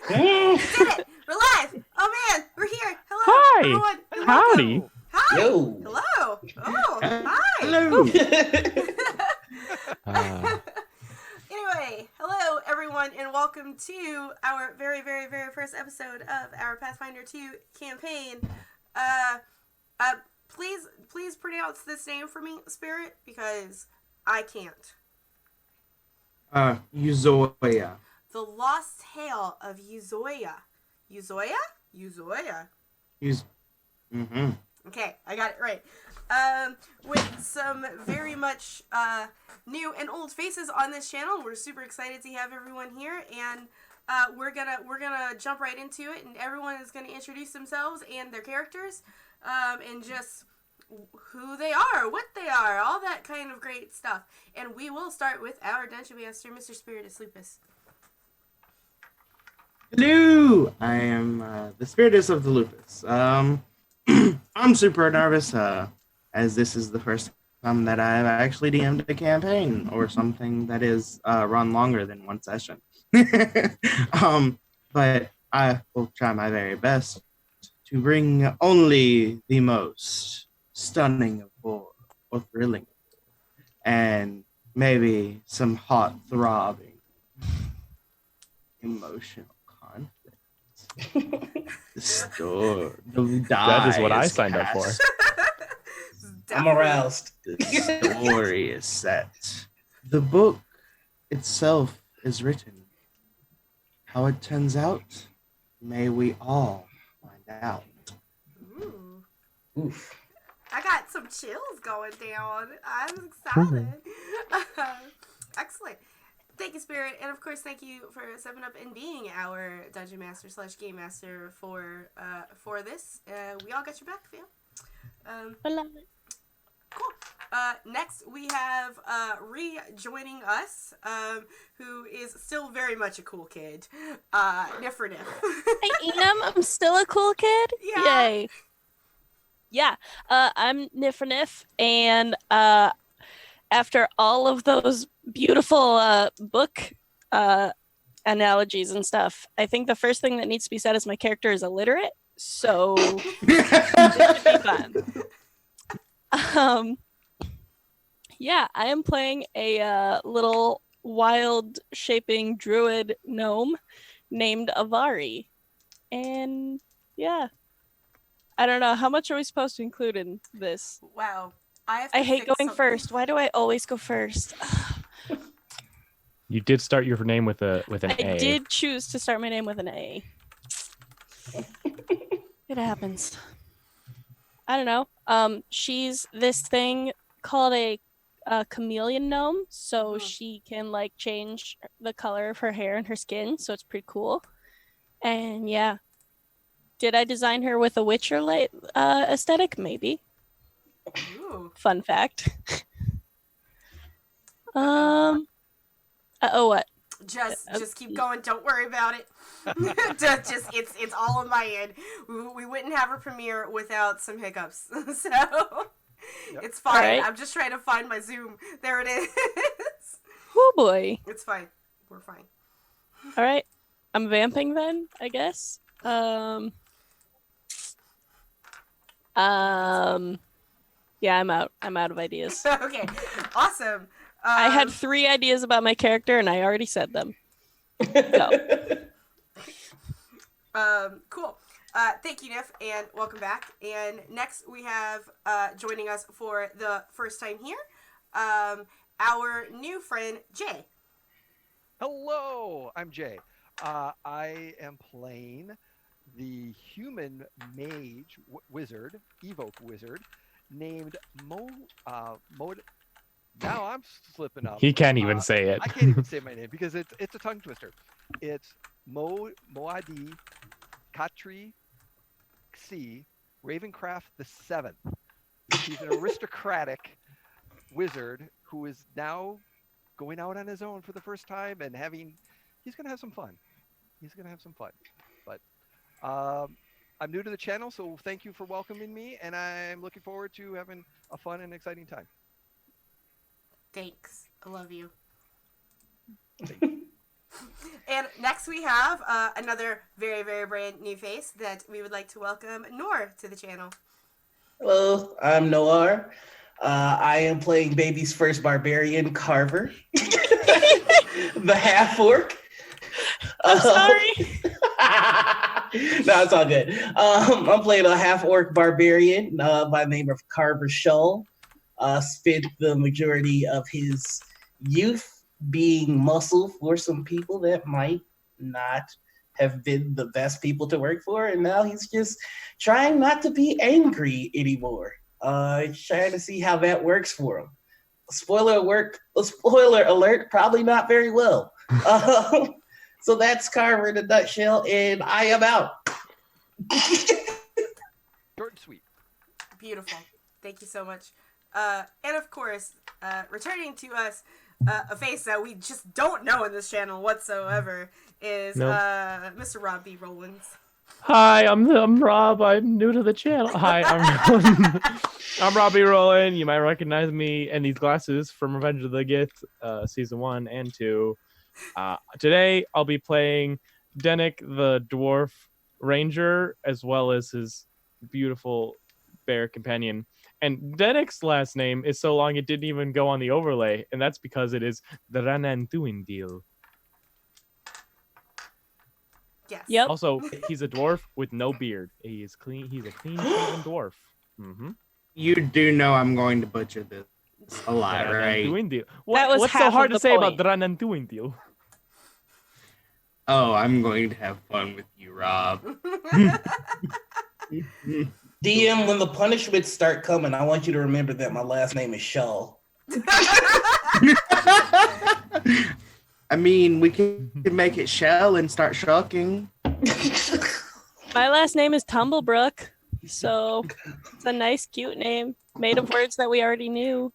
We Mm. did it! We're live! Oh man, we're here! Hello, Hi. everyone, and Howdy. welcome! Hi! Yo. Hello! Oh, hi! Hello. Anyway, hello everyone, and welcome to our very, very, very first episode of our Pathfinder 2 campaign. Uh, please pronounce this name for me, Spirit, because I can't. Uzoya. The Lost Tale of Uzoya. Uzoya? Uzoya. Mm-hmm. Okay, I got it right. With some very much new and old faces on this channel, we're super excited to have everyone here, and we're gonna jump right into it, and everyone is gonna introduce themselves and their characters, and just who they are, what they are, all that kind of great stuff. And we will start with our Dungeon Master, Mr. Spiritus Lupus. Hello! I am the Spiritus of the Lupus. I'm super nervous, as this is the first time that I've actually DM'd a campaign or something that is run longer than one session. But I will try my very best to bring only the most stunning of horror or thrilling, and maybe some hot throbbing emotional conflict. That is what I signed up for. I'm aroused. The story is set. The book itself is written. How it turns out, may we all find out. Ooh. Oof. I got some chills going down. I'm excited. Excellent. Thank you, Spirit, and of course, thank you for stepping up and being our Dungeon Master / Game Master for this. We all got your back, fam. I love it. Cool. Next, we have rejoining us, who is still very much a cool kid, Nifredif. I am. I'm still a cool kid. Yeah. Yay. Yeah. I'm Nifrenif, and after all of those beautiful book analogies and stuff, I think the first thing that needs to be said is my character is illiterate, so this should be fun. Yeah, I am playing a little wild shaping druid gnome named Avari. And yeah. I don't know. How much are we supposed to include in this? Wow. I hate going first. Why do I always go first? You did start your name with an I A. did choose to start my name with an A. It happens. I don't know. She's this thing called a chameleon gnome, so she can like change the color of her hair and her skin, so it's pretty cool. And yeah, did I design her with a Witcher light aesthetic? Maybe. Ooh. Fun fact. What? Just keep going. Don't worry about it. just it's all on my end. We wouldn't have a premiere without some hiccups, so it's fine. Right. I'm just trying to find my Zoom. There it is. Oh boy. It's fine. We're fine. All right. I'm vamping then, I guess. Yeah, I'm out. I'm out of ideas. Okay. Awesome. I had 3 ideas about my character and I already said them. So. Cool. Thank you, Nif, and welcome back. And next we have joining us for the first time here, our new friend Jay. Hello, I'm Jay. I am playing the human mage wizard, evoke wizard, named Now I'm slipping up. He can't even say it. I can't even say my name because it's a tongue twister. It's Moadi Katri Xi Ravencraft the Seventh. He's an aristocratic wizard who is now going out on his own for the first time and he's gonna have some fun. But I'm new to the channel, so thank you for welcoming me, and I'm looking forward to having a fun and exciting time. Thanks. I love you. And next we have another very, very brand new face that we would like to welcome Noor to the channel. Hello, I'm Noir. I am playing Baby's first barbarian, Carver, the half orc. I'm sorry. No, it's all good. I'm playing a half orc barbarian by the name of Carver Shull. Spent the majority of his youth being muscle for some people that might not have been the best people to work for, and now he's just trying not to be angry anymore. Trying to see how that works for him. Spoiler alert, probably not very well. So that's Carver in a nutshell, and I am out. Short and sweet. Beautiful. Thank you so much. And of course, returning to us, a face that we just don't know in this channel whatsoever is Mr. Rob B. Rollins. Hi, I'm Rob. I'm new to the channel. Hi, I'm Robbie Rowland. You might recognize me and these glasses from Revenge of the Gith, season 1 and 2. Today I'll be playing Dennick, the dwarf ranger, as well as his beautiful bear companion. And Dennick's last name is so long it didn't even go on the overlay, and that's because it is Dranantuindil. Yes. Yep. Also, he's a dwarf with no beard. He's a clean-shaven dwarf. Mm-hmm. You do know I'm going to butcher this a lot, right? That was What's so half hard of to the say point. about Dranantuindil? Oh, I'm going to have fun with you, Rob. DM, when the punishments start coming, I want you to remember that my last name is Shull. I mean, we can make it Shell and start shocking. My last name is Tumblebrook, so it's a nice, cute name made of words that we already knew.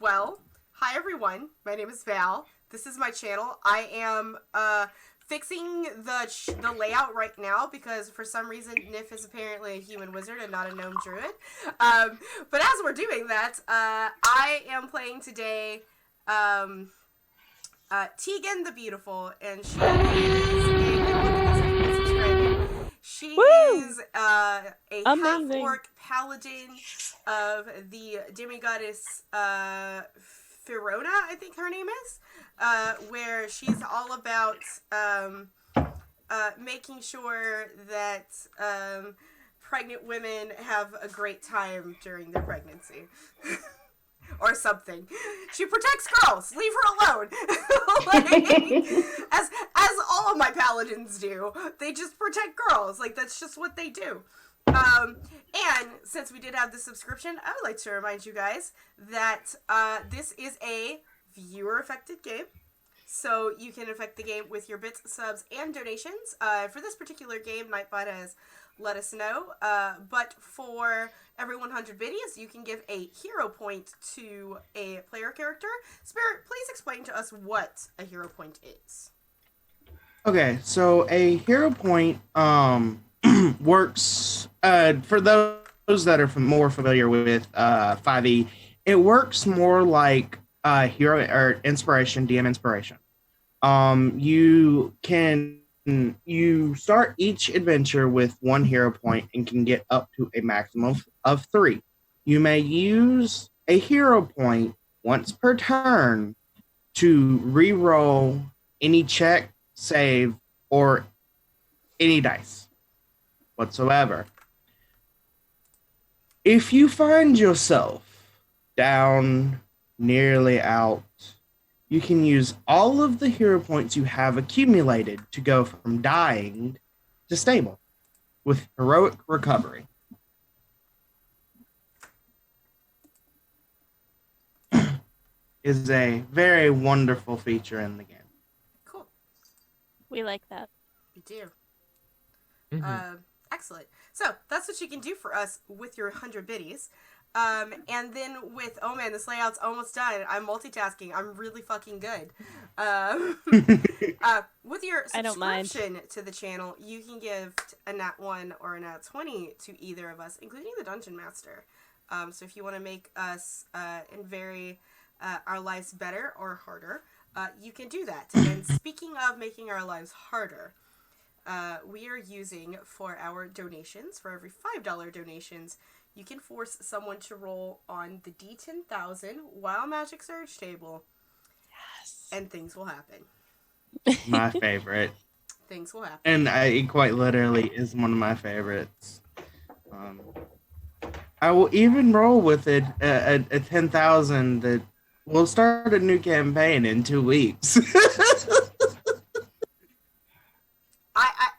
Well, hi everyone. My name is Val. This is my channel. I am fixing the layout right now because for some reason Nif is apparently a human wizard and not a gnome druid. But as we're doing that, I am playing today Tegan the Beautiful, and she is a Amazing. half-orc paladin of the demigoddess Firona, I think her name is, where she's all about making sure that pregnant women have a great time during their pregnancy. Or something. She protects girls. Leave her alone. Like, as all of my paladins do. They just protect girls. Like, that's just what they do. And since we did have the subscription, I would like to remind you guys that this is a viewer-affected game. So you can affect the game with your bits, subs, and donations. For this particular game, Nightbot has let us know. But for every 100 biddies, you can give a hero point to a player character. Spirit, please explain to us what a hero point is. Okay, so a hero point works for those that are more familiar with 5e. It works more like hero or inspiration, DM inspiration. You start each adventure with 1 hero point and can get up to a maximum of 3. You may use a hero point once per turn to re-roll any check, save, or any dice whatsoever. If you find yourself down, nearly out, you can use all of the hero points you have accumulated to go from dying to stable with heroic recovery. Is a very wonderful feature in the game. Cool. We like that. We do. Mhm. Excellent. So that's what you can do for us with your 100 biddies. And then with, oh man, this layout's almost done. I'm multitasking. I'm really fucking good. With your I don't mind. subscription to the channel, you can give a nat 1 or a nat 20 to either of us, including the Dungeon Master. So if you want to make us in very our lives better or harder, you can do that. And speaking of making our lives harder, we are using for our donations, for every $5 donations, you can force someone to roll on the D10,000 Wild Magic Surge table. Yes. And things will happen. My favorite. Things will happen. And it quite literally is one of my favorites. I will even roll with it at 10,000 that we'll start a new campaign in 2 weeks.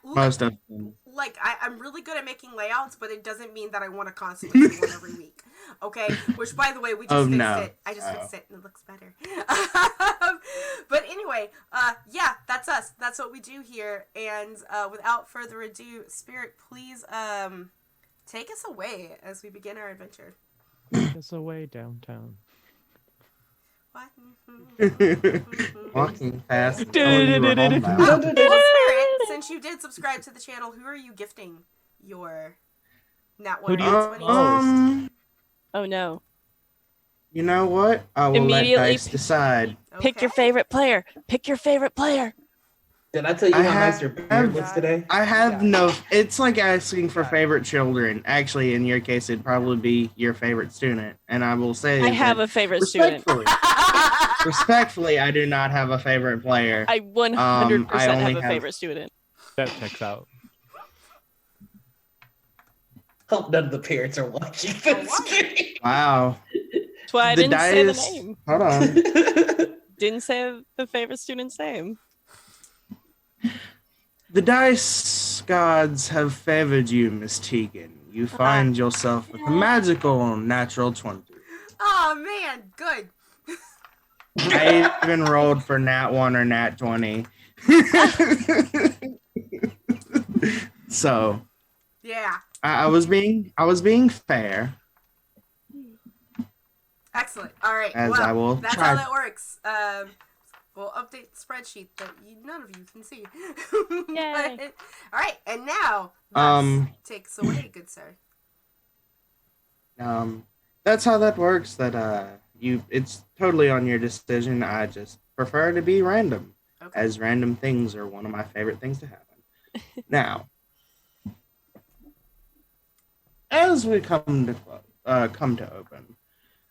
Most of them. Like, I'm really good at making layouts, but it doesn't mean that I want to constantly do one every week. Okay? Which, by the way, we just fixed it. I just fixed it, and it looks better. But anyway, yeah, that's us. That's what we do here. And without further ado, Spirit, please take us away as we begin our adventure. Take us away downtown. Walking fast. Well, Spirit, since you did subscribe to the channel, who are you gifting your Nat 1 Who do you- Nat 20? Oh no. You know what? I will let Immediately Dice decide. Pick your favorite player. Pick your favorite player. Did I tell you I how have- nice your beard looks today? I have no. It's like asking for favorite children. Actually, in your case, it'd probably be your favorite student. And I will say, I have a favorite student. Respectfully, I do not have a favorite player. I 100% I have only a have- favorite student. That checks out. Hope none of the parents are watching this game. Wow. That's why I The didn't say the dice- name. Hold on. Didn't say the favorite student's name. The dice gods have favored you, Miss Tegan. You find yourself with a magical natural 20. Oh, man. Good. I even rolled for Nat 1 or Nat 20. So Yeah. I was being fair. Excellent. All right. As well, I will that's try. how that works. We'll update the spreadsheet that none of you can see. Yay. All right. And now, take us away, good sir. That's how that works. That it's totally on your decision. I just prefer to be random, Okay. as random things are one of my favorite things to happen. Now, as we come to open,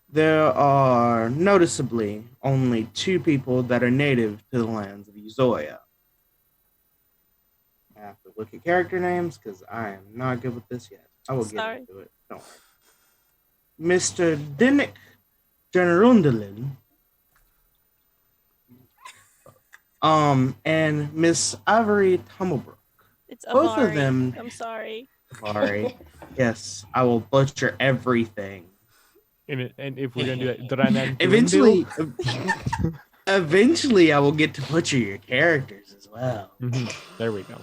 there are noticeably only 2 people that are native to the lands of Uzoya. I have to look at character names because I am not good with this yet. I will Sorry. get into it. Don't worry. Mr. Dinnick Generundalin, and Miss Ivory Tumblebrook. It's Both Amari. of them. I'm sorry. Sorry. Yes, I will butcher everything. And if we're gonna do that, Dranan Eventually, I will get to butcher your characters as well. There we go.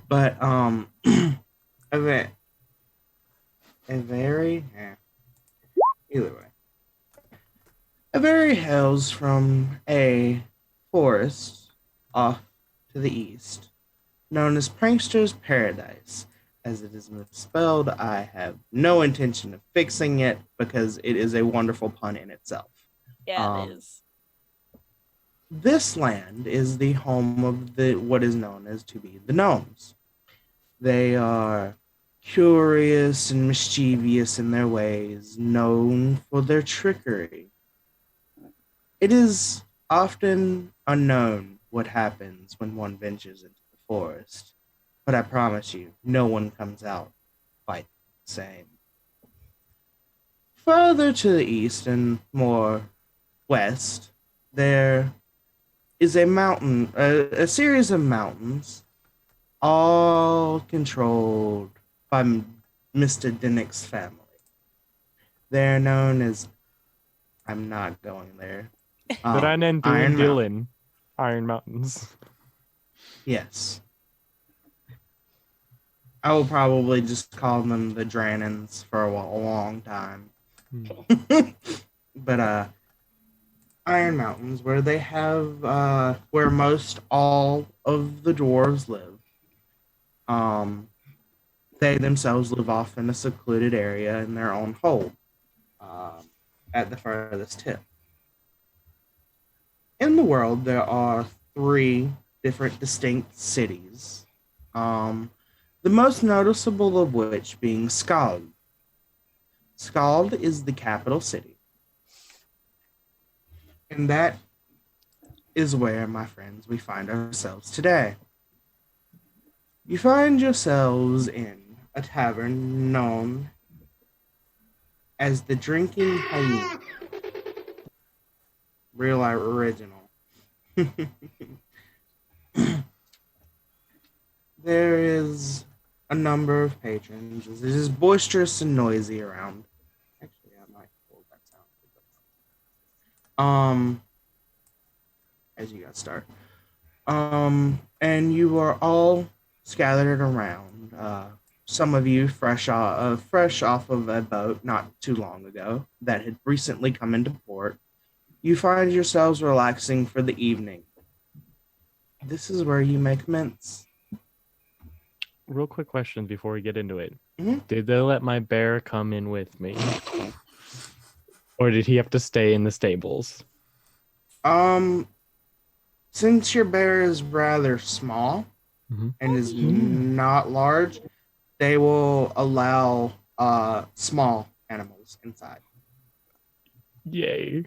But either way, a very hails from a forest off to the east, known as Prankster's Paradise. As it is misspelled, I have no intention of fixing it because it is a wonderful pun in itself. Yeah, it is. This land is the home of what is known as to be the gnomes. They are curious and mischievous in their ways, known for their trickery. It is often unknown what happens when one ventures into the forest, but I promise you, no one comes out quite the same. Further to the east and more west, there is a mountain, a series of mountains, all controlled by Mr. Dinnick's family. They're known as, I'm not going there. Dranan Iron Dylan. Iron Mountains. Yes. I will probably just call them the Drannans for a long time. But Iron Mountains, where they have where most all of the dwarves live. They themselves live off in a secluded area in their own hole. at the furthest tip. In the world, there are 3 different distinct cities. The most noticeable of which being Skald. Skald is the capital city. And that is where, my friends, we find ourselves today. You find yourselves in a tavern known as the Drinking Hyena. Real original. There is a number of patrons. It is boisterous and noisy around. Actually, I might hold that sound. As you guys start. And you are all scattered around. Some of you fresh off of a boat not too long ago that had recently come into port. You find yourselves relaxing for the evening. This is where you may commence. Real quick question before we get into it. Mhm. Did they let my bear come in with me? Or did he have to stay in the stables? Since your bear is rather small Mhm. and is not large, they will allow small animals inside, Yay.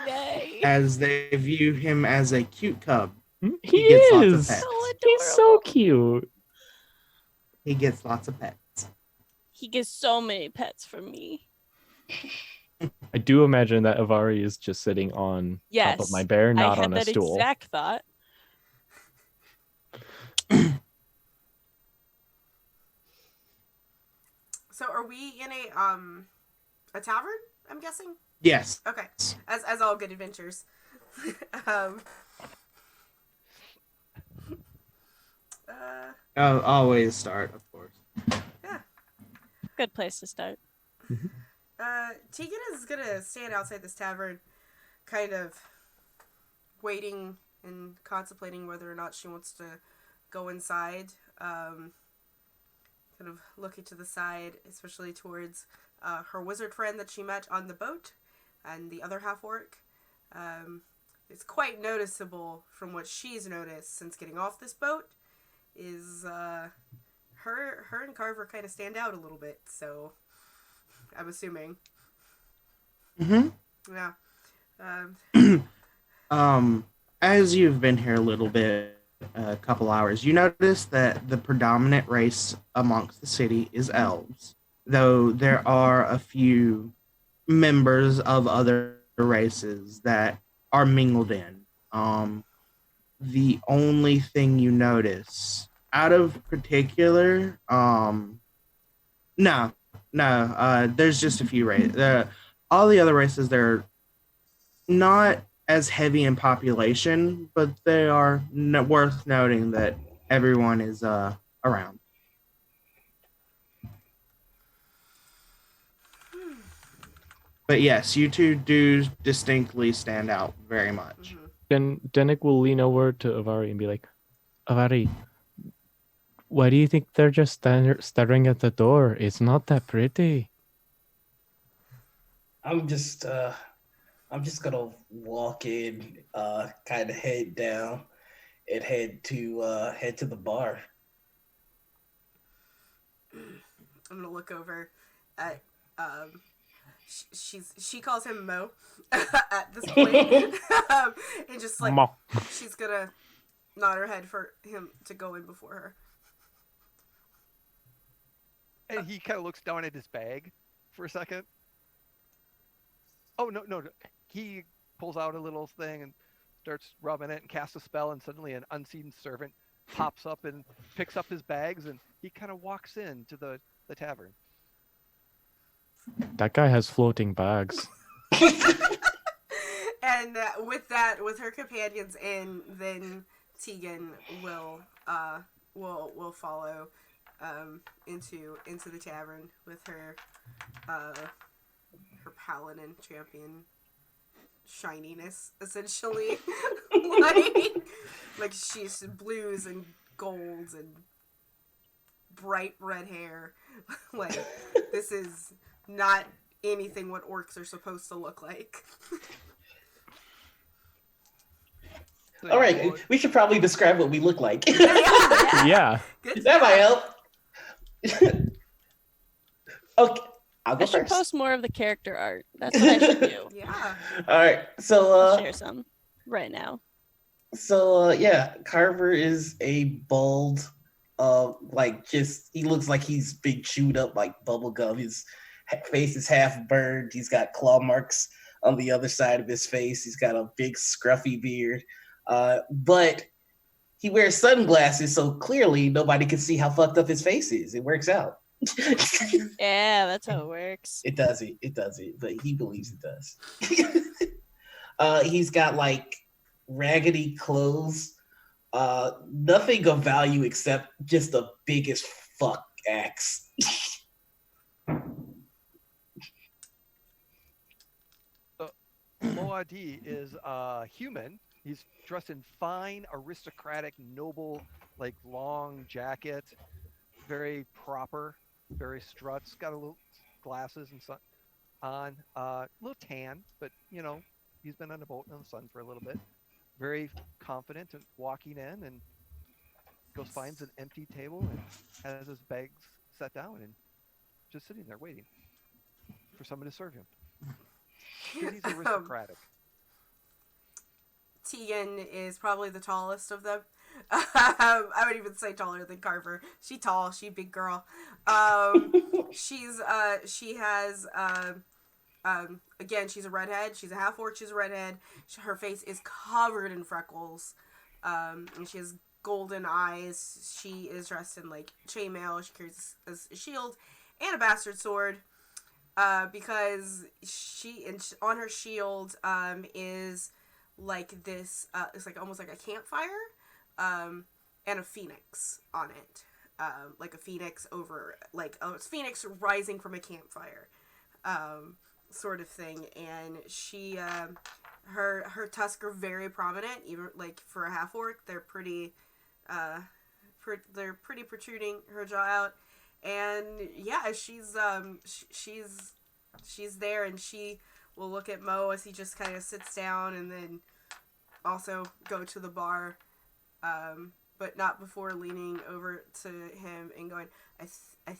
Yay. as they view him as a cute cub. He gets lots of is. pets. So He's so adorable. cute. He gets lots of pets. He gets so many pets from me. I do imagine that Avari is just sitting on top of Yes. my bear, I not had on a that stool. exact thought. So are we in a tavern? I'm guessing. Yes. Okay, as all good adventures. um, Always start, of course. yeah. Good place to start. Tegan is gonna stand outside this tavern, kind of waiting and contemplating whether or not she wants to go inside. Kind of looking to the side, especially towards her wizard friend that she met on the boat, and the other half orc. It's quite noticeable from what she's noticed since getting off this boat is her and Carver kind of stand out a little bit. So I'm assuming. Mm-hmm. Yeah. As you've been here a little bit, a couple hours, you notice that the predominant race amongst the city is elves, though there are a few members of other races that are mingled in. The only thing you notice out of particular, there's just a few races. All the other races, they're not as heavy in population, but they are worth noting that everyone is around. But yes, you two do distinctly stand out very much. Mm-hmm. Then Denik will lean over to Avari and be like, Avari, why do you think they're just staring at the door? It's not that pretty. I'm just gonna walk in, kind of head down, and head to the bar. I'm gonna look over at she calls him Mo at this point, and just like Mo. she's gonna nod her head for him to go in before her. And he kind of looks down at his bag for a second. Oh, no. He pulls out a little thing and starts rubbing it and casts a spell, and suddenly an unseen servant pops up and picks up his bags, and he kind of walks into the tavern. That guy has floating bags. And with that, with her companions in, then Tegan will follow into the tavern with her her paladin champion shininess, essentially. like she's blues and golds and bright red hair. Like, this is not anything what orcs are supposed to look like. So, All yeah, right, we should probably describe what we look like. Yeah. Good. That might help. Okay, I'll go I should first. post more of the character art. That's what I should do. Yeah. All right, so I'll share some right now. yeah, Carver is a bald, he looks like he's been chewed up like bubble gum. His face is half burned. He's got claw marks on the other side of his face. He's got a big scruffy beard, but he wears sunglasses, so clearly nobody can see how fucked up his face is. It works out. Yeah, that's how it works. It doesn't, but he believes it does. He's got like raggedy clothes, nothing of value except just the biggest fuck axe. Moadi is human. He's dressed in fine, aristocratic, noble, like long jacket, very proper, very struts. Got a little glasses and sun on, a little tan, but he's been on a boat in the sun for a little bit. Very confident and walking in, and finds an empty table and has his bags set down and just sitting there waiting for someone to serve him. Because he's aristocratic. Tegan is probably the tallest of them. I would even say taller than Carver. She tall. She big girl. She has again, she's a redhead. She's a half orc. She's a redhead. Her face is covered in freckles. And she has golden eyes. She is dressed in like chainmail. She carries a shield and a bastard sword. Because on her shield is like this, it's like almost like a campfire, and a phoenix on it, like a phoenix over, like a phoenix rising from a campfire, sort of thing. And she, her tusks are very prominent, even like for a half orc, they're pretty protruding her jaw out. And yeah, she's there, and she will look at Mo as he just kind of sits down, and then also go to the bar, but not before leaning over to him and going, I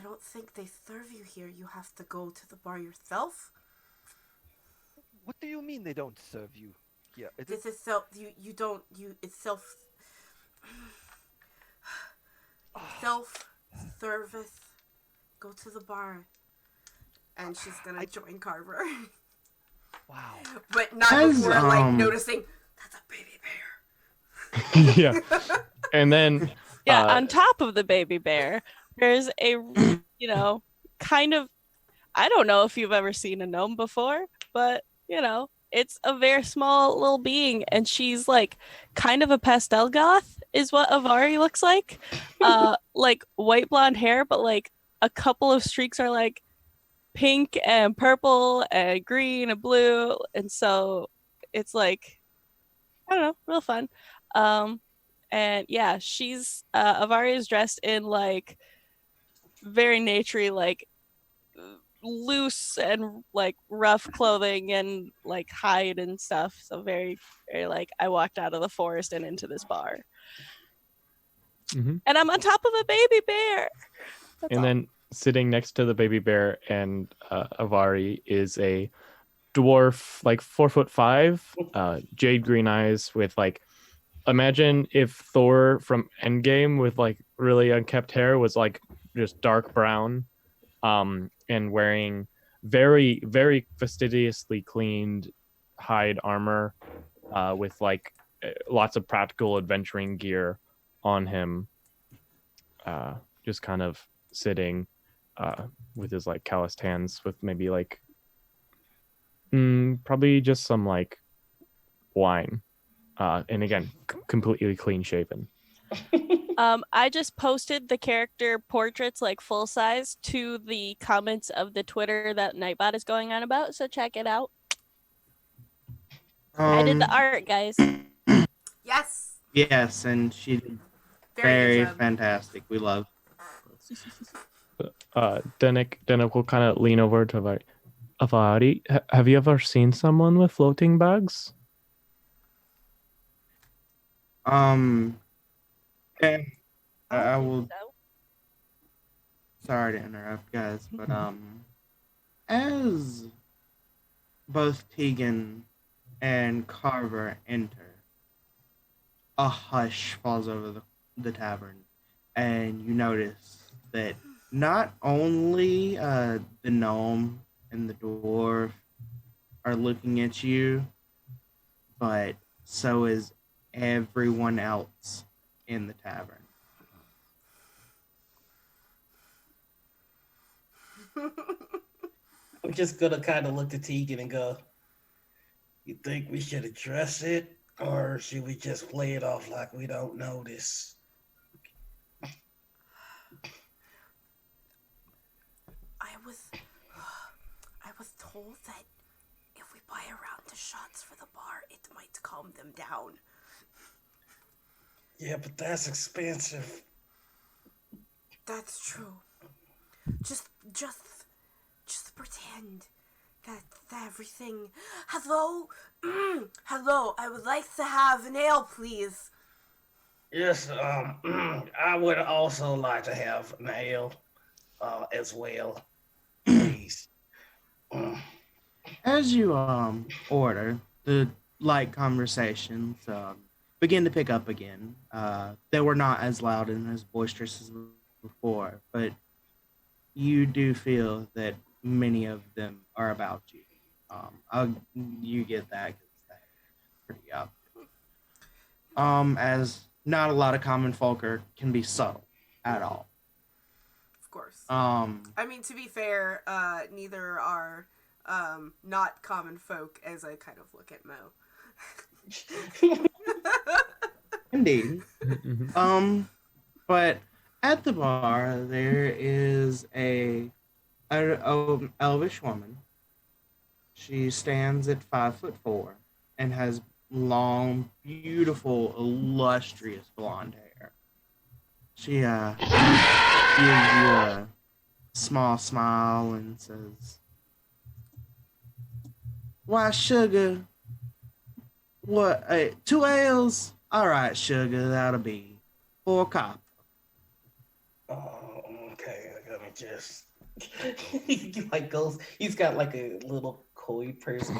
don't think they serve you here. You have to go to the bar yourself. What do you mean they don't serve you? Yeah, This is it's self-service. Go to the bar. And she's gonna join Carver. Wow. But not before noticing that's a baby bear. Yeah. And then on top of the baby bear, there's a kind of, I don't know if you've ever seen a gnome before, but it's a very small little being, and she's like kind of a pastel goth is what Avari looks like. Like white blonde hair, but like a couple of streaks are like pink and purple and green and blue, and so it's like, I don't know, real fun. And yeah, she's Avari is dressed in like very naturey, like loose and like rough clothing and like hide and stuff, so very, very like I walked out of the forest and into this bar. Mm-hmm. And I'm on top of a baby bear. That's and all. then sitting next to the baby bear and Avari is a dwarf, like 4'5", jade green eyes with like, imagine if Thor from Endgame with like really unkept hair was like just dark brown, and wearing very, very fastidiously cleaned hide armor, with like lots of practical adventuring gear on him, just kind of sitting with his like calloused hands, with maybe like probably just some like wine, and again completely clean shaven. I just posted the character portraits like full size to the comments of the Twitter that Nightbot is going on about, so check it out. I did the art, guys. Yes. Yes, and she did Very very good job. fantastic. We love. Denik will kind of lean over to Avari. Have you ever seen someone with floating bags? And I don't will. think so. Sorry to interrupt, guys, but as both Tegan and Carver enter, a hush falls over the tavern, and you notice that not only the gnome and the dwarf are looking at you, but so is everyone else in the tavern. I'm just gonna kind of look at Tegan and go, "You think we should address it, or should we just play it off like we don't notice?" I was told that if we buy a round of shots for the bar, it might calm them down. Yeah, but that's expensive. That's true. Just pretend that everything. Hello, hello. I would like to have an ale, please. Yes, I would also like to have an ale, as well, please. As you order, the light conversations begin to pick up again. They were not as loud and as boisterous as before, but you do feel that many of them are about you. You get that because that's pretty obvious. As not a lot of common folk can be subtle at all. Of course. Um, I mean, to be fair, neither are not common folk. As I kind of look at Mo. Indeed. But at the bar there is a elvish woman. She stands at 5'4" and has long, beautiful, illustrious blonde hair. She gives you a small smile and says, "Why, sugar? What? 2 ales? All right, sugar. That'll be 4 copper." Oh, okay. Let me just. He like goes. He's got like a little koi person.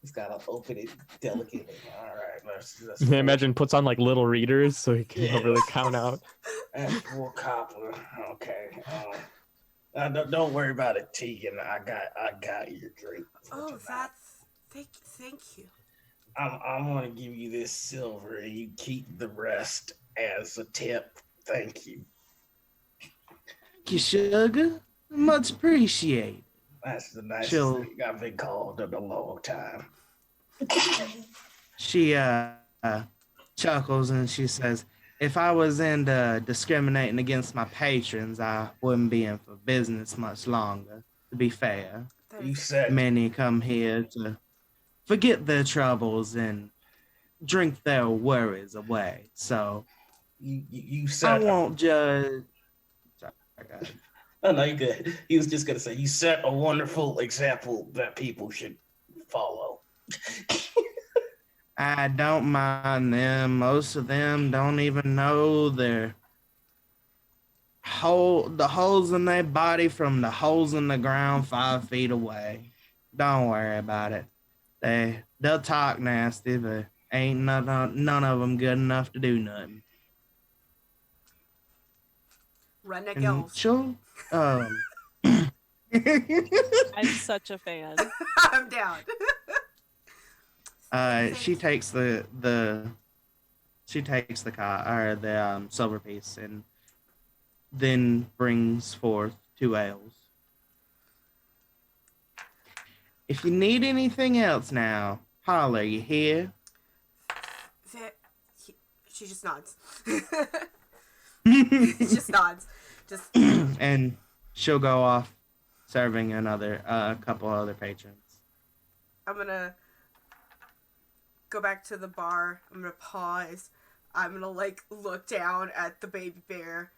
He's got to open it delicately. All right, let's Imagine puts on like little readers so he can really count out. That's 4 copper. Okay. Don't worry about it, Tegan. I got your drink. Oh, that's thank you. I'm gonna give you this silver, and you keep the rest as a tip. Thank you. Thank you, sugar. Much appreciated. That's the nicest She'll- thing I've been called in a long time. She chuckles and she says, "If I was into discriminating against my patrons, I wouldn't be in for business much longer. To be fair, You said many come here to forget their troubles and drink their worries away. So you I said. won't judge." Sorry, guys. Oh no, you good. He was just gonna say you set a wonderful example that people should follow. I don't mind them. Most of them don't even know the holes in their body from the holes in the ground 5 feet away. Don't worry about it. They'll talk nasty, but ain't none of them good enough to do nothing. Redneck And elves. she'll I'm such a fan. I'm down. she takes the silver piece and then brings forth 2 ales. If you need anything else now, holler. You hear? She just nods. Just nods. Just. And she'll go off serving a couple other patrons. I'm gonna go back to the bar. I'm gonna pause. I'm gonna like look down at the baby bear,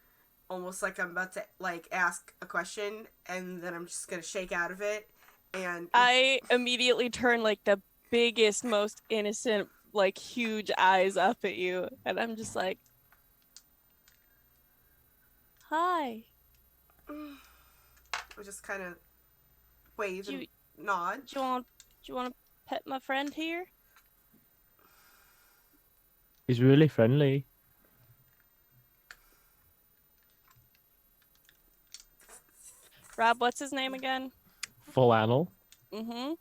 almost like I'm about to like ask a question, and then I'm just gonna shake out of it. And I immediately turn like the biggest, most innocent, like huge eyes up at you, and I'm just like, "Hi, I just kind of wave do and you, nod. do you want to pet my friend here?" He's really friendly. Rob, what's his name again? Flannel. Mm-hmm.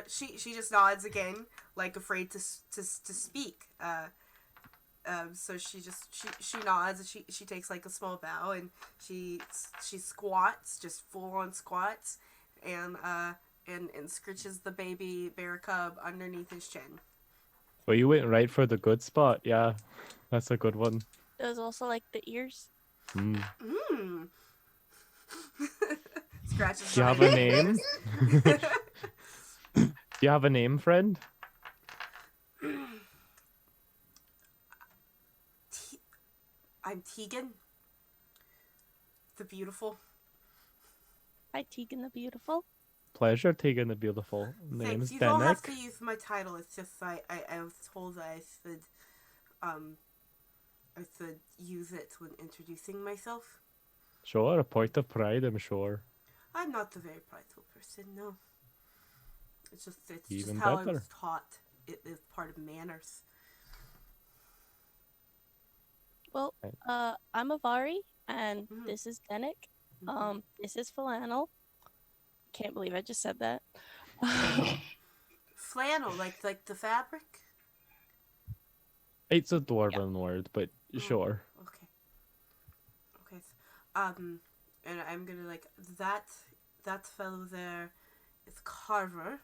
She just nods again, like afraid to speak. So she nods and she takes like a small bow and she squats, just full on squats, and and scritches the baby bear cub underneath his chin. Well, you went right for the good spot. Yeah, that's a good one. Does also like the ears. Mm. Mmm. Scratches. Do you have a name? Do you have a name, friend? I'm Tegan, the beautiful. Hi, Tegan the Beautiful. Pleasure, Tegan the Beautiful. Thanks. Name's You don't have Danik. to use my title. It's just I was told that um I should use it when introducing myself. Sure, a point of pride, I'm sure. I'm not a very prideful person, no. It's just Even how I better. was taught. It is part of manners. Well, Right. I'm Avari, and Mhm. this is Denik. Mhm. This is Flannel. Can't believe I just said that. Flannel, like the fabric. It's a dwarven word, but Oh, sure. okay. Okay. And I'm gonna like that fellow there is Carver,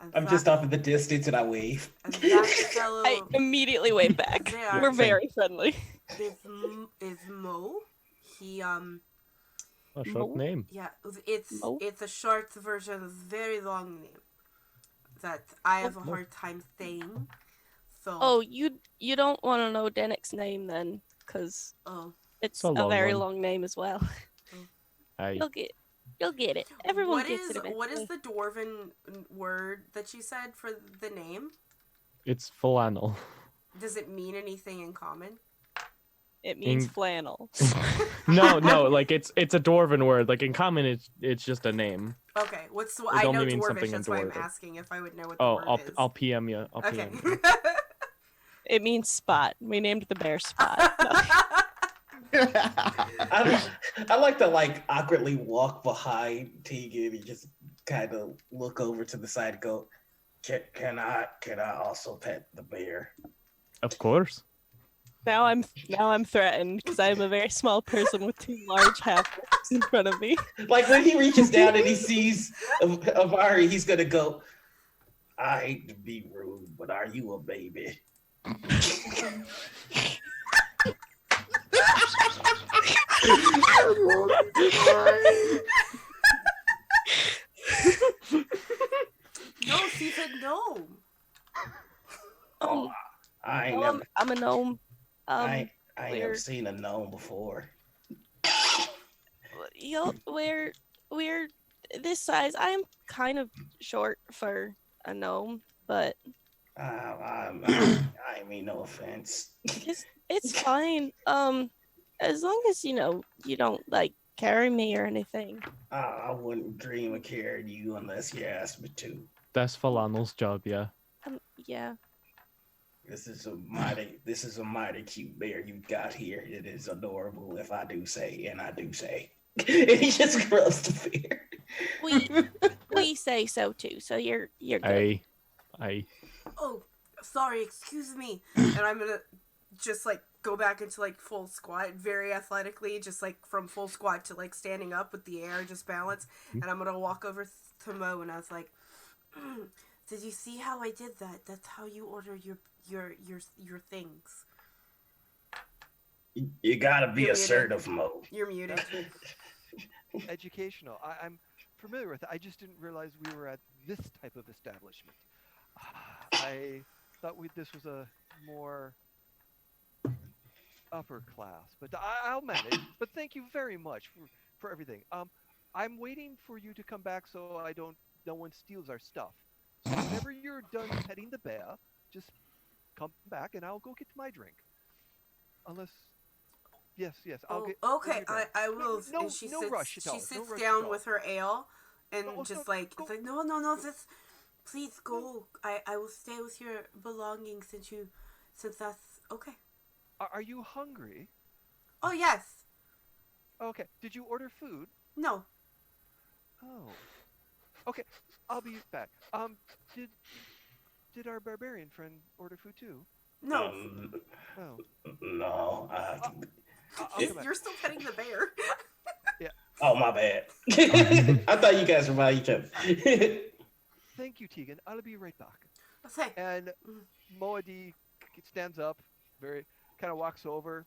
and I'm just off in the distance and I wave. that I fellow immediately wave back. there We're very friendly. is Mo. He A short Mo? name. yeah, Mo? it's a short version of a very long name that I have a Mo. hard time saying. So Oh, you don't want to know Denik's name then, because oh, it's a a long very one. long name as well. Aye. You'll get it. Everyone what gets is it what is eventually. the dwarven word that you said for the name? It's flannel. Does it mean anything in common? It means In- flannel. no, like it's a dwarven word. Like in common, it's just a name. Okay, what's It I only know means dwarvish. something in That's why I'm dwarven. asking if I would know what the Oh, word is. I'll PM you. I'll Okay. PM you. It means spot. We named the bear Spot. No. I like to like awkwardly walk behind Tegan and just kind of look over to the side and go, can I also pet the bear? Of course. Now I'm threatened because I'm a very small person with two large half in front of me. Like when he reaches down and he sees Avari, he's gonna go, I hate to be rude, but are you a baby? No, she said no. Oh, I ain't No, never I'm a gnome. I ain't never we're seen a gnome before. we're this size. I'm kind of short for a gnome, but I mean no offense. it's fine. As long as you don't like carry me or anything. I wouldn't dream of carrying you unless you asked me to. That's Flannel's job, yeah. Yeah. This is a mighty cute bear you got here. It is adorable, if I do say, and I do say. And he just grubs the bear. We say so too. So you're good. Aye. Oh, sorry, excuse me. And I'm gonna just like go back into like full squat very athletically, just like from full squat to like standing up with the air, just balance. And I'm gonna walk over to Mo and I was like, did you see how I did that? That's how you order your things. You gotta be You're assertive, Mo. You're muted. Educational. I'm familiar with it. I just didn't realize we were at this type of establishment. I thought this was a more upper class, but I'll manage. But thank you very much for everything. I'm waiting for you to come back so I don't no one steals our stuff. So whenever you're done petting the bear, just come back and I'll go get my drink. Unless yes, I'll Oh, get when okay. you're done. I will. No And she no sits. rush at She all. No sits rush at down all. with her ale, and No, just no, like go, it's like no. go. This, please go. I will stay with your belongings since that's okay. Are you hungry? Oh yes. Okay. Did you order food? No. Oh. Okay. I'll be back. Did did our barbarian friend order food too? No. Um, Oh. no. Uh, I'll come back. You're still petting the bear. Yeah. Oh, my bad. I thought you guys were by each other. Thank you, Tegan. I'll be right back. Okay. And Moadi stands up, very kind of walks over,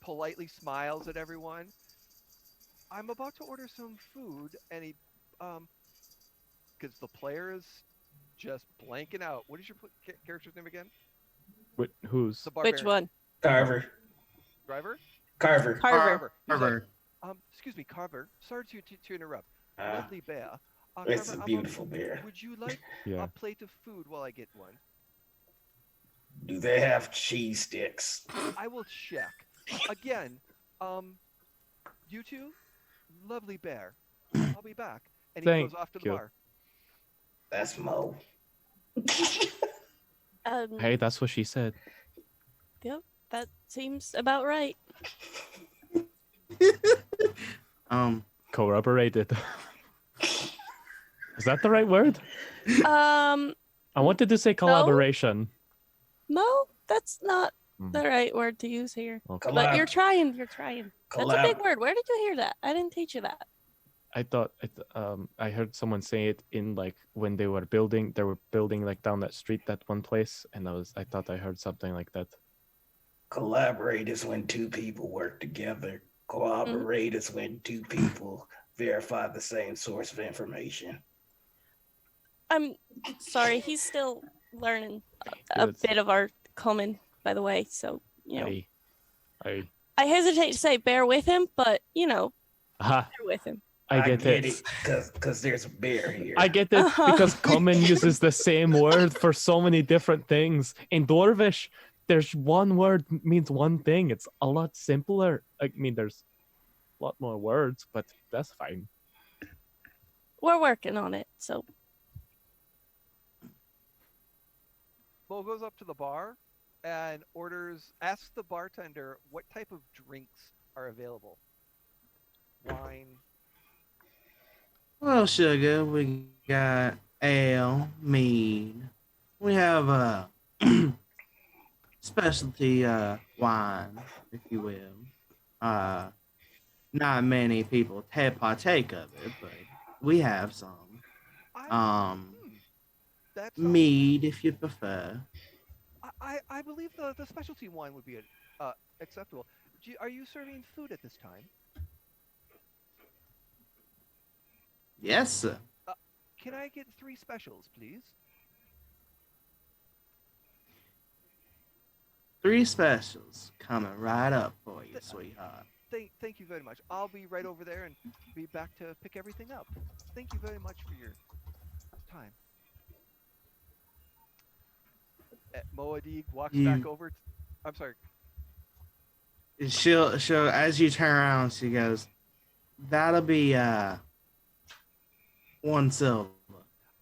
politely smiles at everyone. I'm about to order some food, and he, because the player is just blanking out. What is your character's name again? Who's? The barbarian. Which one? Carver. Driver? Carver. Carver. He's like, Carver. excuse me, Carver. Sorry to interrupt. Uh, Lovely bear. it's Carver, a beautiful bear. would you like Yeah. a plate of food while I get one? Do they have cheese sticks? I will check. Again, you two, lovely bear. I'll be back. And he Thank goes off to the you. bar. That's Mo. Hey, that's what she said. Yep, that seems about right. Corroborated. Is that the right word? Um, I wanted to say collaboration. no, that's not Hmm. the right word to use here. Okay. But you're trying. You're trying. That's a big Collab- word. Where did you hear that? I didn't teach you that. I heard someone say it in like when they were building like down that street, that one place, and I thought I heard something like that. Collaborate is when two people work together. Cooperate is when two people verify the same source of information. I'm sorry. He's still learning a Good. bit of our common, by the way. So I I hesitate to say bear with him, but aha, bear with him. I get it because there's a bear here. I get it because common uses the same word for so many different things. In Dwarvish, there's one word means one thing. It's a lot simpler. I mean, there's a lot more words, but that's fine. We're working on it. So Bo goes up to the bar and asks the bartender what type of drinks are available. Wine. Well, sugar, we got ale, mead. We have a specialty wine, if you will. Not many people partake of it, but we have some. That's Mead, if you prefer. I believe the specialty wine would be acceptable. Are you serving food at this time? Yes, sir. Can I get 3 specials, please? 3 specials coming right up for you, sweetheart. Thank you very much. I'll be right over there and be back to pick everything up. Thank you very much for your time. Moadig walks back over. I'm sorry. She'll as you turn around, she goes, "That'll be 1 silver."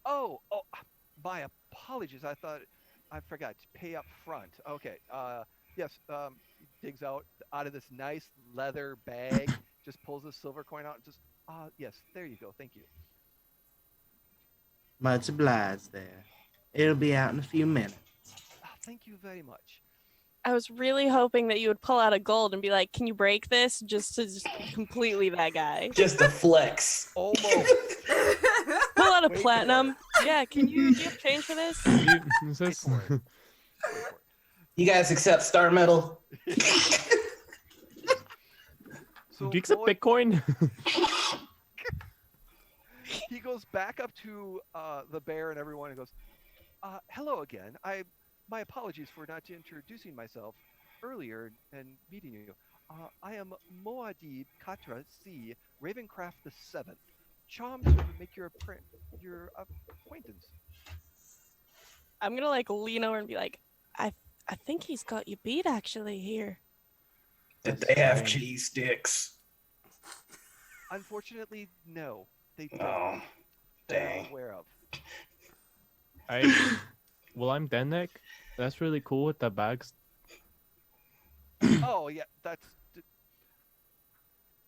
Oh, my apologies. I forgot to pay up front. Okay. Yes. He digs out of this nice leather bag, just pulls a silver coin out, and just yes, there you go. Thank you. Much obliged there. It'll be out in a few minutes. Thank you very much. I was really hoping that you would pull out a gold and be like, "Can you break this?" Just be completely that guy. Just a flex. Almost. Pull out a Wait for platinum. Yeah, do you have change for this? Is Wait this- for it. Wait for it. You guys accept star metal? So Do you accept Moa- Bitcoin? he goes back up to the bear and everyone and goes, "Hello again. My apologies for not introducing myself. earlier and meeting you. I am Moadib Katra C, Ravencraft the Seventh. Charmed to make your acquaintance. I'm gonna like lean over and be like, I think he's got you beat actually here. Did That's they have strange. cheese sticks? Unfortunately, no, they don't. Oh, That I'm dang. aware of. Well, I'm Denek. That's really cool with the bags. Oh yeah,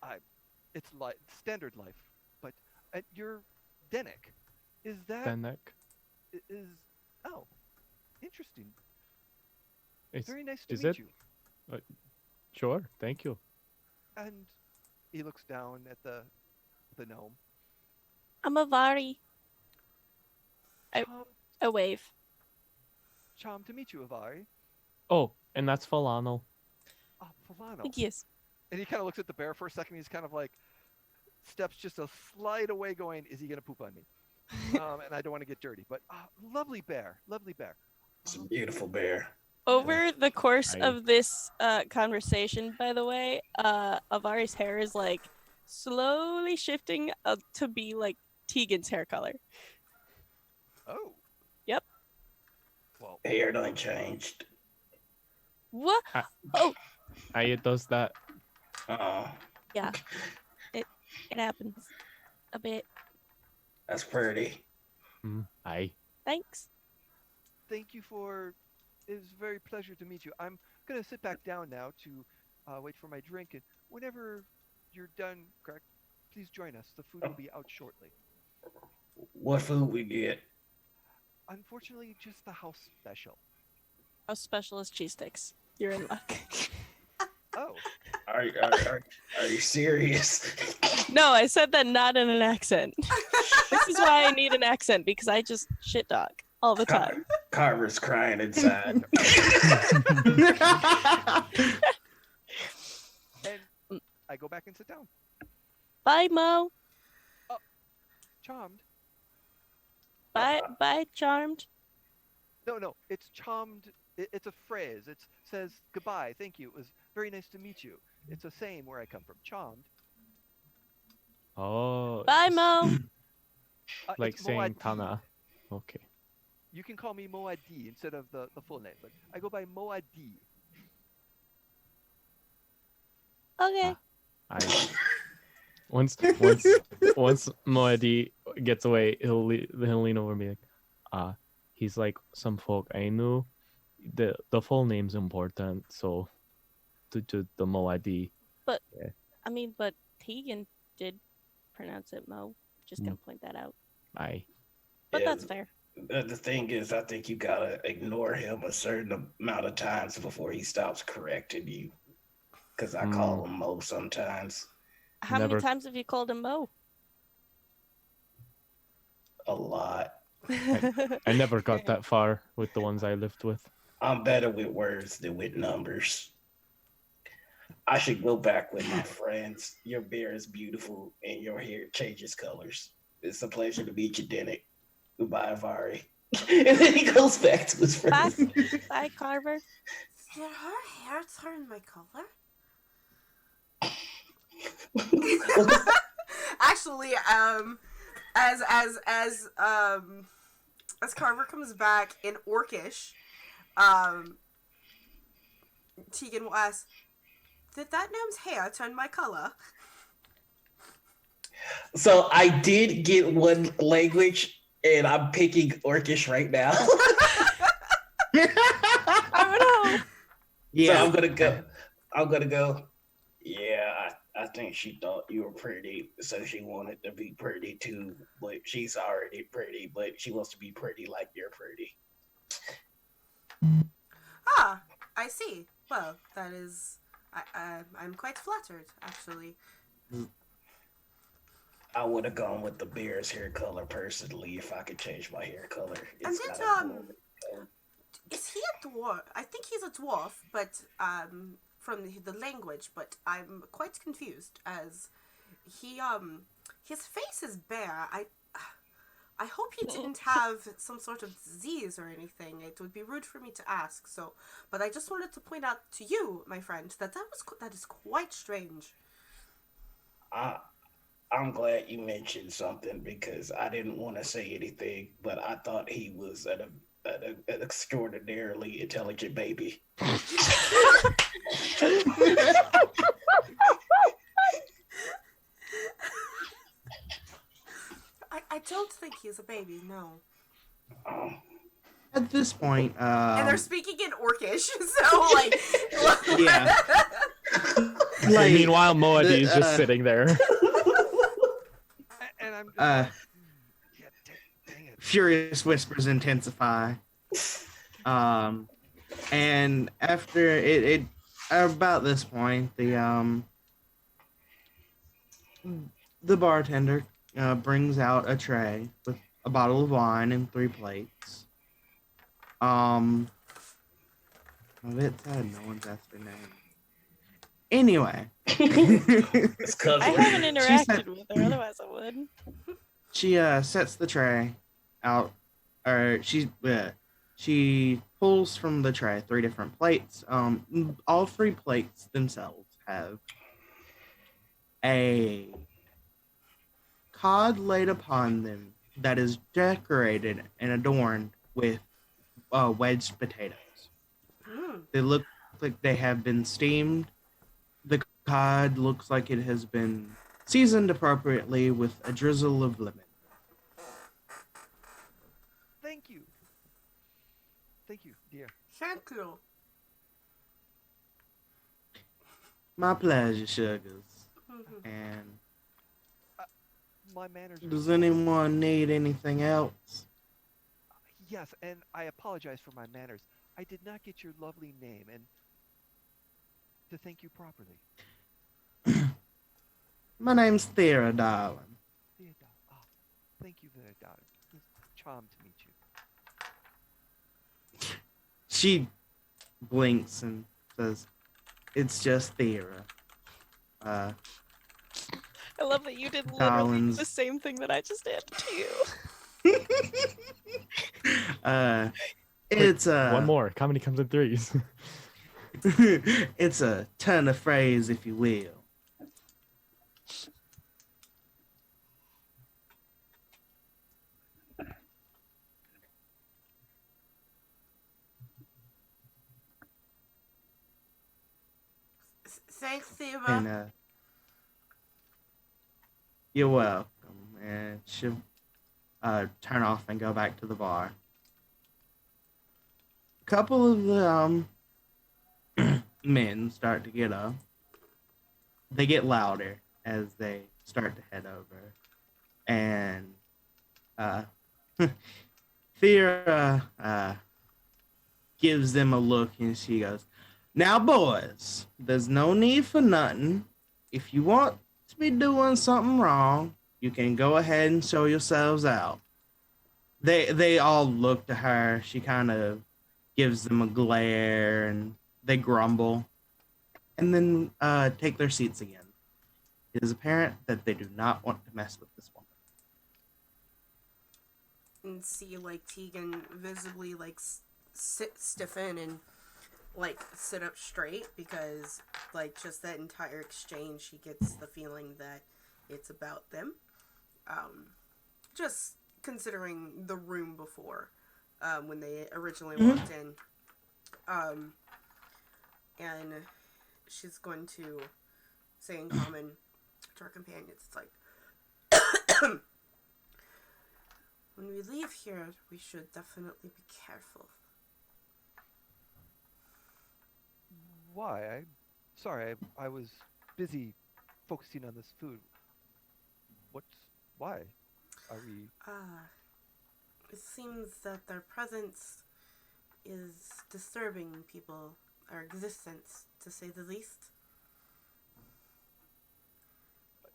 I. It's like standard life, but you're Denik. Is that Denek. is oh interesting. It's, Very nice to is meet it? you. Sure. Thank you. And he looks down at the gnome. I'm a Vari. Charm, A wave. charm to meet you, Avari. Oh, and that's Falano. Ah, Fulano. Yes. And he kind of looks at the bear for a second. He's kind of like steps just a slight away, going, "Is he gonna poop on me?" And I don't want to get dirty, but lovely bear, lovely bear. It's a beautiful bear. Over the course I- of this conversation, by the way, Avari's hair is like slowly shifting to be like Tegan's hair color. Oh. Yep. Well, Hair done changed. What? I- Oh, It does that. Oh, yeah. It happens a bit. that's pretty. Aye. Thanks. thank you for. It was a very pleasure to meet you. I'm gonna sit back down now to wait for my drink, and whenever you're done, Greg, please join us. The food will be out shortly. What food we get? Unfortunately, just the house special. How special is cheese sticks? You're in luck. Oh, Are you serious? No, I said that not in an accent. This is why I need an accent, because I just shit talk all the time. Carver's crying inside. and I go back and sit down. Bye, Mo. Charmed. Bye, Charmed. No, it's charmed. It's a phrase. It says goodbye, thank you. It was very nice to meet you. It's a saying where I come from. Charmed. Oh. Bye, Mo. Like It's saying Moadi. Tana. Okay. You can call me Moadi instead of the full name, but I go by Moadi. Okay. I once Moedi gets away, he'll lean over and be like, he's like some folk I knew. The full name's important, so to the Moedi. I mean, but Tegan did pronounce it Mo. Just gonna point that out. I But Yeah, that's fair. the thing is, I think you gotta ignore him a certain amount of times before he stops correcting you. Because I call him Mo sometimes. How many Never- times have you called him Mo? A lot. I never got that far with the ones I lived with. I'm better with words than with numbers. I should go back with my friends. Your beer is beautiful and your hair changes colors. It's a pleasure to meet you, Dennick. Goodbye, Vari. And then he goes back to his Bye, friends. bye, Carver. Did her hair turn my color? Actually, as Carver comes back in Orcish, Tegan will ask, "Did that gnome's hair turn my color?" So I did get one language, and I'm picking Orcish right now. Oh So I'm gonna go. Yeah, I think she thought you were pretty, so she wanted to be pretty too. But she's already pretty, but she wants to be pretty like you're pretty. Ah, I see. Well, that is, I'm quite flattered, actually. I would have gone with the bear's hair color personally if I could change my hair color. And It's then, not a boring color. Is he a dwarf? I think he's a dwarf, but from the language. But I'm quite confused as he his face is bare. I hope he didn't have some sort of disease or anything. It would be rude for me to ask. So, but I just wanted to point out to you, my friend, that is quite strange. I, I'm glad you mentioned something because I didn't want to say anything, but I thought he was an extraordinarily intelligent baby. I don't think he's a baby. No. Um, At this point, And they're speaking in Orcish, so like. yeah. And Like, meanwhile, Moadi is just sitting there. And I'm just yeah, dang it. furious whispers intensify. And after it about this point, the bartender brings out a tray with a bottle of wine and 3 plates. I'm a bit sad no one's asked her name. Anyway, it's I cousin. haven't She said- interacted with her, otherwise I would. she sets the tray out, or she pulls from the tray 3 different plates. All 3 plates themselves have a cod laid upon them that is decorated and adorned with wedged potatoes. Mm. They look like they have been steamed. The cod looks like it has been seasoned appropriately with a drizzle of lemon. Thank you. Thank you, dear. Thank you. My pleasure, sugars. Mhm. And My manners are does anyone need anything else? Yes, and I apologize for my manners. I did not get your lovely name and to thank you properly. My name's Thera, darling. Theodore. Oh, thank you, Theodore. It's a charm to meet you. She blinks and says, "It's just Thera." I love that you did literally Collins. the same thing that I just did to you. It's One more. Comedy comes in threes. it's a turn of phrase, if you will. Thanks, Thea. And you're welcome. And she'll turn off and go back to the bar. A couple of the men start to get up. They get louder as they start to head over. And Thea gives them a look and she goes, "Now, boys, there's no need for nothing. If you want to be doing something wrong, you can go ahead and show yourselves out." They all look to her. She kind of gives them a glare and they grumble and then take their seats again. It is apparent that they do not want to mess with this woman. And see like Tegan visibly like stiffen and like sit up straight because like just that entire exchange she gets the feeling that it's about them. Just considering the room before when they originally walked in. And she's going to say in common to our companions, it's like when we leave here, we should definitely be careful. Why? Sorry, I was busy focusing on this food. Why? Are we... It seems that their presence is disturbing people, our existence, to say the least.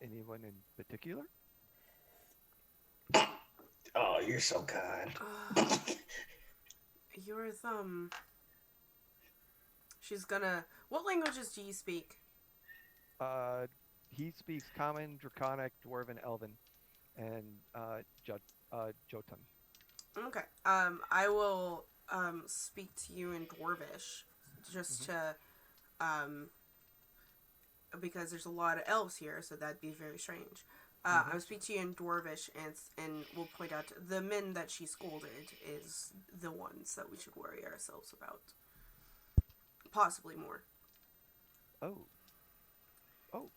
Anyone in particular? Oh, you're so kind. You're She's gonna... What languages do you speak? He speaks Common, Draconic, Dwarven, Elven. and Jotun. Okay. I will speak to you in Dwarvish, just to because there's a lot of elves here, so that'd be very strange. I'll speak to you in Dwarvish, and we'll point out the men that she scolded is the ones that we should worry ourselves about. Possibly more. Oh. Oh.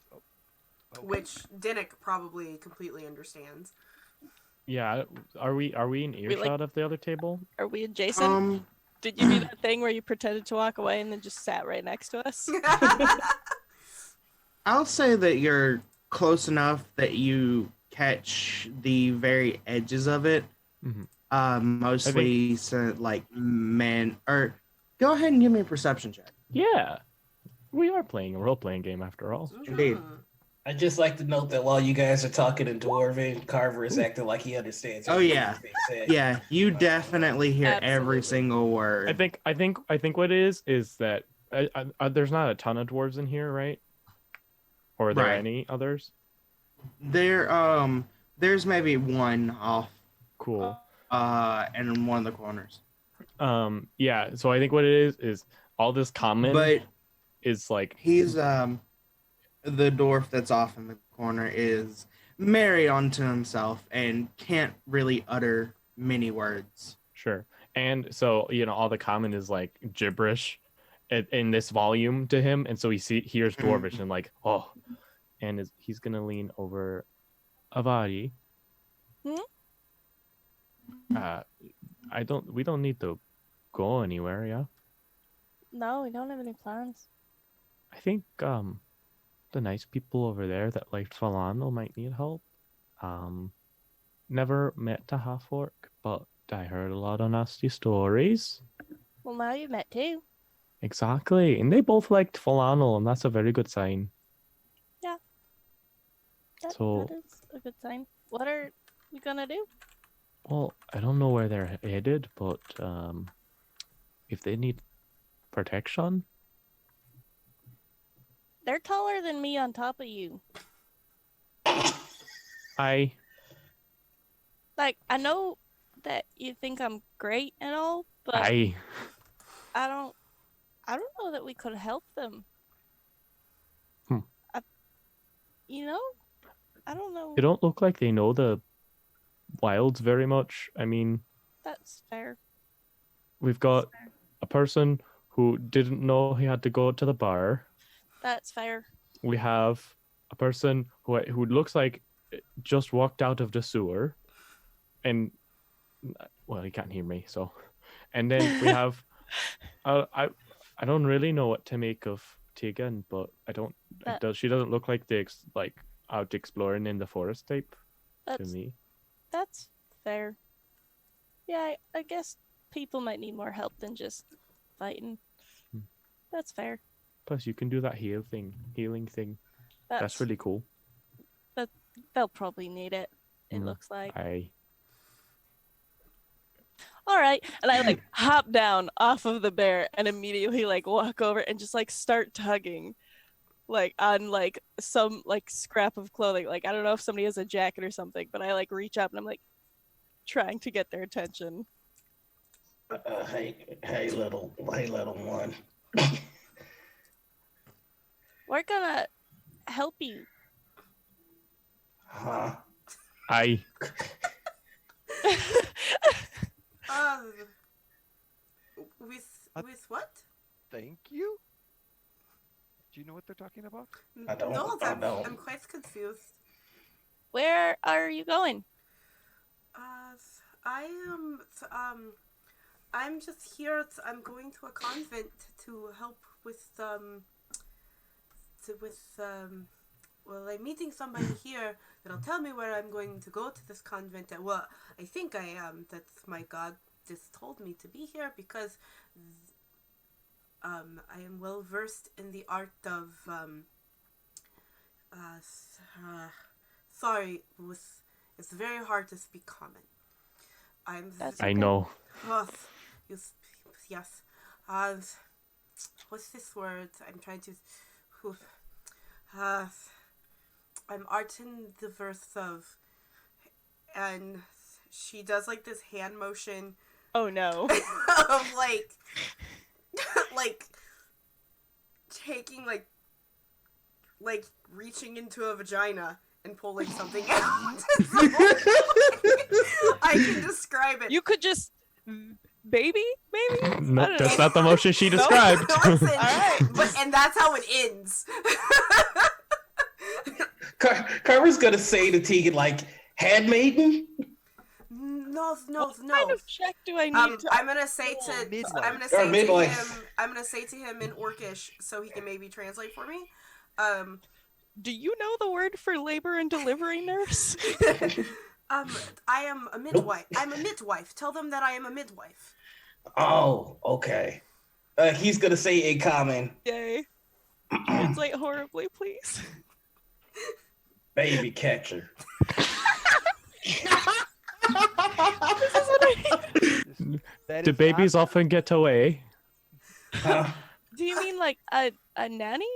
Okay. Which Dinnick probably completely understands. Yeah, are we in earshot of the other table? Are we adjacent? Did you do that thing where you pretended to walk away and then just sat right next to us? I'll say that you're close enough that you catch the very edges of it. Mostly like men. Or go ahead and give me a perception check. Yeah, we are playing a role-playing game after all. Indeed. I'd just like to note that while you guys are talking in Dwarven, Carver is acting like he understands. Oh yeah, everything they say. yeah. You definitely hear every Absolutely. single word. I think what it is that there's not a ton of dwarves in here, right? Or are there Right. any others? There's maybe one off, Cool. and in one of the corners. Yeah. So I think what it is all this common But is like he's the dwarf that's off in the corner is merry unto himself and can't really utter many words. sure. And so all the common is like gibberish in this volume to him, and so hears dwarvish and like and he's gonna lean over Avari. We don't need to go anywhere, yeah. No, we don't have any plans. I think the nice people over there that liked Falano might need help. Never met a half orc, but I heard a lot of nasty stories. Well, now you've met two. Exactly, and they both liked Falano, and that's a very good sign. Yeah. So- that is a good sign. What are you gonna do? Well, I don't know where they're headed, but if they need protection, They're taller than me on top of you. I know that you think I'm great and all, but I I don't know that we could help them. I don't know. they don't look like they know the wilds very much. I mean, That's fair. we've got a person who didn't know he had to go to the bar. That's fair. We have a person who looks like just walked out of the sewer, and well, he can't hear me. So, and then we have I don't really know what to make of Tegan, but she doesn't look like out exploring in the forest type to That's me. that's fair. Yeah, I guess people might need more help than just fighting. That's fair. Plus, you can do that healing thing. That's really cool. They'll probably need it. It looks like. All right, and I hop down off of the bear and immediately walk over and just start tugging, on some scrap of clothing. I don't know if somebody has a jacket or something, but I reach up and I'm trying to get their attention. Hey, little one. We're gonna help you. Huh? With what? Thank you. Do you know what they're talking about? I don't. No, I don't. I'm quite confused. Where are you going? I am. I'm just here. I'm going to a convent to help with Well, I'm meeting somebody here that'll tell me where I'm going to go to this convent. Well, I think I am. That's my god just told me to be here because I am well versed in the art of sorry, it's very hard to speak common. I know. Oh, yes. What's this word? I'm trying to. I'm art in the verse of and she does like this hand motion Oh no. of like like taking like reaching into a vagina and pulling something out. So, I can describe it. You could just baby, maybe? I Nope, don't that's know. not the motion she described. Listen, Alright. and that's how it ends. Carver's gonna say to Tegan, like, handmaiden? No. What kind of check do I need to? I'm gonna say to midwife. I'm gonna say Or to midwife. him I'm gonna say to him in Orcish so he can maybe translate for me. Do you know the word for labor and delivery nurse? I am a midwife. I'm a midwife. Tell them that I am a midwife. Oh, okay. He's gonna say in common, Yay. Translate horribly, please. baby catcher. That Do is babies not- often get away? Do you mean like a nanny?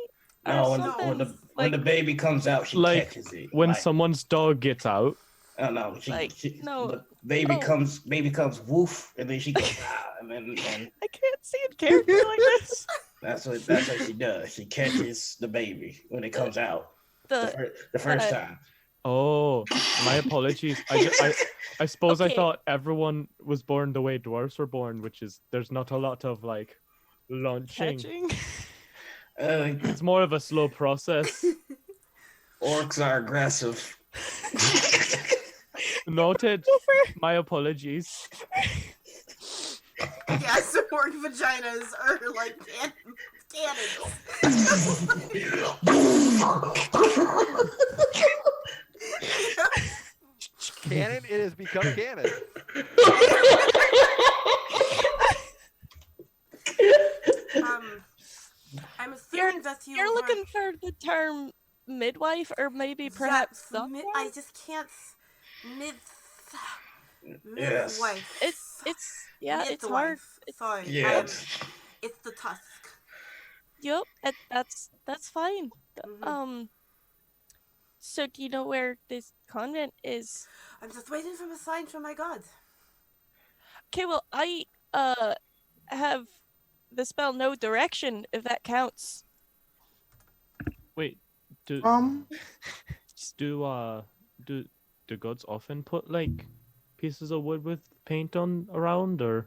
Or No, something? when the baby comes out, she Like, catches it. When like, someone's dog gets out, oh no, no. the baby Oh. comes woof, and then she goes and then I can't see a character like this. that's what she does. She catches the baby when it comes out The the first uh, time. oh, my apologies. I suppose I Okay. thought everyone was born the way dwarves were born, which is there's not a lot of like launching. catching. It's more of a slow process. Orcs are aggressive. Noted. My apologies. Yes, orc vaginas are like cannons. canon. It has become canon. I'm assuming that You're looking for the term midwife, or maybe perhaps I midwife? just can't mid Yes. midwife. It's yeah, it's hard. Sorry. Yes. It's the tusk. Yep, that's fine. Mhm. So do you know where this convent is? I'm just waiting for a sign from my god. Okay, well I have the spell no direction, if that counts. Wait, do gods often put like pieces of wood with paint on around, or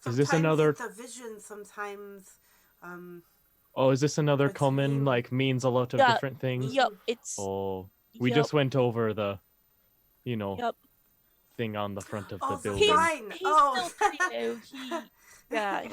Is this Sometimes another- it's a vision, sometimes oh, is this another It's common mean. like means a lot of Yeah, different things? Yup, it's Oh, we yup, just went over the, yup. thing on the front of the Oh, the building. sign. He's Oh. still pretty new.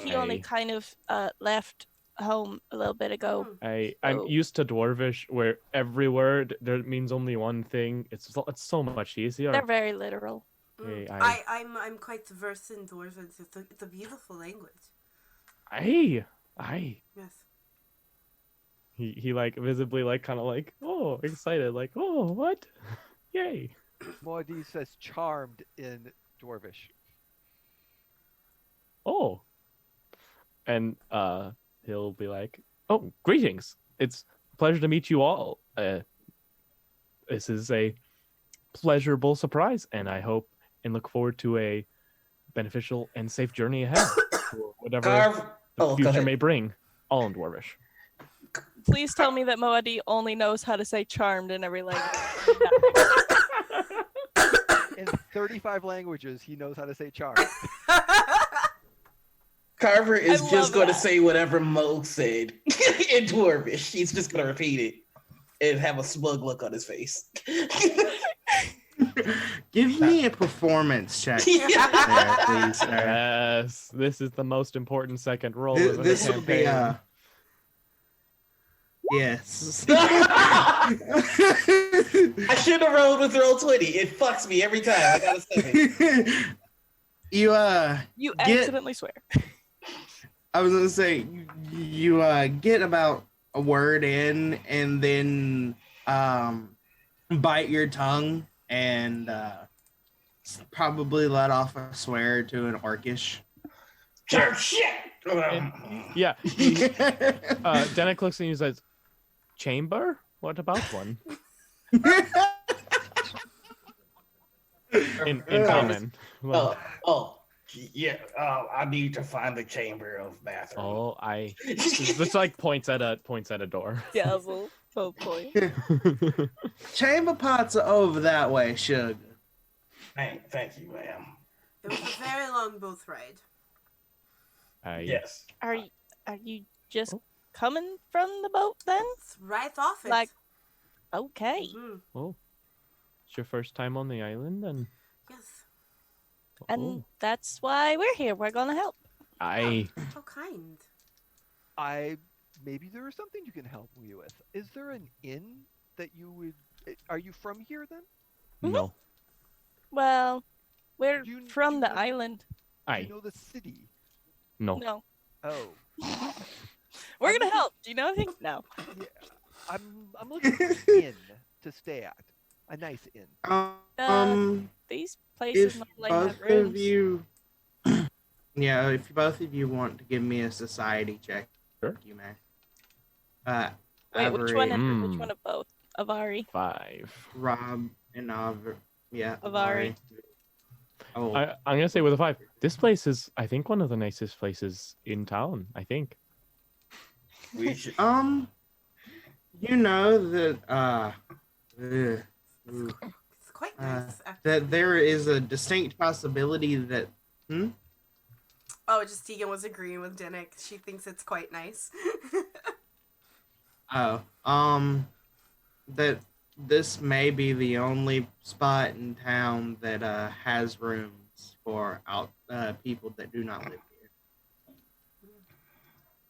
He only Okay. kind of left home a little bit ago. I'm So- used to Dwarvish, where every word there means only one thing. It's so much easier. They're very literal. Hey, I'm quite versed in Dwarven. It's a beautiful language. Aye. Yes. He like visibly like kind of like oh excited like oh what, yay. Moadi says charmed in Dwarvish. Oh. And he'll be like, "Oh, greetings. It's a pleasure to meet you all. This is a pleasurable surprise, and I hope and look forward to a beneficial and safe journey ahead for whatever Carve. the Oh, go future ahead. may bring." All in Dwarvish. Please tell me that Moadi only knows how to say charmed in every language. In 35 languages, he knows how to say charmed. Carver is love just going to that. say whatever Mo said in Dwarvish. He's just going to repeat it and have a smug look on his face. Give me a performance check, there, please, sir. Yes, this is the most important second roll of the This will be campaign. yes. I should have rolled with roll 20. It fucks me every time. I gotta say. You You Get- accidentally swear. I was gonna say you get about a word in and then bite your tongue and probably let off a swear to an orcish. Sure, shit. Yeah, Danik looks at you and says, "Chamber? What about one?" in common. Well, Yeah. I need to find the chamber of bathroom. oh, this like points at a door. Dazzle. Oh boy. Chamber pots are over that way, sugar. Thank you, ma'am. It was a very long boat ride. Yes. Are you just Oh. coming from the boat then? It's right off it. Like, okay. Mhm. Oh, it's your first time on the island, and Yes. And that's why we're here. We're gonna help. I How kind. Maybe there is something you can help me with. Is there an inn that you would? Are you from here then? no, Well, we're Do you- from do the you know- island. Do I you know the city? no. No. Oh, We're I'm gonna looking- help. Do you know anything? No. yeah. I'm looking for an inn to stay at. A nice inn. These places If normally have both rooms. of you, yeah, if both of you want to give me a society check, Sure. you may. Wait, which one? Avery, Which one of both? Avari. 5. Rob, and yeah, Avari. Oh, I'm gonna say with a 5. This place is, I think, one of the nicest places in town. I think. We should. you know that ooh, It's quite nice. that there is a distinct possibility that Oh, just Tegan was agreeing with Dinnick. She thinks it's quite nice. that this may be the only spot in town that has rooms for people that do not live here.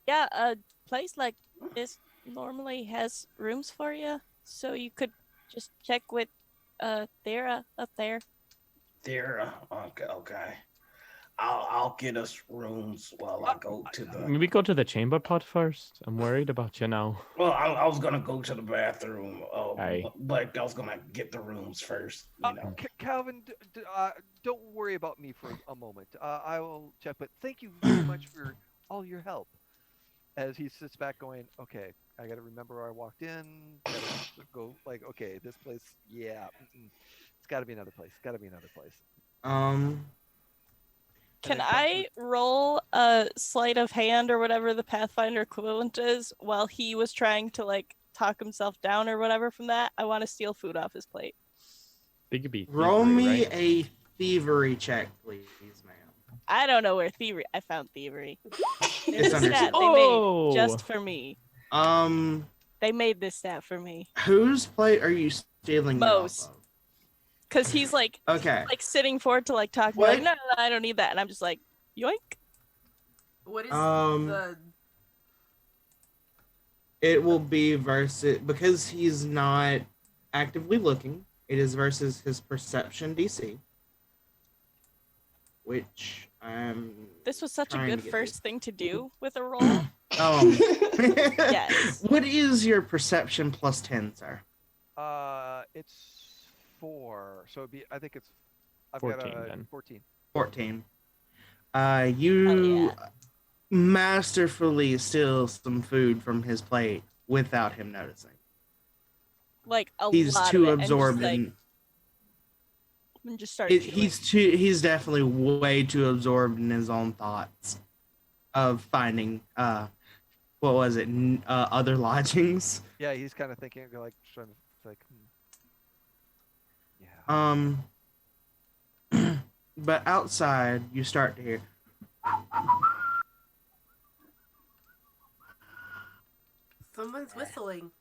Yeah, a place like this normally has rooms for you, so you could just check with Thera up there. There. Okay. I'll get us rooms while I go to the. Maybe go to the chamber pot first. I'm worried about you now. Well, I was gonna go to the bathroom, Aye. but I was gonna get the rooms first. You know. Calvin, don't worry about me for a moment. I will check. But thank you very much for all your help. As he sits back, going, "Okay, I got to remember where I walked in. Gotta go like, okay, this place. Yeah, it's got to be another place. Got to be another place." Can then I roll a sleight of hand or whatever the Pathfinder equivalent is while he was trying to like talk himself down or whatever from that? I want to steal food off his plate. Think it'd be Roll thievery, me right? a thievery check, please, ma'am. I don't know where thievery. I found thievery. It's It's a under- stat they Oh! made just for me. They made this stat for me Whose plate are you stealing? it off Mo's. of? because he's like Okay. sitting forward to like talk. What? Like, no, I don't need that, and I'm just like, yoink. What is Um, the... It will be versus because he's not actively looking. It is versus his perception DC, which This was such a trying to good get first thing to do with a roll. Yes. What is your perception plus 10, sir? It's 4, so it'd be. I think it's. I've 14 got a then. 14. 14. Oh, You yeah. masterfully steal some food from his plate without him noticing. Like a He's lot too of it, absorbed and in. just start. He's definitely way too absorbed in his own thoughts of finding what was it, other lodgings. Yeah, he's kind of thinking, like, trying to like. Yeah. But outside you start to hear Someone's whistling.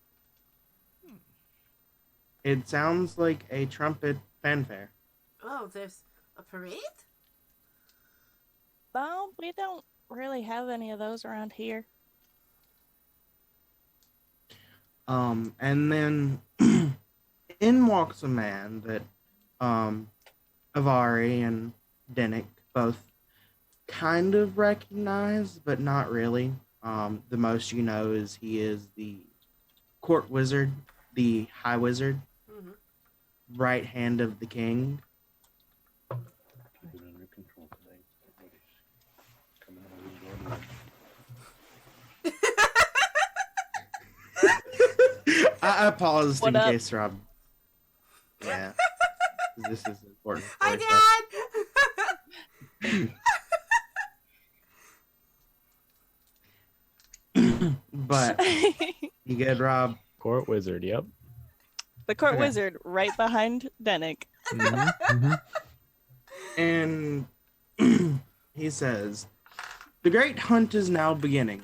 it sounds like a trumpet fanfare. Oh, there's a parade? No, we don't really have any of those around here. And then in walks a man that Avari and Dennick both kind of recognize, but not really. The most you know is he is the court wizard, the high wizard, Mm-hmm. right hand of the king. I paused What in up? case Rob. Yeah. This is important. Hi, for Dad. But you good, Rob? Court wizard. Yep. The court Okay. wizard right behind Dennick. And he says, "The great hunt is now beginning.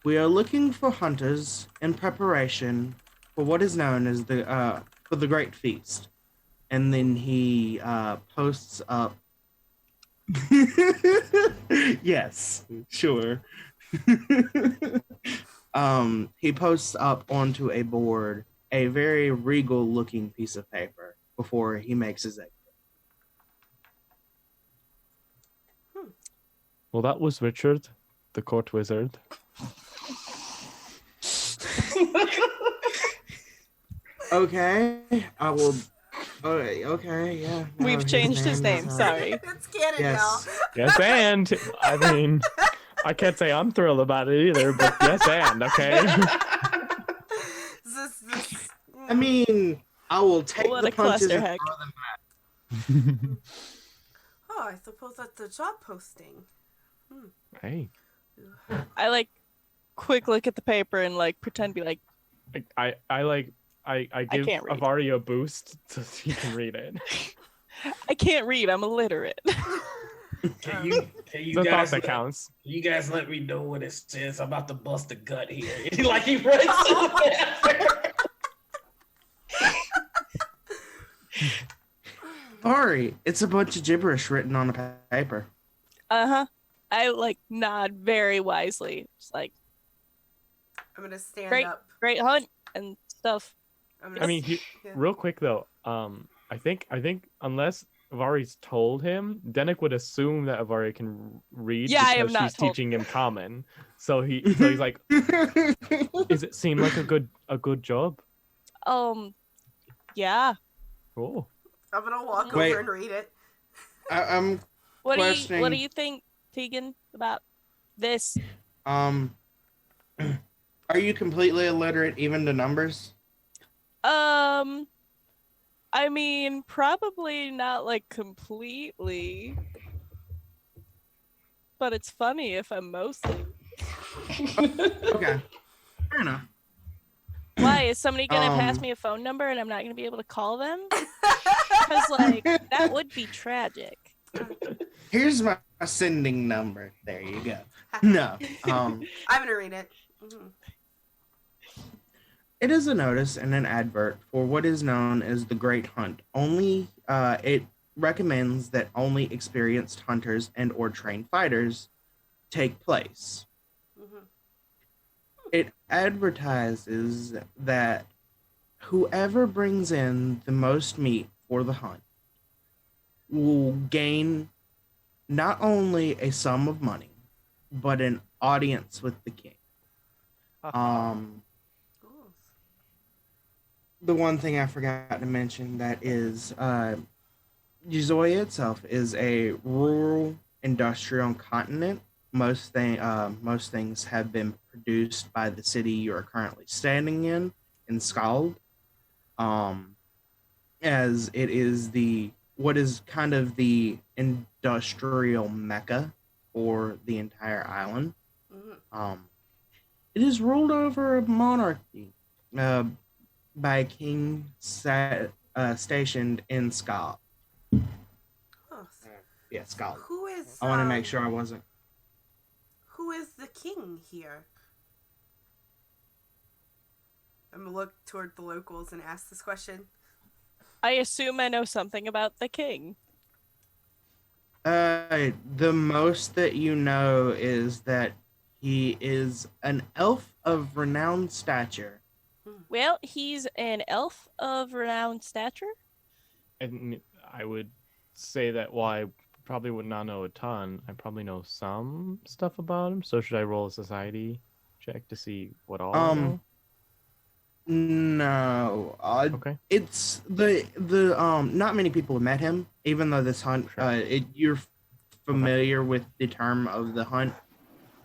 We are looking for hunters in preparation for what is known as for the great feast." And then he posts up. Yes, sure. He posts up onto a board a very regal looking piece of paper before he makes his exit. Well, that was Richard, the court wizard. Okay, I will. Okay, yeah. no, We've changed his name. is, Sorry. It's canon Yes. Yes, and I mean, I can't say I'm thrilled about it either, but yes, and okay. now. I mean, I will take What the a punches and clusterheck. throw them. Oh, I suppose that's a job posting. Hey, I like quick look at the paper and like pretend to be like, I give can't read. Avari a boost so he can read it. I can't read. I'm illiterate. Can you The thought guys that counts. you guys let me know what it says? I'm about to bust a gut here. Like he runs to the Sorry, it's a bunch of gibberish written on a paper. Uh-huh. I like nod very wisely. It's like I'm gonna stand Great. up. great hunt and stuff. I'm gonna I mean, yeah. real quick though, I think unless Avari's told him, Dennick would assume that Avari can read Yeah, I because am not she's told. teaching him common. So he's like, does it seem like a good job? Yeah. Oh, I'm gonna walk Wait. over and read it. I'm What do questioning. you think, Tegan, about this? Are you completely illiterate even to numbers? I mean, probably not like completely. But it's funny if I'm mostly. Okay, fair enough. Why is somebody gonna pass Um, me a phone number and I'm not gonna be able to call them? Because like that would be tragic. Here's my sending number. There you go. No. I'm gonna read it. Mhm. It is a notice and an advert for what is known as the Great Hunt. It recommends that only experienced hunters and or trained fighters take place. Mhm. It advertises that whoever brings in the most meat for the hunt will gain not only a sum of money, but an audience with the king. Cool. The one thing I forgot to mention that is Uzoya itself is a rural industrial continent. Most things have been produced by the city you are currently standing in Skald. As it is what is kind of the industrial mecca for the entire island. Mhm. It is ruled over a monarchy by a king stationed in Skald. Oh, Yeah, Skald. who is? I want to make sure I wasn't. Who is the king here? I'm gonna look toward the locals and ask this question. I assume I know something about the king. The most that you know is that he is an elf of renowned stature. Well, he's an elf of renowned stature. and I would say that while I probably would not know a ton, I probably know some stuff about him. So should I roll a society check to see what all I know? No, Okay. it's the not many people have met him, even though this hunt Sure. you're familiar with the term of the hunt.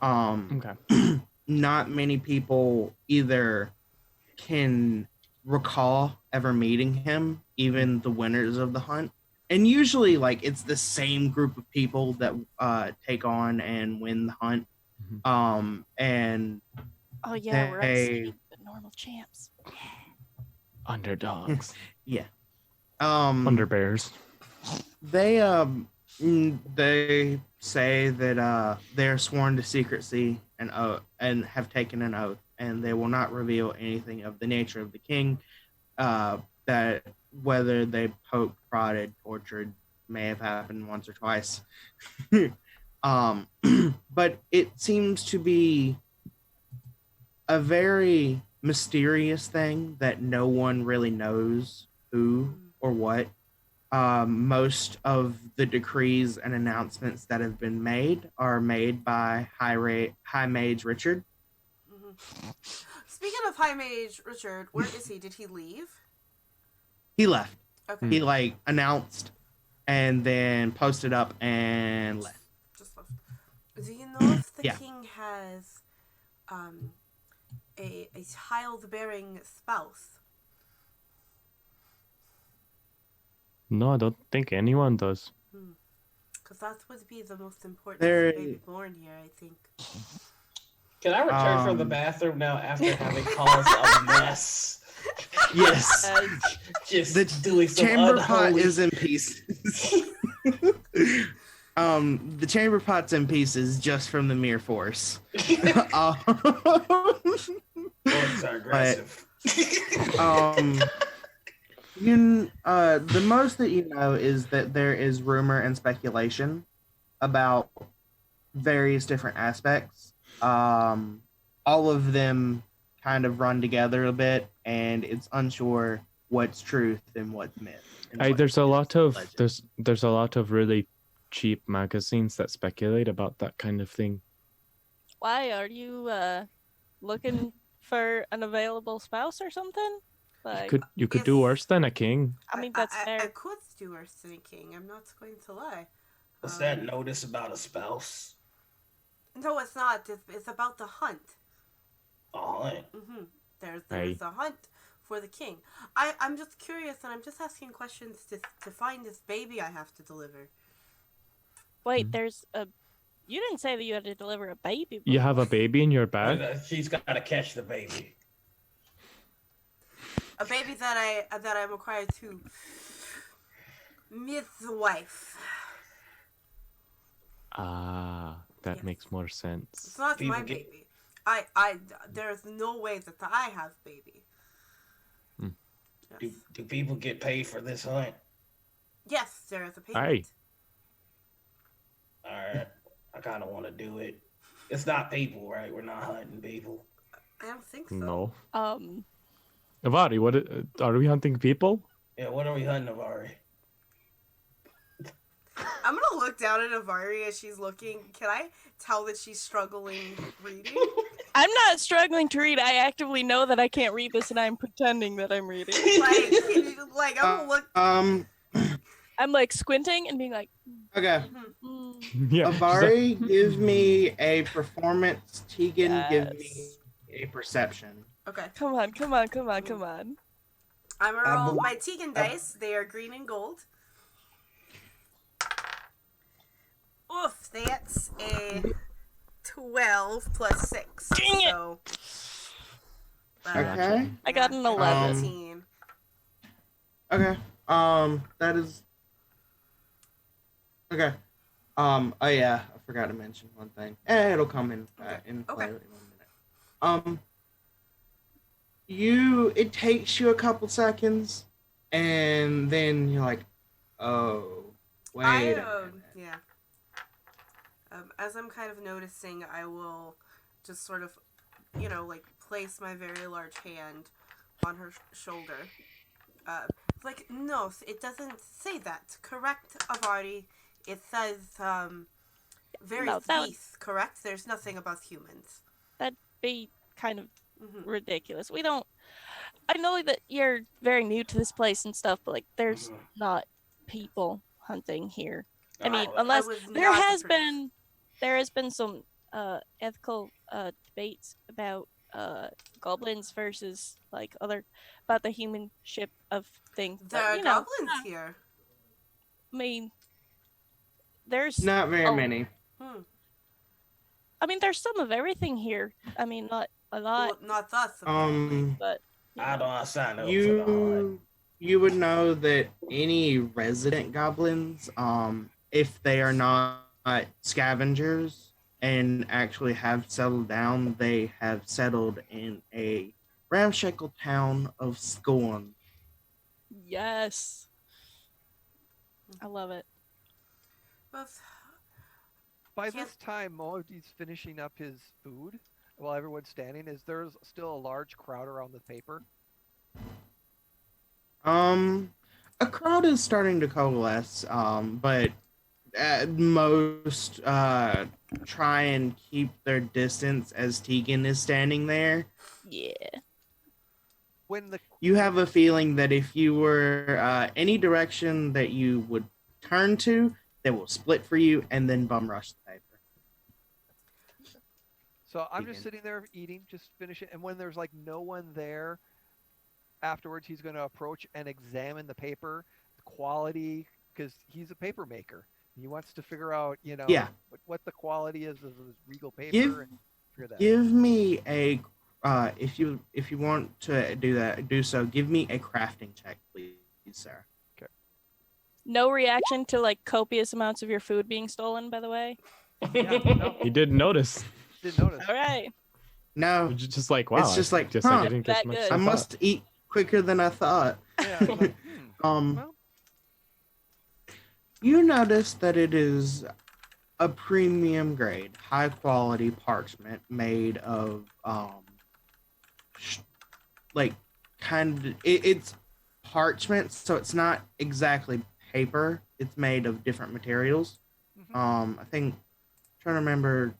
Okay. Not many people either can recall ever meeting him, even the winners of the hunt. And usually, like, it's the same group of people that take on and win the hunt. And Oh yeah, we're they, the normal champs. Underdogs. yeah. Underbears. They say that they're sworn to secrecy and have taken an oath, and they will not reveal anything of the nature of the king. That whether they poked, prodded, tortured may have happened once or twice. But it seems to be a very mysterious thing that no one really knows who or what. Most of the decrees and announcements that have been made are made by High Mage Richard. Mm-hmm. Speaking of High Mage Richard, where is he? Did he leave? He left. Okay. He like announced and then posted up and left. Just left. Do you know if the Yeah. king has a child-bearing spouse? No, I don't think anyone does. Because that would be the most important There- baby born here, I think. Can I return from the bathroom now after having caused a mess? Yes. Just The doing some chamber pot unholy... is in pieces. The chamber pot's in pieces just from the mere force. Orcs are aggressive. The most that you know is that there is rumor and speculation about various different aspects. All of them kind of run together a bit, and it's unsure what's truth and what's myth. and Hey, what there's a is lot of legend. there's a lot of really cheap magazines that speculate about that kind of thing. Why are you looking for an available spouse or something? Like, You could do Yes. worse than a king. I mean, that's I fair. could do worse than a king. I'm not going to lie. What's that notice about a spouse? No, it's not. It's about the hunt. Oh, Mm-hmm. There's Hey. a hunt for the king. I'm just curious, and I'm just asking questions to find this baby I have to deliver. Wait, there's a. You didn't say that you had to deliver a baby. You have a before. baby in your bag? she's got to catch the baby. A baby that I'm required to midwife. Ah, that Yes. makes more sense. It's not People my get- baby. There's no way that I have baby. Hmm. Yes. Do people get paid for this hunt? Yes, there is a payment. Hey. Alright. I kind of want to do it. It's not people, right? We're not hunting people. I don't think so. No. Avari, are we hunting people? Yeah, what are we hunting, Avari? I'm gonna look down at Avari as she's looking. Can I tell that she's struggling reading? I'm not struggling to read. I actively know that I can't read this, and I'm pretending that I'm reading. like I'm gonna look. I'm like squinting and being like, Okay. Yeah. Avari, give me a performance. Tegan, give me Yes. a perception. Okay, come on. I'm gonna roll my Tegan dice. They are green and gold. Oof, that's a 12 plus 6. Dang it. So, Okay. I got an 11. 18. Okay. That is. Okay. Oh yeah, I forgot to mention one thing. It'll come in play in Okay. a minute. It takes you a couple seconds, and then you're like, oh, wait a minute. Yeah. As I'm kind of noticing, I will just sort of, like place my very large hand on her shoulder. No, it doesn't say that. Correct, Avari. It says, very No, that would- teeth, correct? There's nothing about humans. That'd be kind of Mm-hmm. ridiculous. We don't. I know that you're very new to this place and stuff, but like, there's not people hunting here. I mean, unless there has been some ethical debates about goblins versus like other about the human ship of things. There But are you know, goblins here. I mean, there's Not very a, many. Hmm. I mean, there's some of everything here. I mean, not a lot, Well, not thus, apparently. but you I know. don't sign up for the hunt. You would know that any resident goblins, if they are not scavengers and actually have settled down, they have settled in a ramshackle town of Scorn. Yes, I love it. Well, By Can't- this time, Moadi's finishing up his food while everyone's standing. Is there still a large crowd around the paper? A crowd is starting to coalesce, but at most try and keep their distance as Tegan is standing there. Yeah. When the You have a feeling that if you were any direction that you would turn to, they will split for you and then bum rush the paper. So I'm just Vegan. sitting there eating, just finish it. And when there's like no one there, afterwards he's going to approach and examine the paper, the quality, because he's a paper maker. He wants to figure out, Yeah. what the quality is of his regal paper Give- and figure that out. Give me a if you want to do so. Give me a crafting check, please, sir. No reaction to like copious amounts of your food being stolen, by the way. Yeah, no, He didn't notice. didn't notice. All right. No, Just like, wow. It's just like, I huh, didn't get that much good. as I thought. must eat quicker than I thought. Yeah, I was like, well, You notice that it is a premium grade, high quality parchment made of like it's parchment, so it's not exactly paper. It's made of different materials. mhm. I think trying to remember.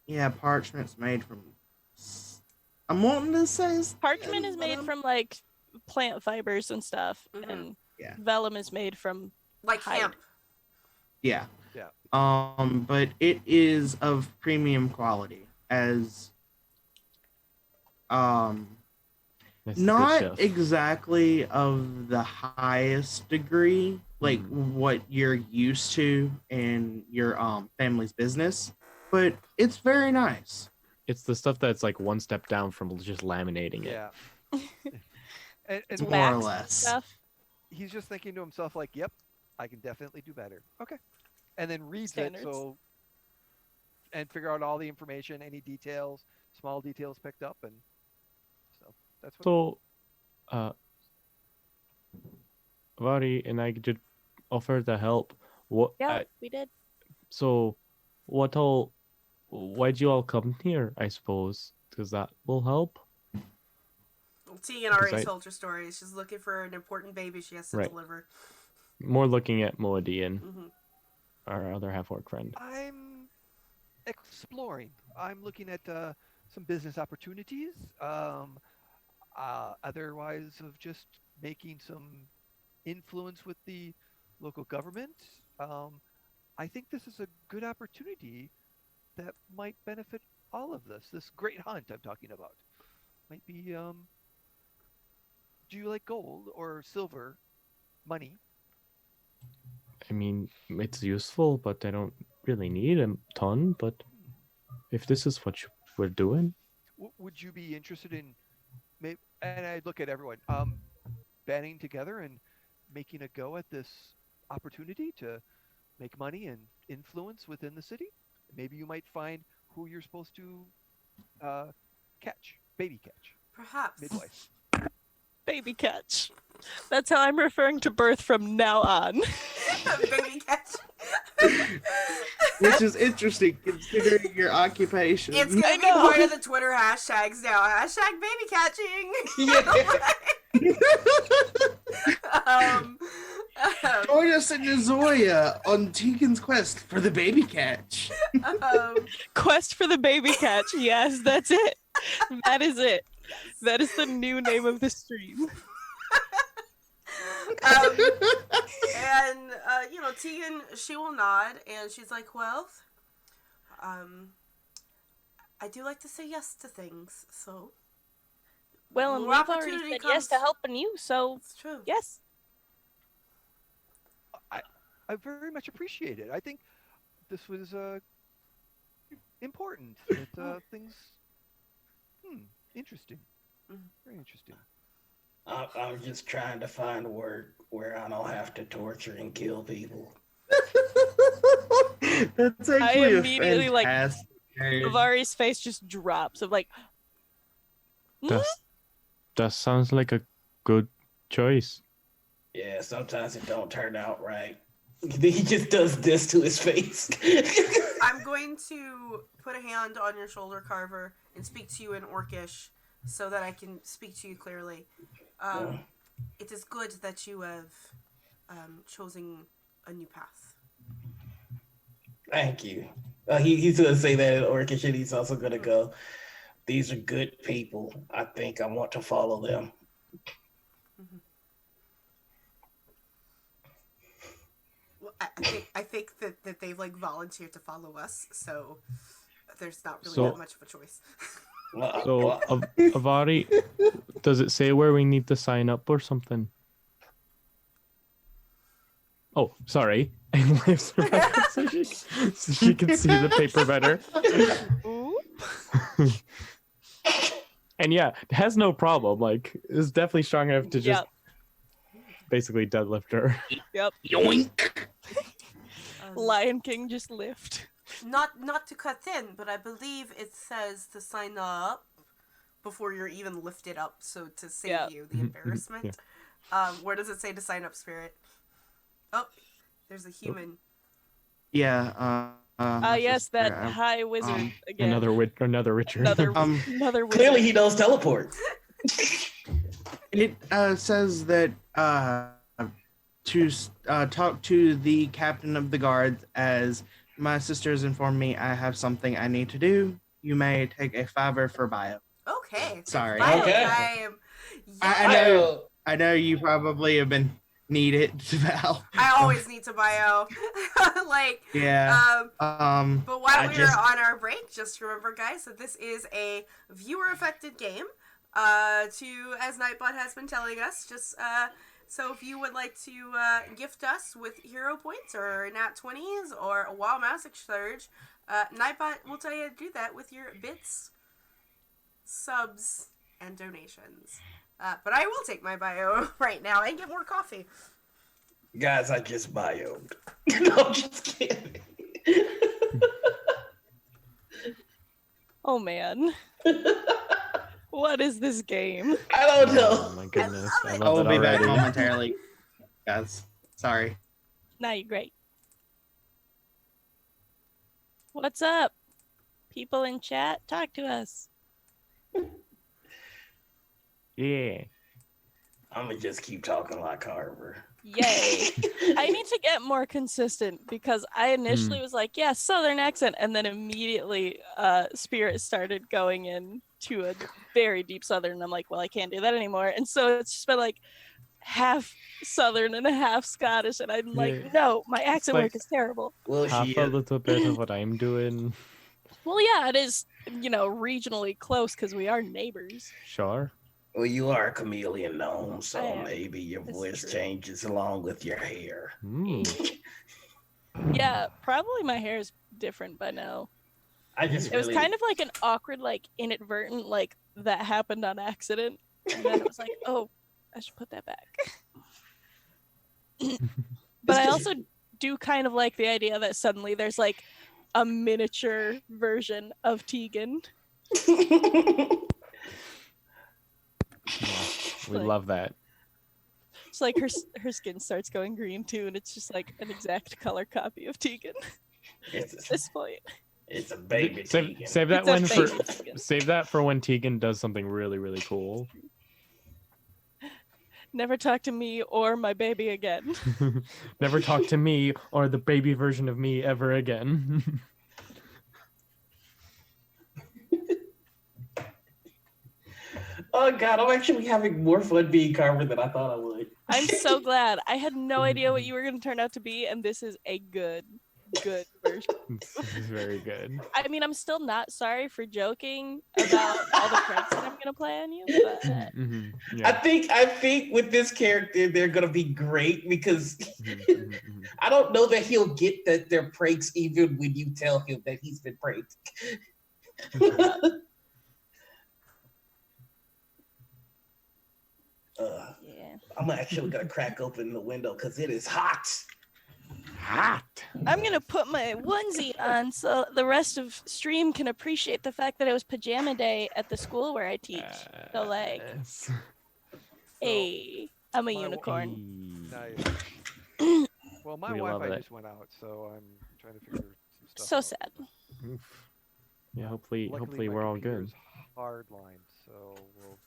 Yeah, parchment's made from. I'm wanting to say Parchment is made from like plant fibers and stuff, Mhm. and Yeah. vellum is made from like hide. hemp. Yeah. Yeah. But it is of premium quality as That's good not stuff. exactly of the highest degree, like Mhm. what you're used to in your family's business, but it's very nice. It's the stuff that's like one step down from just laminating it. Yeah. and It's More or wax less. stuff. he's just thinking to himself, like, yep, I can definitely do better. Okay. And then reads Standards. it and figure out all the information, any details, small details picked up, and so that's what. So, Vari and I did offer the help. What? Yeah, we did. So, what all? Why'd you all come here? I suppose because that will help. Tegan already Because I- told her story. She's looking for an important baby she has to Right. deliver. More looking at Moadi and Hmm. our other half-orc friend. I'm exploring. I'm looking at some business opportunities. Otherwise, of just making some influence with the local government. I think this is a good opportunity that might benefit all of this. This great hunt I'm talking about might be. Do you like gold or silver, money? I mean, it's useful, but I don't really need a ton. But if this is what we're doing, Would you be interested in? And I look at everyone, banding together and making a go at this opportunity to make money and influence within the city. Maybe you might find who you're supposed to catch, baby catch, Perhaps. midwife. Baby catch. That's how I'm referring to birth from now on. Baby catch. Which is interesting considering your occupation. It's gonna I be know. part of the Twitter hashtags now. Hashtag baby catching. um, Join us in Uzoya on Tegan's quest for the baby catch. Quest for the baby catch. Yes, that's it. That is it. That is the new name of the stream. and Tegan, she will nod, and she's like, "Well, I do like to say yes to things, so Well, and more we've already opportunity said yes to comes- helping you, so it's true. yes. I very much appreciate it. I think this was important. That things, interesting, Mhm. very interesting. I'm just trying to find a word where I don't have to torture and kill people. That's actually a immediately, like, fantastic. Avari's face just drops of like, That sounds like a good choice. Yeah, sometimes it don't turn out right. He just does this to his face. I'm going to put a hand on your shoulder, Carver, and speak to you in Orcish so that I can speak to you clearly. It is good that you have chosen a new path. Thank you. He's going to say that in Orcish, and he's also going to go, these are good people. I think I want to follow them. Mm-hmm. Well, I think that they've like volunteered to follow us, so there's not really that much of a choice. So, Avari, does it say where we need to sign up or something? Oh, sorry. And lifts her back up so she can see the paper better. ooh. And yeah, it has no problem. Like, it's definitely strong enough to just Yep. basically deadlift her. Yep. Yoink! Lion King just lift. Not to cut in, but I believe it says to sign up before you're even lifted up, so to save you the embarrassment. Where does it say to sign up, Spirit? Oh, there's a human. Yeah. Yes, that sister, high wizard again. Another Richard. Another wizard. Clearly he knows teleport. It says that to talk to the captain of the guards, as my sisters informed me I have something I need to do. You may take a $5 for bio. Okay. Sorry. Bio Okay. time. I know you probably have been needed, Val. I always need to bio. Yeah. But while we're on our break, just remember, guys, that this is a viewer-affected game. As Nightbot has been telling us, just so if you would like to gift us with hero points or nat 20s or a WoW Massive Surge, Nightbot will tell you to do that with your bits, subs, and donations. But I will take my bio right now and get more coffee. Guys, I just bioed. No, I'm just kidding. Oh man. What is this game? I don't know. Oh my goodness. I I love I love will that be back already. momentarily, guys. Sorry. Now you're great. What's up? People in chat, talk to us. Yeah. I'm going to just keep talking like Carver. Yay. I need to get more consistent because I initially was like, yeah, Southern accent. And then immediately Spirit started going into a very deep Southern. And I'm like, well, I can't do that anymore. And so it's just been like half Southern and half Scottish. And I'm like, Yeah. no, my accent like work is terrible. Well, Half she a little bit of what I'm doing. Well, yeah, it is, regionally close because we are neighbors. Sure. Well, you are a chameleon gnome, I so am. maybe your That's voice true. changes along with your hair. Yeah, probably my hair is different by now. I just It was kind of like an awkward, like inadvertent, like that happened on accident, and then it was like, oh, I should put that back. But I also do kind of like the idea that suddenly there's like a miniature version of Tegan. We Like- love that. It's like her skin starts going green too, and it's just like an exact color copy of Tegan at this point. It's a baby Save, Tegan. save that It's a one for baby Tegan. save that for when Tegan does something really, really cool. Never talk to me or my baby again. Never talk to me or the baby version of me ever again. Oh god, I'm actually having more fun being Carver than I thought I would. I'm so glad. I had no idea what you were going to turn out to be, and this is a good good version. This is very good. I mean, I'm still not sorry for joking about all the pranks that I'm gonna play on you, but Mhm, I yeah. think with this character they're gonna be great because Mhm, mhm, mhm. I don't know that he'll get that they're pranks even when you tell him that he's been pranked. yeah. I'm actually gonna crack open the window because it is hot. Hot. I'm gonna put my onesie on so the rest of stream can appreciate the fact that it was pajama day at the school where I teach. So like, Yes. hey, I'm a my wa- unicorn. Nice. Well, my We love Wi-Fi it. just went out, so I'm trying to figure some stuff So out. sad. Oof. Yeah, hopefully Luckily, my we're all good. computer's hardlined, so we'll.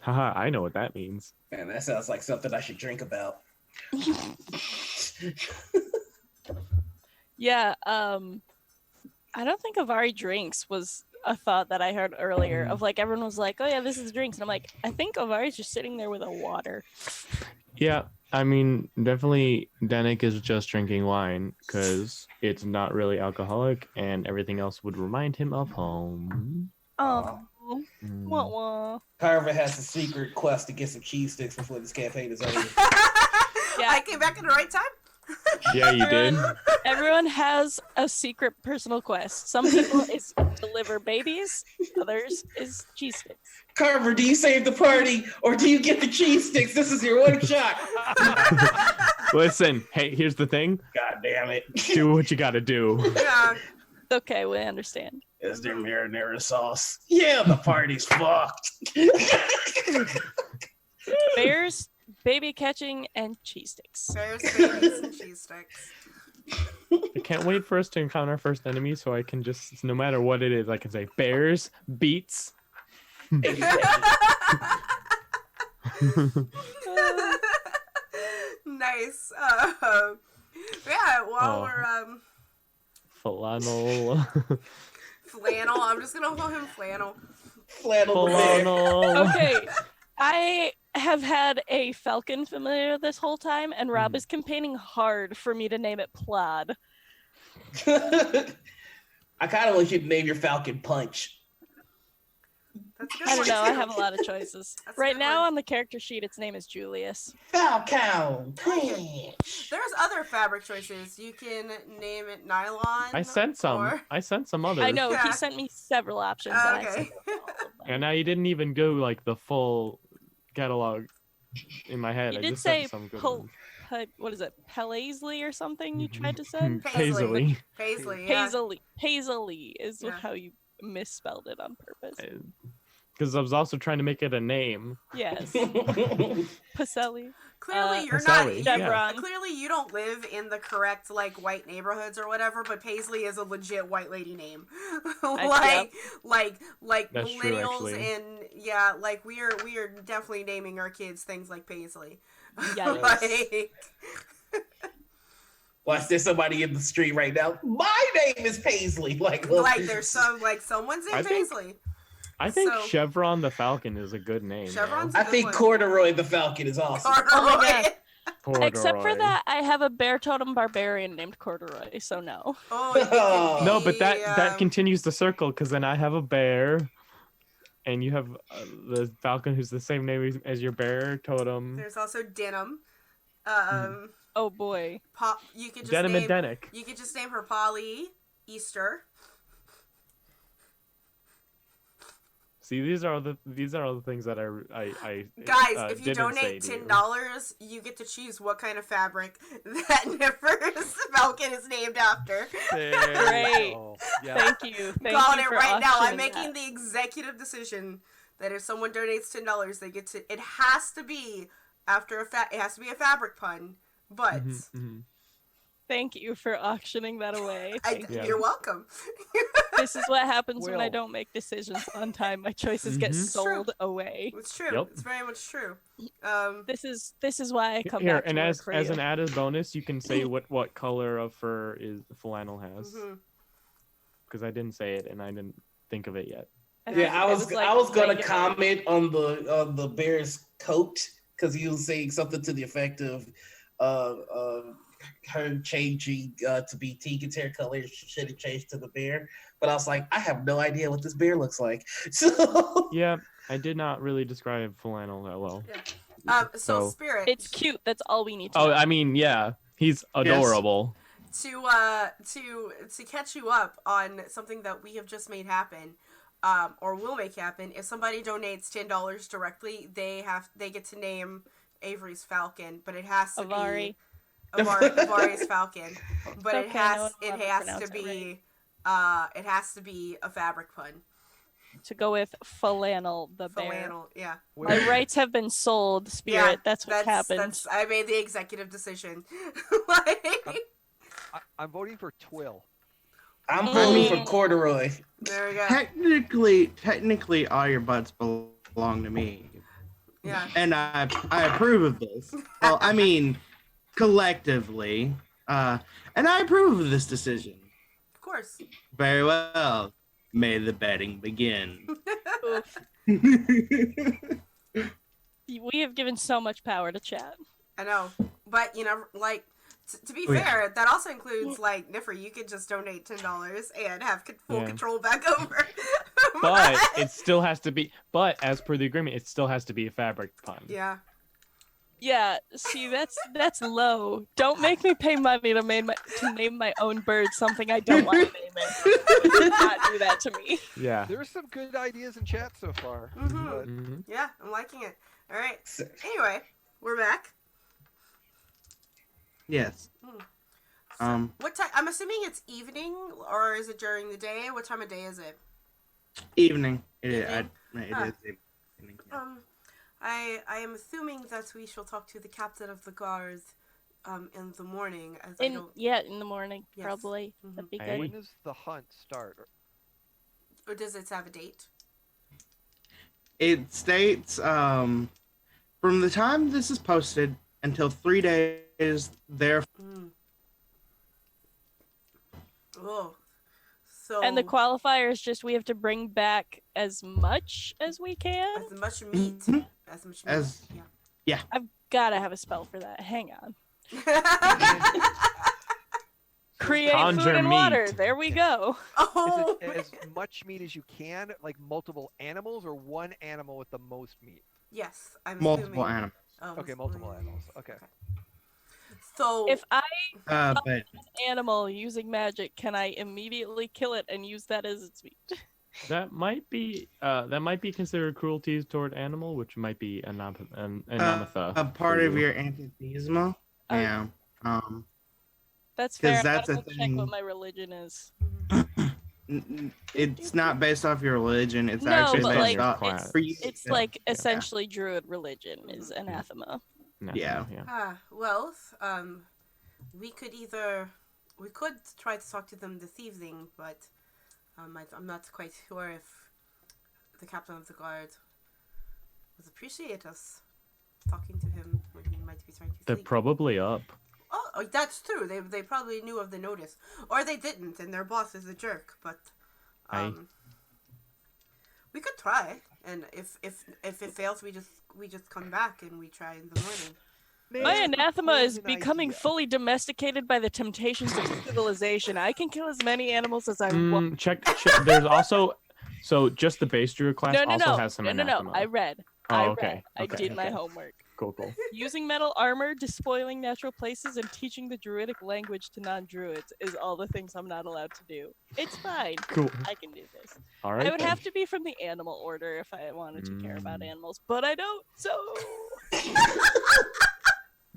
Haha, I know what that means. Man, that sounds like something I should drink about. Yeah, I don't think Avari drinks was a thought that I heard earlier of like everyone was like, oh yeah, this is drinks. And I'm like, I think Avari's just sitting there with a water. Yeah, I mean, definitely Danik is just drinking wine because it's not really alcoholic and everything else would remind him of home. Oh, Mm. wah wah. Carver has a secret quest to get some cheese sticks before this campaign is over. Yeah. I came back at the right time. Yeah, you did. Everyone has a secret personal quest. Some people is deliver babies, others is cheese sticks. Carver, do you save the party or do you get the cheese sticks? This is your one shot. Listen, hey, here's the thing. God damn it. Do what you gotta do. Yeah. Okay, we understand. Is there marinara sauce? Yeah, the party's fucked. Bears, baby catching, and cheese sticks. Bears, babies, and cheese sticks. I can't wait for us to encounter our first enemy so I can just, no matter what it is, I can say bears, beets. Nice. Yeah, while Oh. we're Flannel. flannel, I'm just gonna call him flannel. Flannel the bear. Flannel. Okay, I have had a falcon familiar this whole time, and Rob is campaigning hard for me to name it Plod. I kind of want you to name your falcon Punch. That's a good I don't one, know, I too. have a lot of choices. That's a Right good now one. on the character sheet, its name is Julius. Falcon Punch. There's other fabric choices. You can name it nylon. I sent some. or- I sent some others. I know, Yeah. he sent me several options. and I Okay. sent all of them. And now you didn't even go like the full catalog in my head. You I did just say sent some good Pol- ones. what is it, Paisley or something you tried to Mhm. send? Paisley. Paisley, yeah. Paisley is Yeah. how you misspelled it on purpose. Because I was also trying to make it a name. Yes, Pacelli. Clearly, you're Pacelli, not. yeah. Chevron. Clearly, you don't live in the correct like white neighborhoods or whatever. But Paisley is a legit white lady name. like That's true, millennials actually. and yeah, like we are definitely naming our kids things like Paisley. Yikes. like, Watch, there's somebody in the street right now. My name is Paisley. Like there's some like someone's named I think- Paisley. I think So- Chevron the Falcon is a good name. though. Chevron's I think Corduroy the Falcon is awesome. Oh my God. Corduroy. Except for that, I have a bear totem barbarian named Corduroy, so no. Oh, you can No, but that be, continues the circle because then I have a bear, and you have the Falcon who's the same name as your bear totem. There's also denim. Oh boy. You could just Denim name. and Denick. You could just name her Polly Easter. See, these are all the things that I Guys, if you didn't say donate to you. $10, you get to choose what kind of fabric that Niffer's Falcon is named after. There Great. you go. Yeah. Thank you. Thank Calling you it for right now. I'm auctioning making that. the executive decision that if someone donates $10, they get to. It has to be after it has to be a fabric pun, but Mhm. Thank you for auctioning that away. Thank you. you're welcome. This is what happens when I Will. don't make decisions on time. My choices get Mhm. sold away. It's true. Yep. It's very much true. This is why I come Here, back to and work as for as you. an added bonus, you can say what color of fur is flannel has, Mhm. because I didn't say it and I didn't think of it yet. Yeah, I It was like I was gonna regular. comment on the bear's coat because he was saying something to the effect of her changing to be Tegan's hair color should have changed to the bear. But I was like, I have no idea what this bear looks like. So Yeah, I did not really describe Flannel that well. So So- Spirit, It's cute. That's all we need to Oh, know. I mean, yeah, he's adorable. to catch you up on something that we have just made happen, or will make happen. If somebody donates $10 directly, they get to name Avery's Falcon, but it has to Avari. be Avari's Falcon, but Okay, no one will ever pronounce it it has to be a fabric pun. To go with Flannel the bear. Flannel, yeah. My rights have been sold, Spirit. That's what happened. I made the executive decision. Like, I'm voting for Twill. I'm voting for Corduroy. there we go. Technically, all your butts belong to me, Yeah. and I approve of this. Well, I mean, collectively, and I approve of this decision. Of course. Very well. May the betting begin. Oof. We have given so much power to chat. I know, but like to be Oh, yeah. fair, that also includes like Niffer. You could just donate $10 and have full Yeah. control back over. But it still has to be. But as per the agreement, it still has to be a fabric pun. Yeah. Yeah, see, that's low. Don't make me pay money to name my own bird something I don't want to name it. Do not do that to me. Yeah. There's some good ideas in chat so far. Mhm. But Mhm. Yeah, I'm liking it. All right. Anyway, we're back. Yes. So, what time? I'm assuming it's evening, or is it during the day? What time of day is it? Evening. It Evening? is evening. Yeah. I am assuming that we shall talk to the captain of the guard, in the morning. As I don't. In the morning, Yes. probably. Mhm. That'd be Hey. good. when does the hunt start? Or does it have a date? It states from the time this is posted until 3 days there. Mm. Oh. So. And the qualifier is just we have to bring back as much as we can. As much meat. Mhm. As much meat. As- Yeah. I've gotta have a spell for that. Hang on. Create Conjure food and meat. water. There we go. Oh. Is it as much meat as you can, like multiple animals, or one animal with the most meat? Yes, I'm Multiple assuming. animals. Okay, multiple animals. Okay. So. If I But an animal using magic, can I immediately kill it and use that as its meat? That might be considered cruelty toward animal, which might be anathema. a part for of you. your antitheisma. Yeah. That's 'Cause fair. that's I a gotta check thing. what my religion is. It's not based off your religion. It's No, actually but, based like, off it's- for you. It's Yeah. like essentially druid religion is anathema. Anathema, Yeah. Well, we could try to talk to them this evening, but I'm not quite sure if the captain of the guard would appreciate us talking to him when he might be trying to They're sleep. probably up. Oh, that's true. They probably knew of the notice, or they didn't, and their boss is a jerk. But we could try, and if it fails, we just come back and we try in the morning. My anathema is Propose an becoming idea. fully domesticated by the temptations of civilization. I can kill as many animals as I want. Check. There's also just the base druid class also has some no. anathema. I read. Oh, okay. I Okay, did my okay. homework. Cool. Using metal armor, despoiling natural places, and teaching the druidic language to non-druids is all the things I'm not allowed to do. It's fine. Cool. I can do this. All right. I would then. have to be from the animal order if I wanted to care about animals, but I don't. So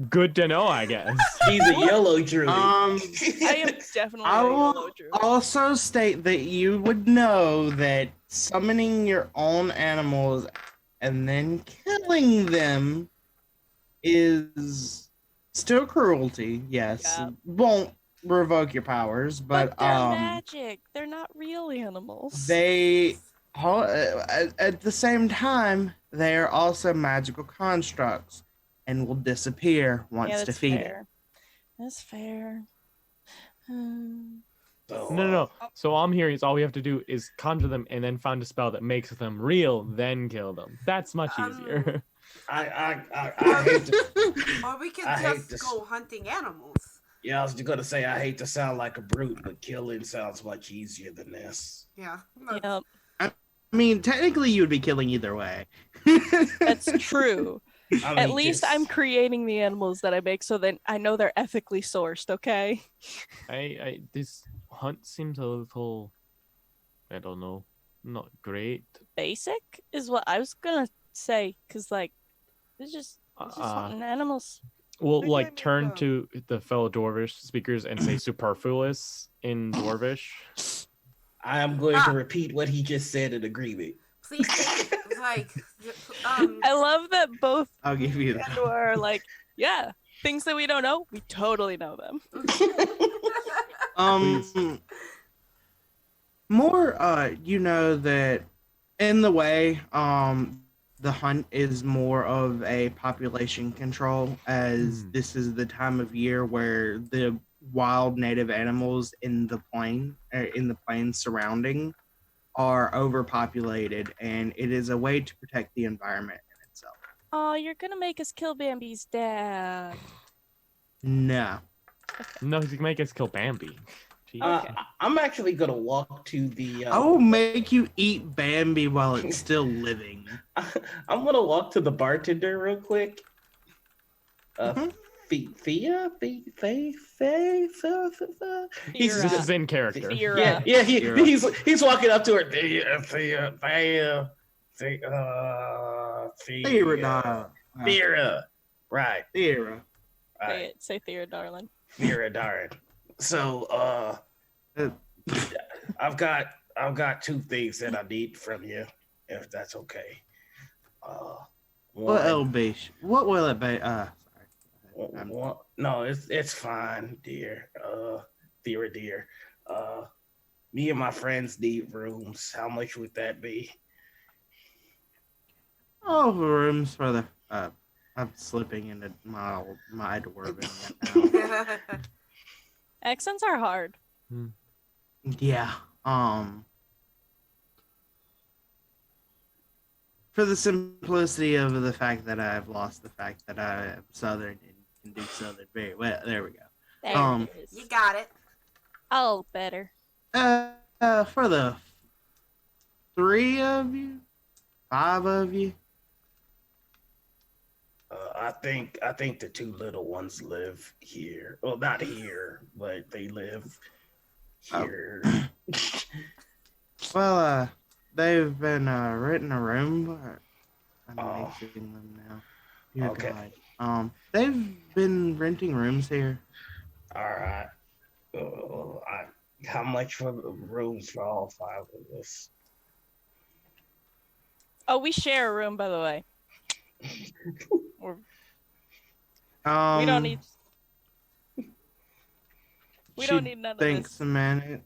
Good to know, I guess. He's a yellow druid. I am definitely I a will yellow druid. also state that you would know that summoning your own animals and then killing them is still cruelty. Yes, Yeah. won't revoke your powers, but they're magic. They're not real animals. they at the same time they are also magical constructs and will disappear once that's defeated. fair. That's fair. No. So all I'm hearing is all we have to do is conjure them and then find a spell that makes them real, then kill them. That's much easier. I hate to. Or we could I hate just this. go hunting animals. Yeah, I was gonna say I hate to sound like a brute, but killing sounds much easier than this. Yeah. Yep, I mean, technically, you would be killing either way. that's true. I mean, At least just- I'm creating the animals that I make so that I know they're ethically sourced, okay? This hunt seems a little, I don't know, not great. Basic is what I was gonna say, because, like, it's just hunting animals. We'll They like gave me turn the- to the fellow dwarvish speakers and say superfluous in dwarvish. I am going to repeat what he just said in agreement. Please take like I love that both I'll give you and that. are like, yeah, things that we don't know, we totally know them. More, you know that in the way, the hunt is more of a population control, as this is the time of year where the wild native animals in the plains surrounding are overpopulated, and it is a way to protect the environment in itself. Oh, you're gonna make us kill Bambi's dad. No. No, you can make us kill Bambi. Jeez. I'm actually gonna walk to the. I will make you eat Bambi while it's still living. I'm gonna walk to the bartender real quick. Thea? He's This is in character. Thea. Yeah, Thea. he's walking up to her. Thea. Thea. Right. Thea. Right. Say Thea, darling. Thea, darn. So, I've got two things that I need from you, if that's okay. What will be? What will it be? Sorry. No, it's fine, dear. Dear. Me and my friends need rooms. How much would that be? Oh, rooms for the. I'm slipping into my dwarven right now. Accents are hard. Yeah. For the simplicity of the fact that I've lost the fact that I am Southern and can do Southern very well. There we go. There it is. you got it. Oh, better. For the 3 of you, 5 of you. I think the two little ones live here. Well, not here, but they live here. Well, they've been renting a room, but I'm mixing them now. Dear Okay. God. They've been renting rooms here. All right. How much for the rooms for all 5 of us? Oh, we share a room, by the way. We don't need. We don't need none of Thanks this. a minute.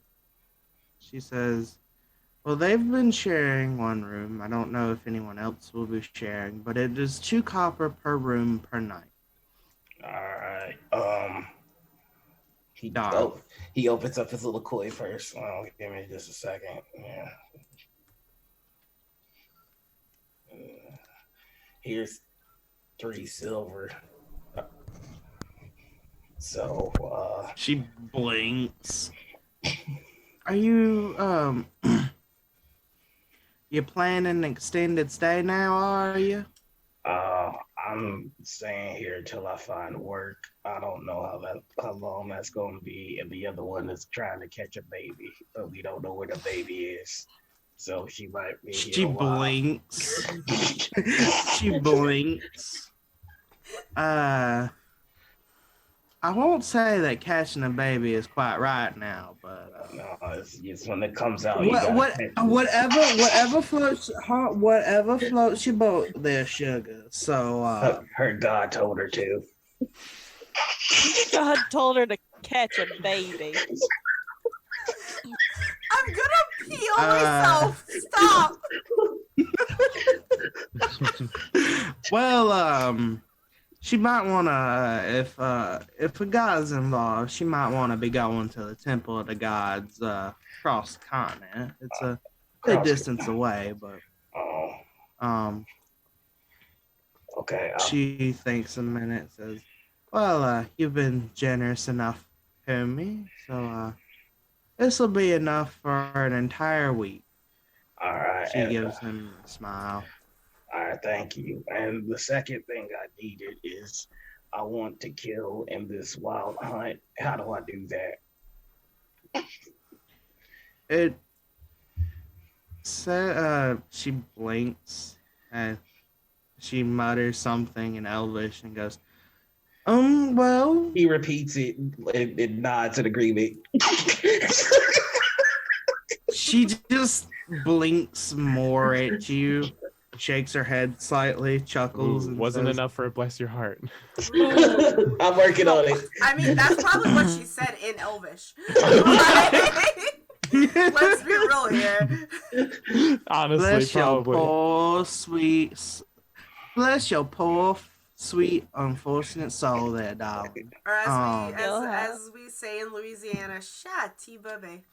She says, well, they've been sharing one room. I don't know if anyone else will be sharing, but it is 2 copper per room per night. All right. He opens up his little koi purse. Give me just a second. Yeah. Here's 3 silver. So, She blinks. Are you, you planning an extended stay now, are you? I'm staying here until I find work. I don't know how long that's going to be. And the other one is trying to catch a baby, but we don't know where the baby is. So she might be here She a while. blinks. She blinks. I won't say that catching a baby is quite right now, but No, it's when it comes out. whatever floats your boat there, sugar. So her God told her to. God told her to catch a baby. I'm gonna peel myself. Stop. well, she might wanna if a god's involved, she might wanna be going to the temple of the gods across the continent. It's a good distance away, but Okay. She thinks a minute, says, "Well, you've been generous enough to me, so this will be enough for an entire week." All right. She gives him a smile. All right. Thank you. And the second thing I needed is I want to kill in this wild hunt. How do I do that? It she blinks and she mutters something in Elvish and goes, well, He repeats it and nods in agreement. she just blinks more at you, shakes her head slightly, chuckles, Ooh, and wasn't says, enough for a bless your heart. I'm working on it. I mean, that's probably what she said in Elvish. Let's be real here. Honestly, bless your probably. poor sweet, bless your poor sweet unfortunate soul there, darling. Or Um, as we say in Louisiana, shati baby.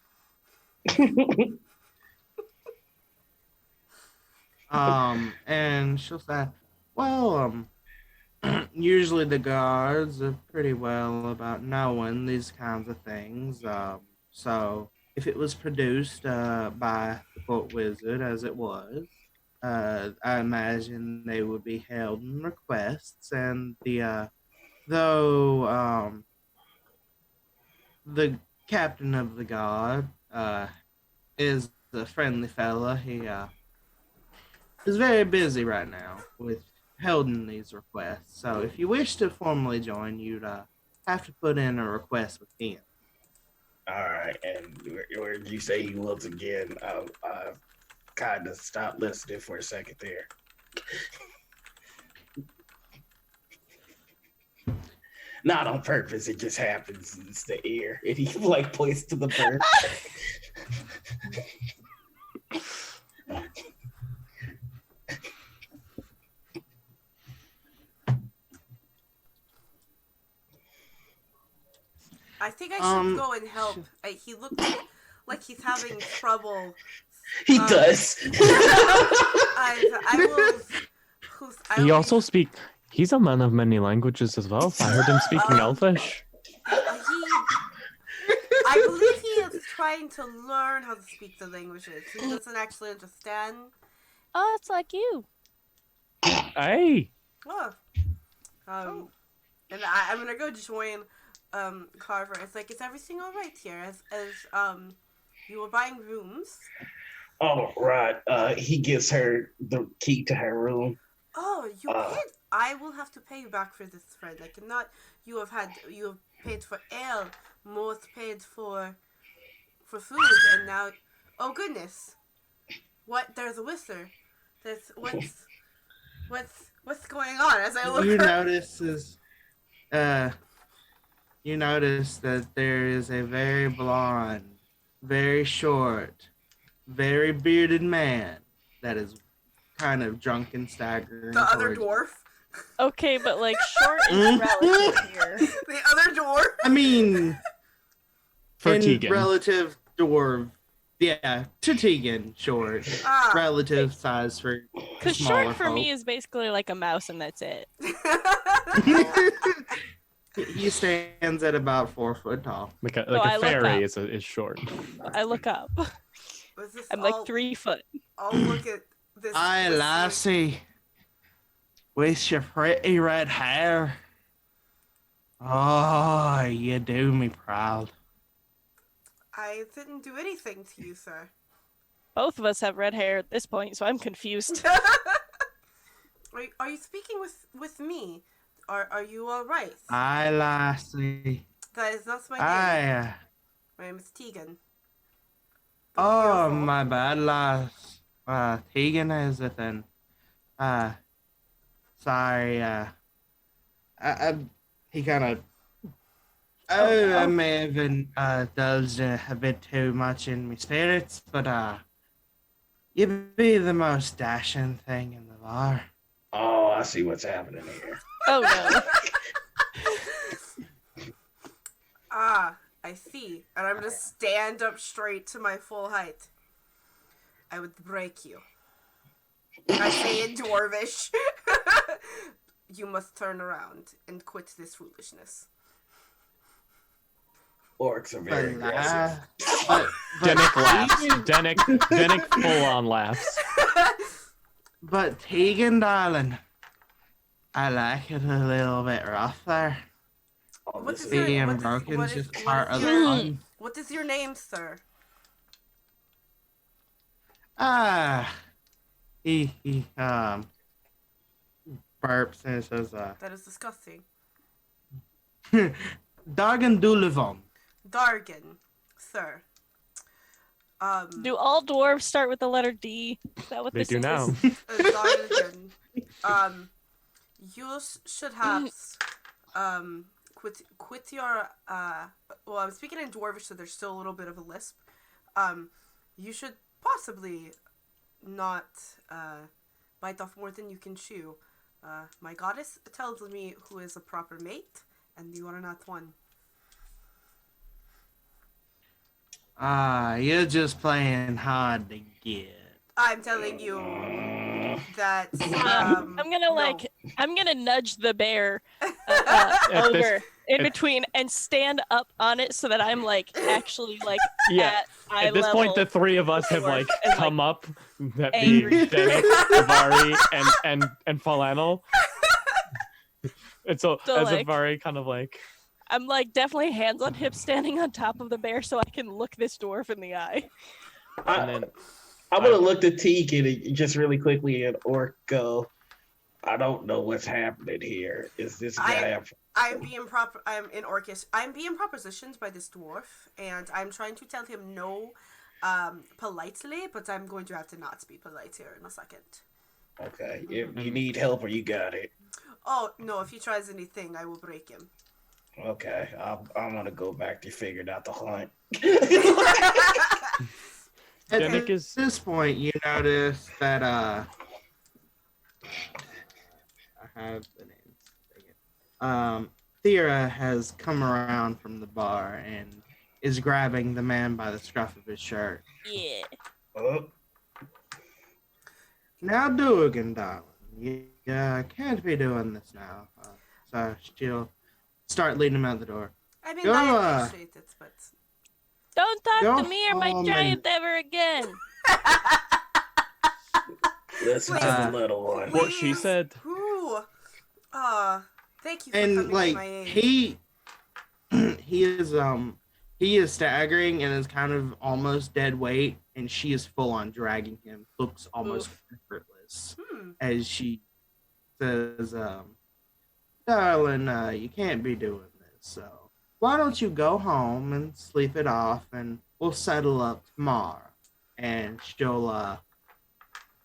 And she'll say, well, usually the guards are pretty well about knowing these kinds of things. So if it was produced by the court wizard, as it was, I imagine they would be held in requests, and though the captain of the guard is a friendly fella, he is very busy right now with holding these requests. So if you wish to formally join, you'd have to put in a request with him. All right. And where did you say he was again? I kind of stopped listening for a second there. Not on purpose. It just happens. It's the air. And he like points to the bird. I think I should go and help. He looks like he's having trouble. He does. I will. He also speak. He's a man of many languages as well. I heard him speaking Elvish. I believe he is trying to learn how to speak the languages. He doesn't actually understand. Oh, it's like you. Hey. Oh. And I'm gonna go join Carver. It's like, is everything all right here? As you were buying rooms. Oh, right. He gives her the key to her room. Oh, you paid. I will have to pay you back for this, friend. I cannot. You have paid for ale, most paid for food, and now, oh goodness, what? There's a whisper. What's going on? As I look, You notice that there is a very blonde, very short, very bearded man that is kind of drunk and staggering. the other towards you. dwarf. Okay, but like short is relative here. The other dwarf. I mean, For in Tegan. relative dwarf, yeah, to Tegan, short, relative size for Because short for me is basically like a mouse, and that's it. He stands at about 4 foot tall. Like a I look fairy up. is short. I look up. I'm like 3 foot. I'll look at this. Aye, this lassie, with your pretty red hair. Oh, you do me proud. I didn't do anything to you, sir. Both of us have red hair at this point, so I'm confused. Are you speaking with me? Are you all right? Aye, lassie. That is not my name. Aye. My name is Tegan. Oh, Beautiful. my bad, lass. Tegan is it then? Sorry, he kind of. Oh, I may have indulged a bit too much in my spirits, but you be the most dashing thing in the bar. Oh, I see what's happening here. Oh no. I see. And I'm gonna stand up straight to my full height. I would break you. I say in Dwarvish. You must turn around and quit this foolishness. Orcs are very But, aggressive. but Denick laughs. Tegan- Denick full on laughs. But Tegan, darling, I like it a little bit rough there. Oh, What this is is- your- Being what is- broken what is is- just what part is of the your- fun. What is your name, sir? He burps and says, That is disgusting. Dagen Dulivon. Dargan, sir. Do all dwarves start with the letter D? Is that what They this do is? now. Dargan. You should have quit your well, I'm speaking in Dwarvish, so there's still a little bit of a lisp. You should possibly not bite off more than you can chew. My goddess tells me who is a proper mate, and you are not one. You're just playing hard to get. I'm telling you that I'm gonna no. I'm gonna nudge the bear At this- over in between and stand up on it so that I'm like actually like Yeah. at eye At this level. point, the three of us have dwarf like and, like, come up. That being angry. Denick, Avari, and Falanel. And so So, as like- Avari kind of like, I'm like definitely hands on hips standing on top of the bear so I can look this dwarf in the eye. and then I'm gonna look at Tegan and just really quickly and Orc go. I don't know what's happening here. Is this guy? I'm being propositioned by this dwarf, and I'm trying to tell him no, politely, but I'm going to have to not be polite here in a second. Okay, if you need help or you got it. Oh no! If he tries anything, I will break him. Okay, I'm gonna go back to figuring out the hunt. At Denick is this point, you notice that I have the names. Thera has come around from the bar and is grabbing the man by the scruff of his shirt. Yeah. Oh, Now, Dugan, darling, you can't be doing this now. So she'll start leading him out the door. I mean, Go, I appreciate it, but Don't talk Go to me or my home giant ever again. this is just a little one. what she Please. said. Ooh, thank you for And coming to like my aid. he is staggering and is kind of almost dead weight, and she is full on dragging him. Looks almost effortless as she says, "Darling, you can't be doing this. So why don't you go home and sleep it off, and we'll settle up tomorrow." And she'll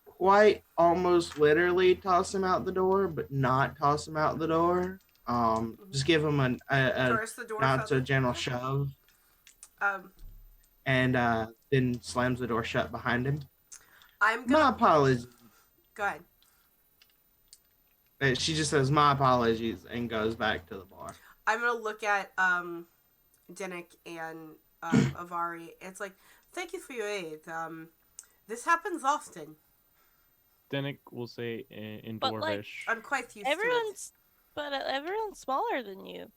quite almost literally toss him out the door, but not toss him out the door. Just give him a First, the dwarf not out so the- gentle shove, and then slams the door shut behind him. I'm My gonna apologies. go ahead. She just says my apologies and goes back to the bar. I'm gonna look at Denick and Avari. It's like, thank you for your aid. This happens often. Denick will say in But, like, Dwarvish. I'm quite used Everyone's everyone's smaller than you.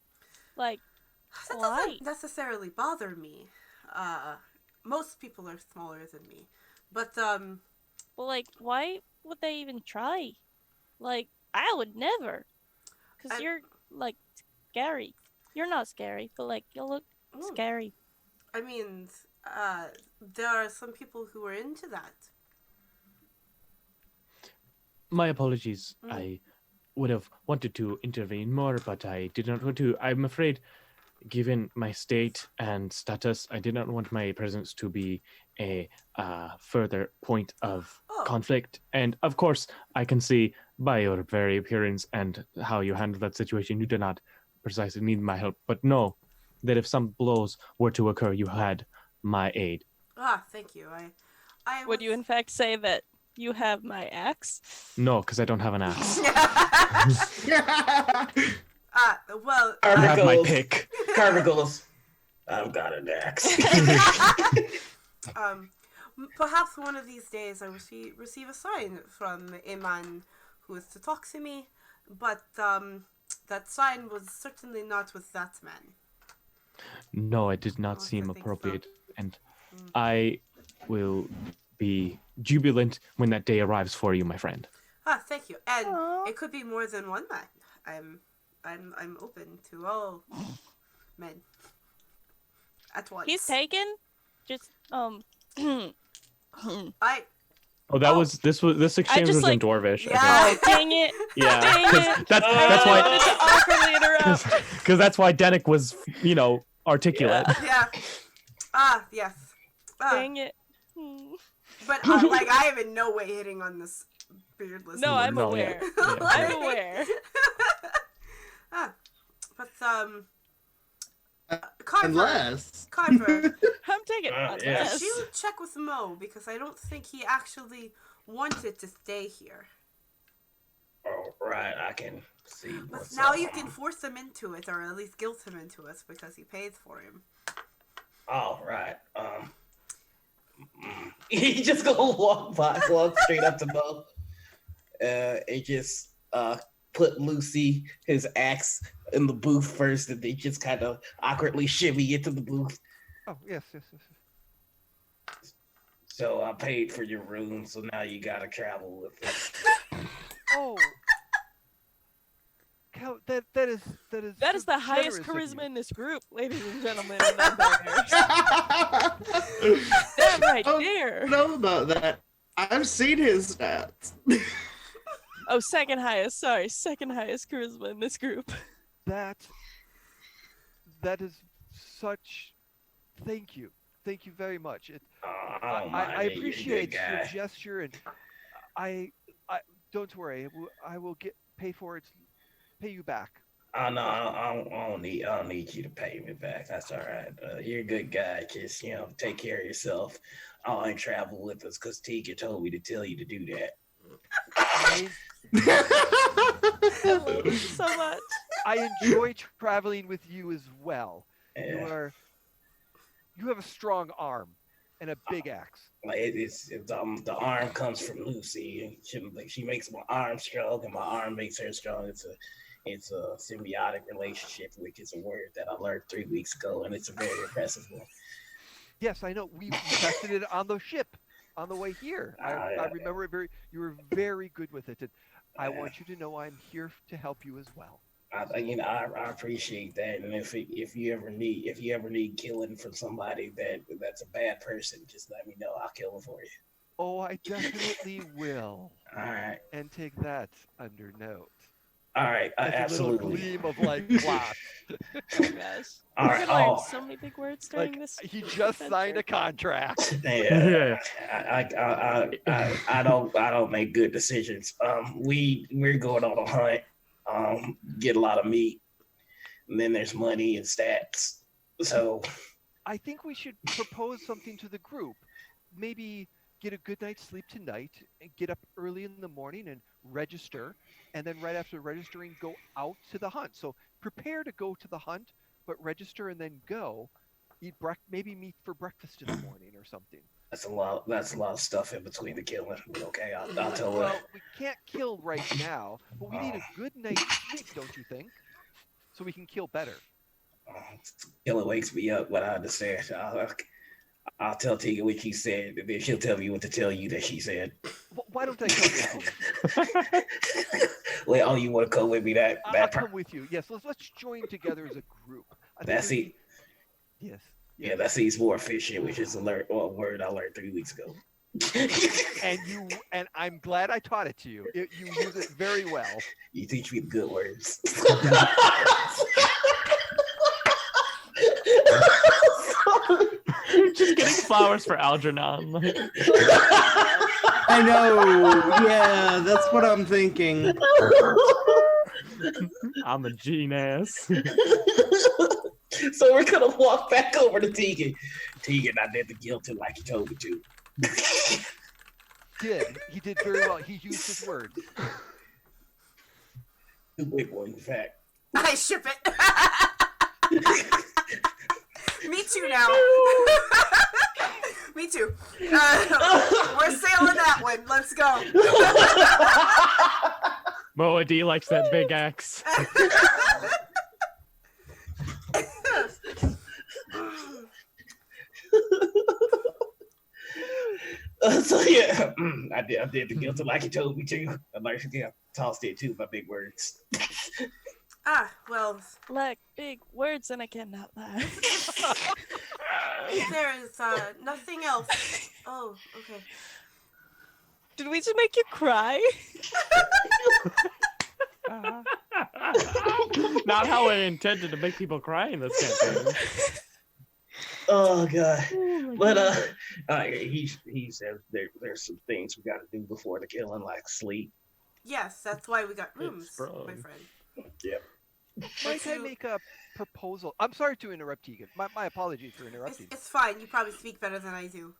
Like, to it. That why? doesn't necessarily bother me. Most people are smaller than me, but well, like, why would they even try? Like, I would never, because I- you're like scary. You're not scary, but like you look scary. I mean, there are some people who are into that. My apologies. Mm. I would have wanted to intervene more, but I did not want to. I'm afraid, given my state and status, I did not want my presence to be a further point of Oh. conflict. And of course, I can see by your very appearance and how you handled that situation, you did not precisely need my help. But know that if some blows were to occur, you had my aid. Thank you. I Would you in fact say that you have my axe? No, because I don't have an axe. well, I have my Carver pick. Carver goes, I've got an axe. Perhaps one of these days I will receive a sign from a man who is to talk to me, but that sign was certainly not with that man. No, it did not Oh, I seem think so. appropriate, and I will be jubilant when that day arrives for you, my friend. Thank you. And Aw. it could be more than one man. I'm open to all men at once. He's taken. Just I Oh, this exchange just, was like- in Dwarvish. Yeah. I Oh, dang it! think. Dang Yeah, it! that's I why. wanted to awkwardly interrupt. Because that's why Denick was, articulate. yeah. Yes. Dang it! Hmm. But like I am in no way hitting on this beardless. No, I'm No, aware. yeah. I'm aware. But Carver. Unless. Carver. I'm taking yes. unless. Could you check with Mo, because I don't think he actually wanted to stay here. All right, I can see But what's now up. you can force him into it, or at least guilt him into it, because he pays for him. All right. He just gonna walk straight up to Mo, and just put Lucy his axe in the booth first, and they just kind of awkwardly shimmy into the booth. Oh, yes. So I paid for your room, so now you gotta travel with it. Oh. Cal, that is That is so the highest generous of charisma you. in this group, ladies and gentlemen. And non-binary. That right Oh, there. I don't know about that. I've seen his stats. Oh, second highest. Sorry, second highest charisma in this group. That is such. Thank you very much. I I appreciate your gesture, and I don't worry. I will pay you back. Oh no, I don't need you to pay me back. That's all right. You're a good guy. Just take care of yourself. I ain't travel with us because Tika told me to tell you to do that. I, I love it so much. I enjoy traveling with you as well. Yeah. You have a strong arm and a big axe. Like it's the arm comes from Lucy. She makes my arm strong, and my arm makes her strong. It's a symbiotic relationship, which is a word that I learned 3 weeks ago, and it's a very impressive one. Yes, I know. We tested it on the ship on the way here. I remember it you were very good with it. And I want you to know I'm here to help you as well. I appreciate that, and if you ever need killing from somebody that's a bad person, just let me know. I'll kill them for you. Oh, I definitely will. All right, And take that under note. all right, That's a little absolutely. gleam of like class. Oh my gosh. All right, I learned so many big words during Like this. he just signed a adventure. contract. Yeah, I don't make good decisions. We're going on a hunt. Get a lot of meat, and then there's money and stats. So I think we should propose something to the group. Maybe get a good night's sleep tonight and get up early in the morning and register. And then right after registering, go out to the hunt. So prepare to go to the hunt, but register and then go. Maybe meet for breakfast in the morning or something. that's a lot of stuff in between the killing. Okay, I'll tell her. Well, we can't kill right now, but we need a good night's sleep, don't you think? So we can kill better. Killer wakes me up when I understand. I'll tell Tika what she said, and then she'll tell me what to tell you that she said. Why don't I come with you? Well, oh, you want to come with me? I'll come with you. Yes, let's join together as a group. I think That's we- it. Yes. Yeah, that seems more efficient, which is a word I learned 3 weeks ago. And I'm glad I taught it to you. You use it very well. You teach me the good words. Just getting flowers for Algernon. Like, I know. Yeah, that's what I'm thinking. I'm a genius. So we're gonna walk back over to Tegan. Tegan, I did the guilty like you told me to. He did very well. He used his words. Too big one, in fact. I ship it. Me too now. Me too. We're sailing that one. Let's go. Moa D likes that big axe. So yeah, I did the guilty like you told me to. I like tossed it too, my big words. Well, Like big words, and I cannot laugh. there is nothing else. Oh, okay. Did we just make you cry? Not how I intended to make people cry in this campaign. Oh god. Oh, But he says there's some things we got to do before the killing, like sleep. Yes, that's why we got rooms, sprung. my friend. Yep. Might I make a proposal? I'm sorry to interrupt, Tegan. My apologies for It's, interrupting. it's fine. You probably speak better than I do.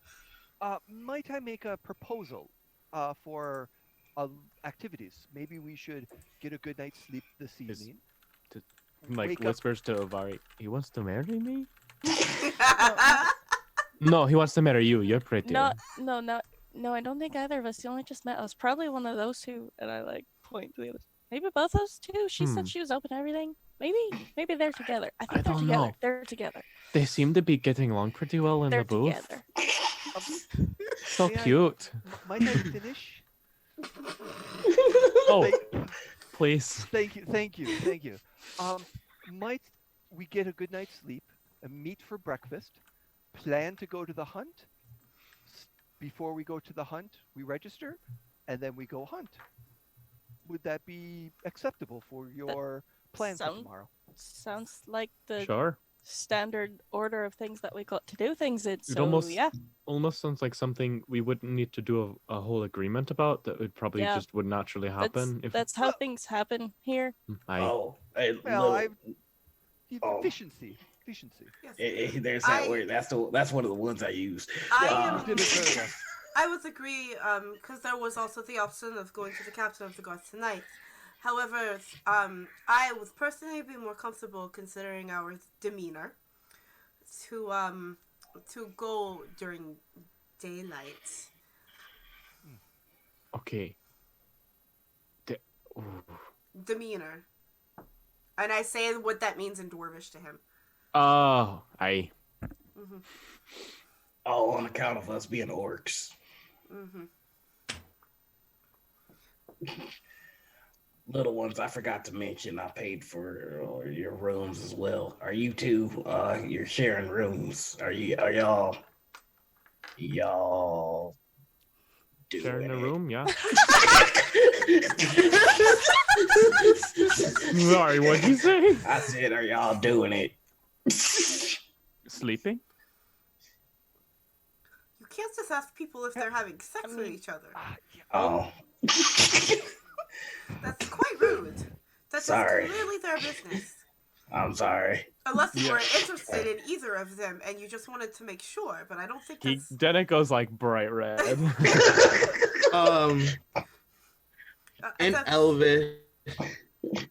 Might I make a proposal for activities? Maybe we should get a good night's sleep this evening. Like Wake up. whispers to Ovari, he wants to marry me? No, he wants to marry you. You're pretty. No, I don't think either of us. He only just met us. Probably one of those two. And I like point to the other. Maybe both those two. She said she was open to everything. Maybe they're together. I think they're don't together. know. They're together. They seem to be getting along pretty well in They're the booth. together. So May I- cute. Might I finish? Oh, please. Thank you. Might we get a good night's sleep, meet for breakfast, plan to go to the hunt? Before we go to the hunt, we register, and then we go hunt. Would that be acceptable for your plan for tomorrow? Sounds like the Sure. standard order of things that we got to do things in. It So almost sounds like something we wouldn't need to do a whole agreement about. That would probably Yeah. just would naturally happen. that's how things happen here. Oh, hey, Well, Oh. efficiency. Yes. there's that word. That's one of the ones I used. I Did it very well. I would agree, because there was also the option of going to the captain of the guards tonight. However, I would personally be more comfortable considering our demeanor to go during daylight. Okay. Demeanor. And I say what that means in Dwarvish to him. Oh, Mm-hmm. All on account of us being orcs. Mm-hmm. Little ones, I forgot to mention, I paid for your rooms as well. Are you two? You're sharing rooms. Are y'all doing sharing a it? room, yeah. Sorry, what'd you say? I said, are y'all doing it? Sleeping? You can't just ask people if they're having sex with each other. Oh, That's quite rude. That's Sorry. clearly their business. I'm sorry. Unless you were interested in either of them and you just wanted to make sure, but I don't think that's... Dennett goes like bright red.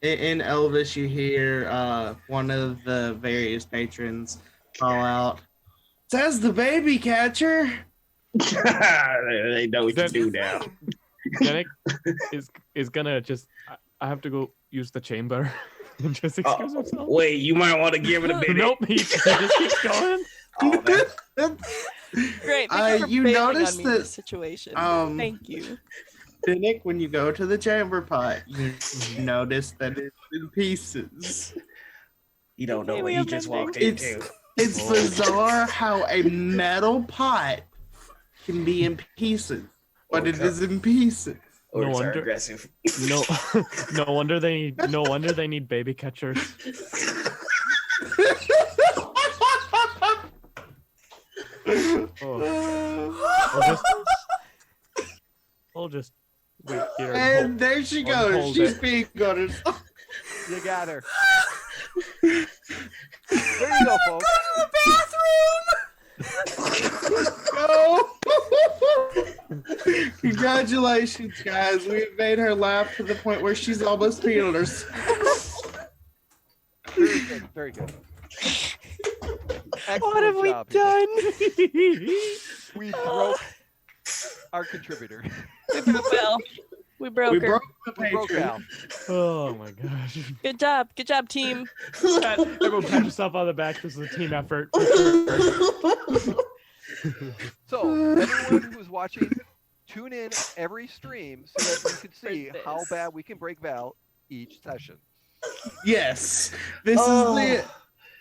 In Elvish, you hear one of the various patrons call out, "Says the baby catcher." They know what to do now. Dennett is gonna just. I have to go use the chamber and just excuse himself. Wait, you might want to give it a minute. Nope, he just keeps going. Oh, Great. Thank you for you bailing notice on me in that, this situation. Thank you. Nick, when you go to the chamber pot, you notice that it's in pieces. You don't know Okay, what we you have just ending. walked into. It's bizarre how a metal pot can be in pieces, but it is in pieces. Or No it's wonder- aggressive. No, no wonder they need baby catchers. I'll just wait here. And there she goes. hold She's it. being good. You got her. There you go, folks. Go to the bathroom! Go! Congratulations, guys. We've made her laugh to the point where she's almost peeled herself. Very good. Very good. What have Excellent we job, you guys. done? We broke our contributor. We broke Val. We broke We her. broke the We broke patron. Val. Oh my gosh. Good job. Good job, team. Everyone pat yourself on the back. This is a team effort. So, everyone who's watching, tune in every stream so that you can see For how this. bad we can break Val each session. Yes. This Oh. is the.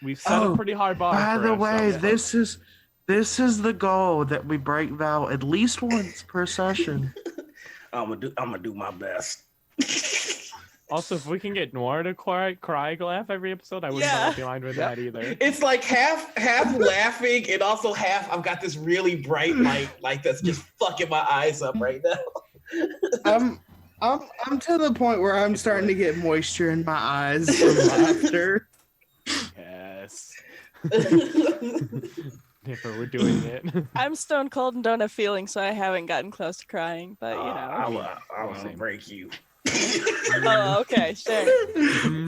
We've set a pretty high bar. By for the way, ourselves. this is the goal, that we break Val at least once per session. I'm gonna do my best. Also, if we can get Noir to cry laugh every episode, I wouldn't Yeah. be mind with Yep. that either. It's like half laughing and also half I've got this really bright light that's just fucking my eyes up right now. I'm to the point where I'm starting to get moisture in my eyes from laughter. Yes. Nipper, we're doing it. I'm stone cold and don't have feelings, so I haven't gotten close to crying. But you know. I will Same. break you. Oh, okay, sure.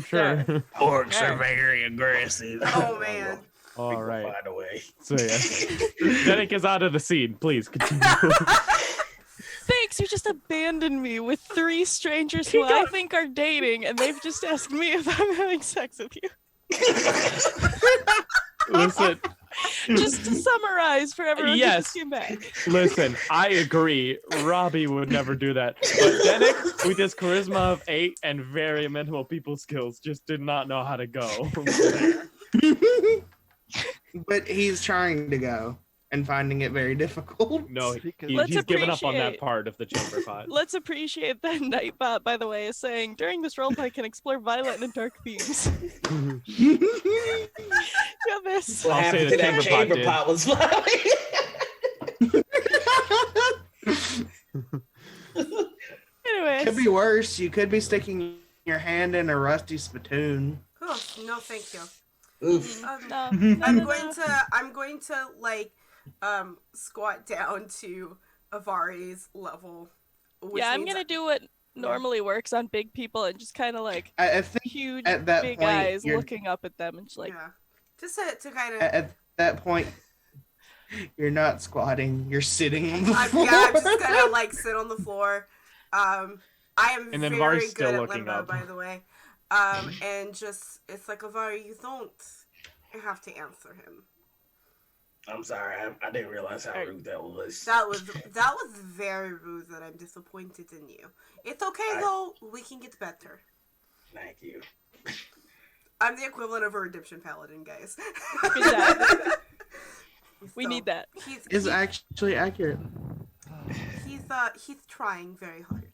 Sure. Orcs are very aggressive. Oh, man. All right. By the way. So yes, Denik is out of the scene. Please continue. Thanks, you just abandoned me with 3 strangers who I think are dating, and they've just asked me if I'm having sex with you. Listen, Just to summarize for everyone who Yes. just came back. listen. I agree. Robbie would never do that. But Denik, with his charisma of 8 and very amenable people skills, just did not know how to go. But he's trying to go and finding it very difficult. No, Because- he's Let's given up on that appreciate- part of the chamber pot. Let's appreciate that Nightbot, by the way, is saying, during this roleplay can explore violent and dark themes. Yeah, this. What I'll say happened the to that chamber pot chamber did. pot was funny. Anyways. Could be worse. You could be sticking your hand in a rusty spittoon. Oh, no, thank you. Oof. No, I'm no, going no. to like squat down to Avari's level. which Yeah, I'm means- gonna do what normally works on big people and just kind of like I think huge at that big point, eyes you're- looking up at them and just like, yeah, just to kind of. at that point, you're not squatting. You're sitting on the I'm floor. just gonna like sit on the floor. I am And then very Vari's good still at looking limbo, up. by the way. And just it's like Avari, you don't have to answer him. I'm sorry. I didn't realize how rude that was. That was very rude. That I'm disappointed in you. It's okay though. We can get better. Thank you. I'm the equivalent of a redemption paladin, guys. Good job. We So, need that. Is actually accurate. He's trying very hard.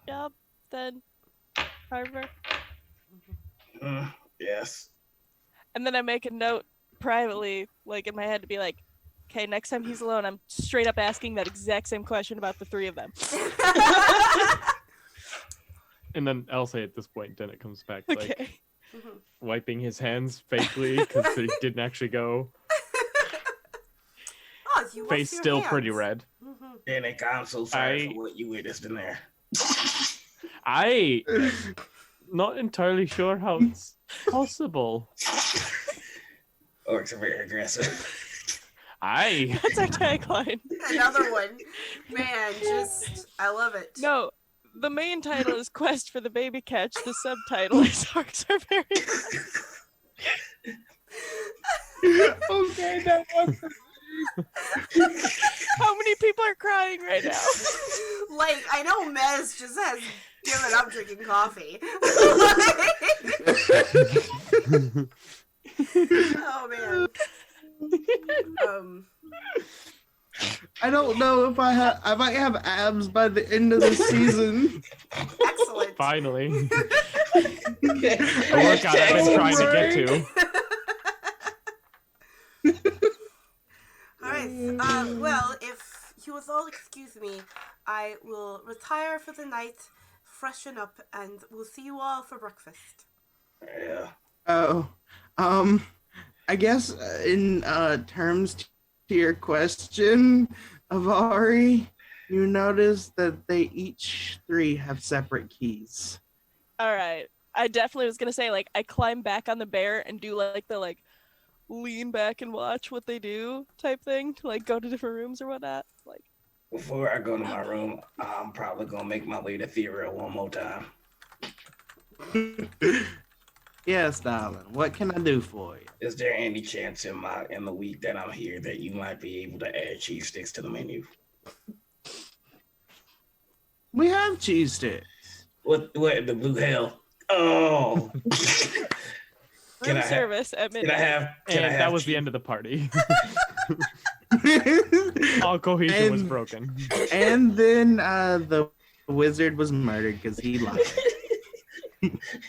Yep. Then Harvard. Yes. And then I make a note privately, like in my head, to be like, okay, next time he's alone, I'm straight up asking that exact same question about the 3 of them. And then Elsa at this point, Denik comes back like Okay. wiping his hands fakely because he didn't actually go. Oh, you wash Face your still pretty hands. red. Danik, I'm so sorry for what you witnessed in there. I not entirely sure how it's possible. Orcs are very aggressive. That's our tagline. Another one. Man, I love it. No, the main title is Quest for the Baby Catch. The subtitle is Orcs Are Very. Okay, that was. How many people are crying right now? Like, I know Mez just has given up drinking coffee. Oh, man. I don't know if I might have abs by the end of the season. Excellent. Finally, Okay. a workout I've been trying to get to. Alright, well, if you would all excuse me, I will retire for the night, freshen up, and we'll see you all for breakfast. Yeah. Oh, I guess in terms to your question, Avari, you notice that they each 3 have separate keys. All right. I definitely was gonna say, like, I climb back on the bear and do like the lean back and watch what they do type thing to like go to different rooms or whatnot. Like Before I go to my room, I'm probably gonna make my way to Theria one more time. Yes, darling. What can I do for you? Is there any chance in the week that I'm here that you might be able to add cheese sticks to the menu? We have cheese sticks. What in the blue hell? Oh. room service at Can I midnight. have? And that was the end of the party. All cohesion was broken. And then the wizard was murdered because he lied.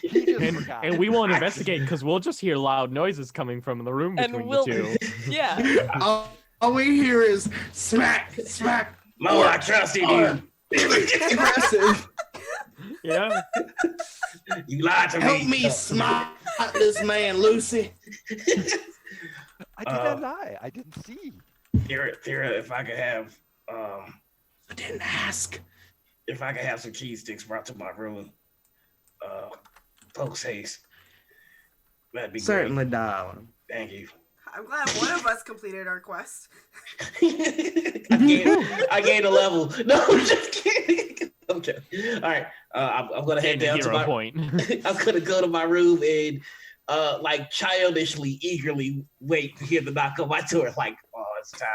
He just forgot. And we won't investigate because we'll just hear loud noises coming from the room And between we'll- the two. Yeah. All we hear is smack, smack. Mo, I trusted you. Aggressive. Yeah. You lied to me. Help me smite this man, Lucy. I did not lie. I didn't see. Thera, if I could have, I didn't ask. if I could have some cheese sticks brought to my room, post haste, that'd be Certainly, darling. great. Thank you. I'm glad one of us completed our quest. I gained a level. No, I'm just kidding. Okay. All right. I'm gonna head Gained a down to hero my. point. I'm gonna go to my room and like childishly, eagerly wait to hear the knock on my door. Like, oh, it's time.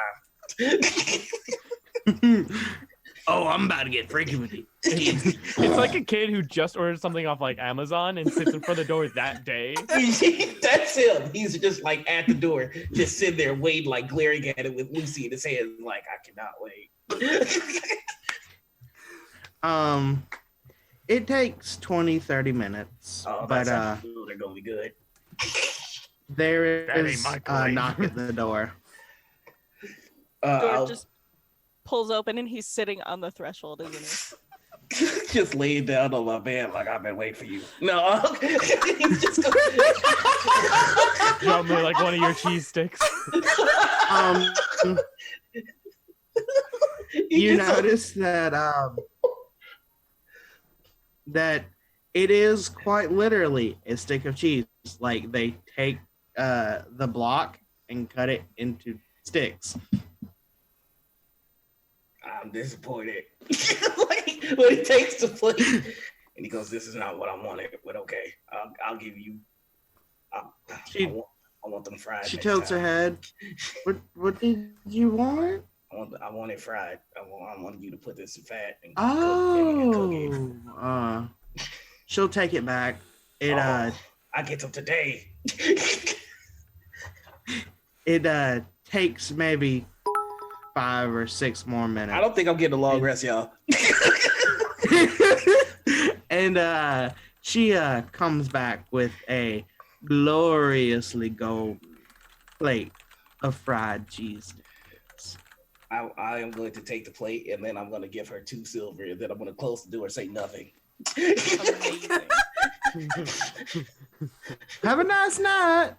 Oh, I'm about to get freaky with you. It's like a kid who just ordered something off like Amazon and sits in front of the door that day. That's him. He's just like at the door, just sitting there waiting, like glaring at it with Lucy in his hand, like I cannot wait. It takes 20-30 minutes, Oh, but they're gonna be good. there That ain't is my a kind. knock at the door. Door just pulls open and he's sitting on the threshold, isn't just laying down on my bed like I've been waiting for you. No, he's just gonna... Drop me like one of your cheese sticks. You notice that that it is quite literally a stick of cheese. Like they take the block and cut it into sticks. I'm disappointed. Like, what it takes to play. And he goes, "This is not what I wanted, but okay, I'll give you. I want them fried." She next tilts her time. head. What did you want? I want it fried. I want you to put this in fat and cook it. She'll take it back. It I get them today. it takes maybe 5 or 6 more minutes. I don't think I'm getting a long rest, y'all. And she comes back with a gloriously golden plate of fried cheese sticks. I am going to take the plate and then I'm going to give her 2 silver and then I'm going to close the door and say nothing. he? Amazing. Have a nice night.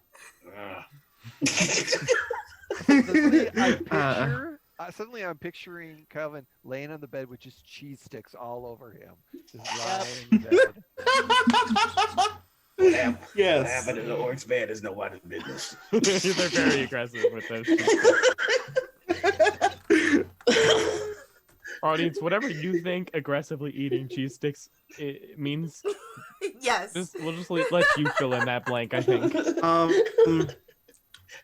Suddenly I'm picturing Calvin laying on the bed with just cheese sticks all over him. Just lying in bed. What happened in the Orcs band is nobody's business. They're very aggressive with those. Audience, whatever you think aggressively eating cheese sticks means, Yes. we'll just let you fill in that blank, I think.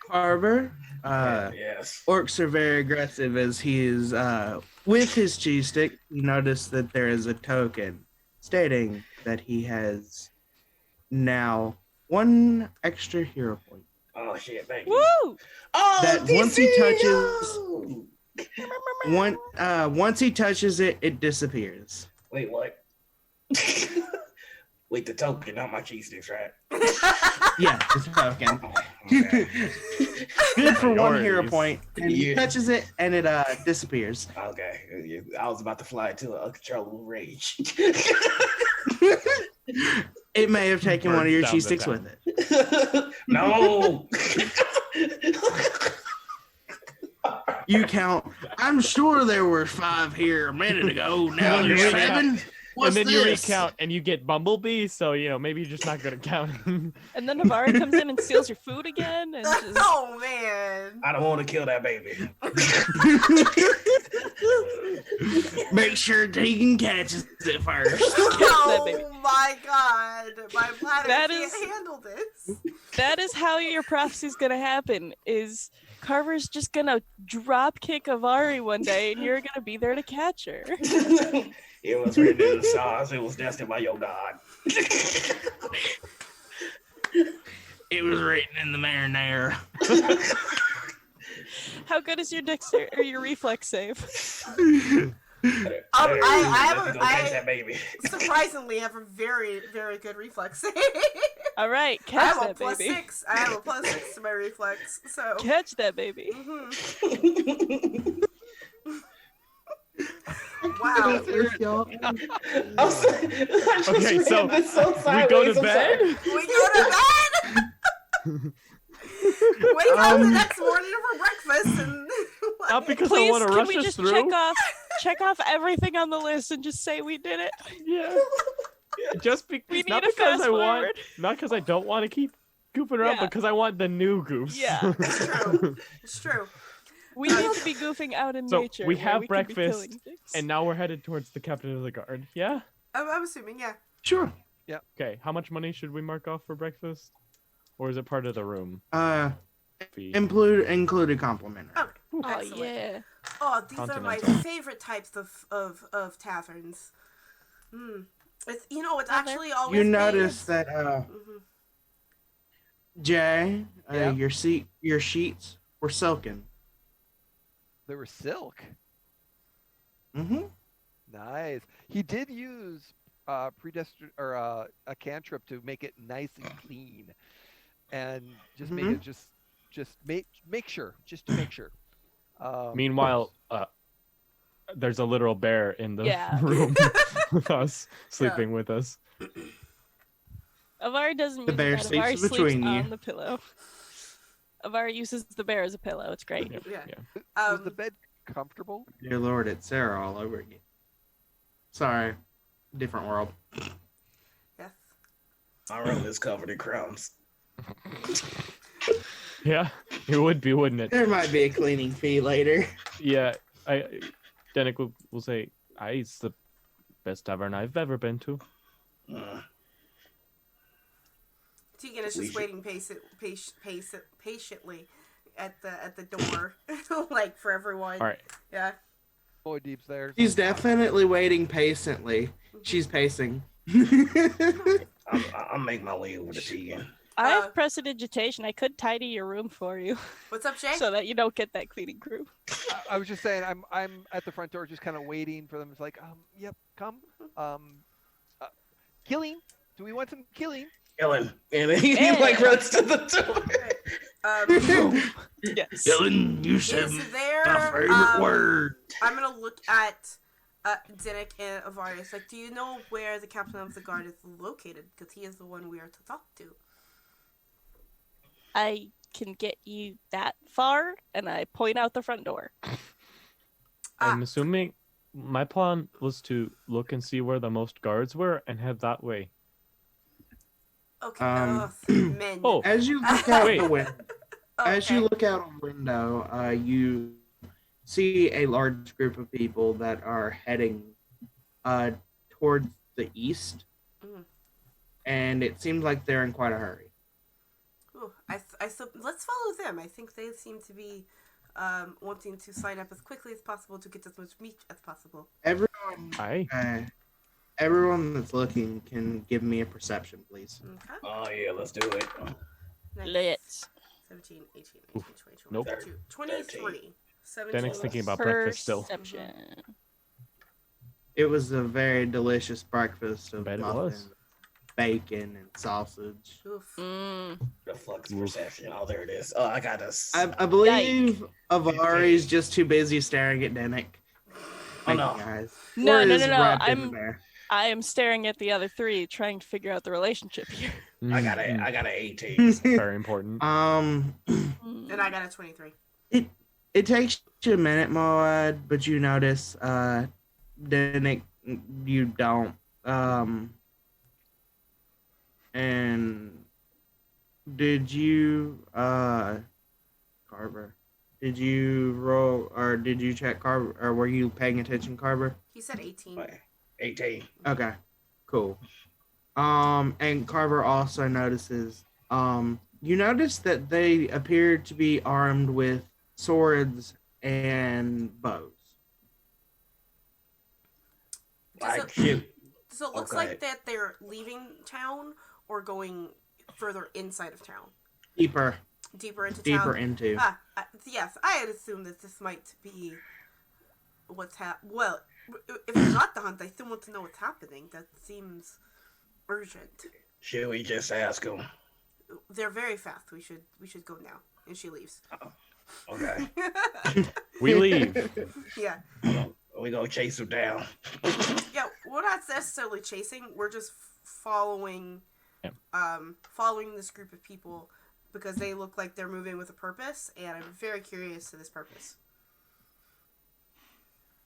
Carver, Yes. orcs are very aggressive as he is with his cheese stick. You notice that there is a token stating that he has now 1 extra hero point. Oh shit! Thank you. Woo! Oh, That once he DCO! Once he touches it, it disappears. Wait, what? Wait, the token, not my cheese sticks, right? Yeah, it's a token. Oh, okay. Good for 1 hero Priorities. point. And he Yeah. touches it and it disappears. Okay. I was about to fly into an uncontrollable rage. It may have taken one of your Burns cheese down sticks the with it. No. You count. I'm sure there were 5 here a minute ago. Now You there's really 7. and then you recount and you get Bumblebee, so maybe you're just not good at counting. And then Navari comes in and steals your food again, and just Oh man. I don't want to kill that baby. Make sure Tegan catches it first. that baby. Oh my god. My bladder That can't is- handle this. That is how your prophecy's gonna happen. Is Carver's just gonna drop kick Avari one day, and you're gonna be there to catch her. It was written in the stars. It was destined by your God. It was written in the marinara. How good is your dexter or your reflex save? I that baby. surprisingly have a very, very good reflex. All right, I catch have a that plus baby. 6. I have a plus 6 to my reflex. So. Catch that baby. Mhm. Wow. Okay, so we go to bed. We go to bed. Wake up the next morning for breakfast and. Not because I Please, want to can rush we us just through. check off everything on the list and just say we did it? Yeah. Just We because, need not to because fast I want, forward. not because I don't want to keep goofing around, Yeah. but because I want the new goofs. Yeah. It's true. It's true. We need to be goofing out in So, nature. we where have can be breakfast, killing things. And now we're headed towards the captain of the guard. Yeah. I'm assuming, yeah. Sure. Okay. How much money should we mark off for breakfast, or is it part of the room fee? Included complimentary. Oh, Oh excellent. yeah. Oh, these are my Continental. favorite types of taverns. It's it's Are there? actually always You been- notice that Mhm. Jay, Yeah. your sheets were silken. They were silk. Mm-hmm. Nice. He did use predestin or a cantrip to make it nice and clean, and just make it just make sure, just to make sure. Meanwhile, there's a literal bear in the Yeah. room with us, sleeping with us. Avari doesn't The use bear that. sleeps Avari sleeps between you. on the pillow. Avari uses the bear as a pillow. It's great. Yeah. was the bed comfortable? Dear Lord, it's Sarah all over again. Sorry, different world. Yes. My room is covered in crumbs. Yeah, it would be, wouldn't it? There might be a cleaning fee later. Yeah, Danik will say, it's the best tavern I've ever been to. Tegan is We just should- waiting patiently at the door, like for everyone. All right. Yeah. Boy, Deep's there. She's definitely waiting patiently. She's pacing. I'll make my way over to Tegan. I have prestidigitation. I could tidy your room for you What's up, Jay? so that you don't get that cleaning crew. I was just saying, I'm at the front door, just kind of waiting for them. It's like, yep, come. Killing. Do we want some killing? Ellen, and then he Yeah. like runs to the door. Yes. Dylan, you said Is there? my favorite word. I'm gonna look at Zinnik and Avarius. Like, do you know where the captain of the guard is located? Because he is the one we are to talk to. I can get you that far, and I point out the front door. I'm assuming my plan was to look and see where the most guards were and head that way. Okay. Men. Oh, As you look out Wait. the window, as you Okay. look out a window, you see a large group of people that are heading towards the east, Mhm. and it seems like they're in quite a hurry. Ooh, let's follow them. I think they seem to be wanting to sign up as quickly as possible to get as much meat as possible. Everyone, everyone that's looking can give me a perception, please. Okay. Oh yeah, let's do it. Nice. Let's. 17, 18, 19, 20, Nope. 22, 23. 17. Dennick's thinking about breakfast still. Perception. It was a very delicious breakfast of Bet it muffins, was. bacon, and sausage. Oof. The flux perception. Oh, there it is. Oh, I got us. I believe Avari's just too busy staring at Dennick. Oh, no. Thank you, guys. No, Word no, is no, no. wrapped in there. I am staring at the other three, trying to figure out the relationship here. I got Mm, I got an 18. Very important. And I got a 23. It takes you a minute, Moad, but you notice, Dennick, you don't And did you, Carver? Did you roll or did you check Carver or were you paying attention, Carver? He said 18. 18. Okay, cool. And Carver also notices, you notice that they appear to be armed with swords and bows. Like, shoot. So it looks Okay. like that they're leaving town or going further inside of town. Deeper Deeper into town. into. Yes, I had assumed that this might be what's Well, if it's not the hunt, I still want to know what's happening. That seems urgent. Should we just ask him? They're very fast. We should go now. And she leaves. Okay. We leave. Yeah. We go chase him down. Yeah, we're not necessarily chasing. We're just following, Yeah. following this group of people because they look like they're moving with a purpose, and I'm very curious to this purpose.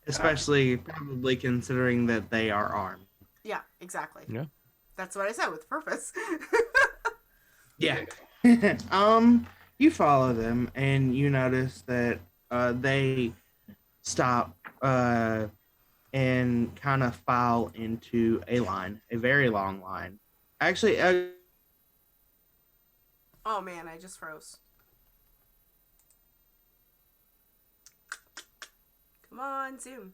Especially probably considering that they are armed. Yeah, exactly. Yeah. That's what I said, with purpose. Yeah. You follow them and you notice that they stop and kind of file into a line, a very long line. Actually, Oh man, I just froze. Come on, Zoom.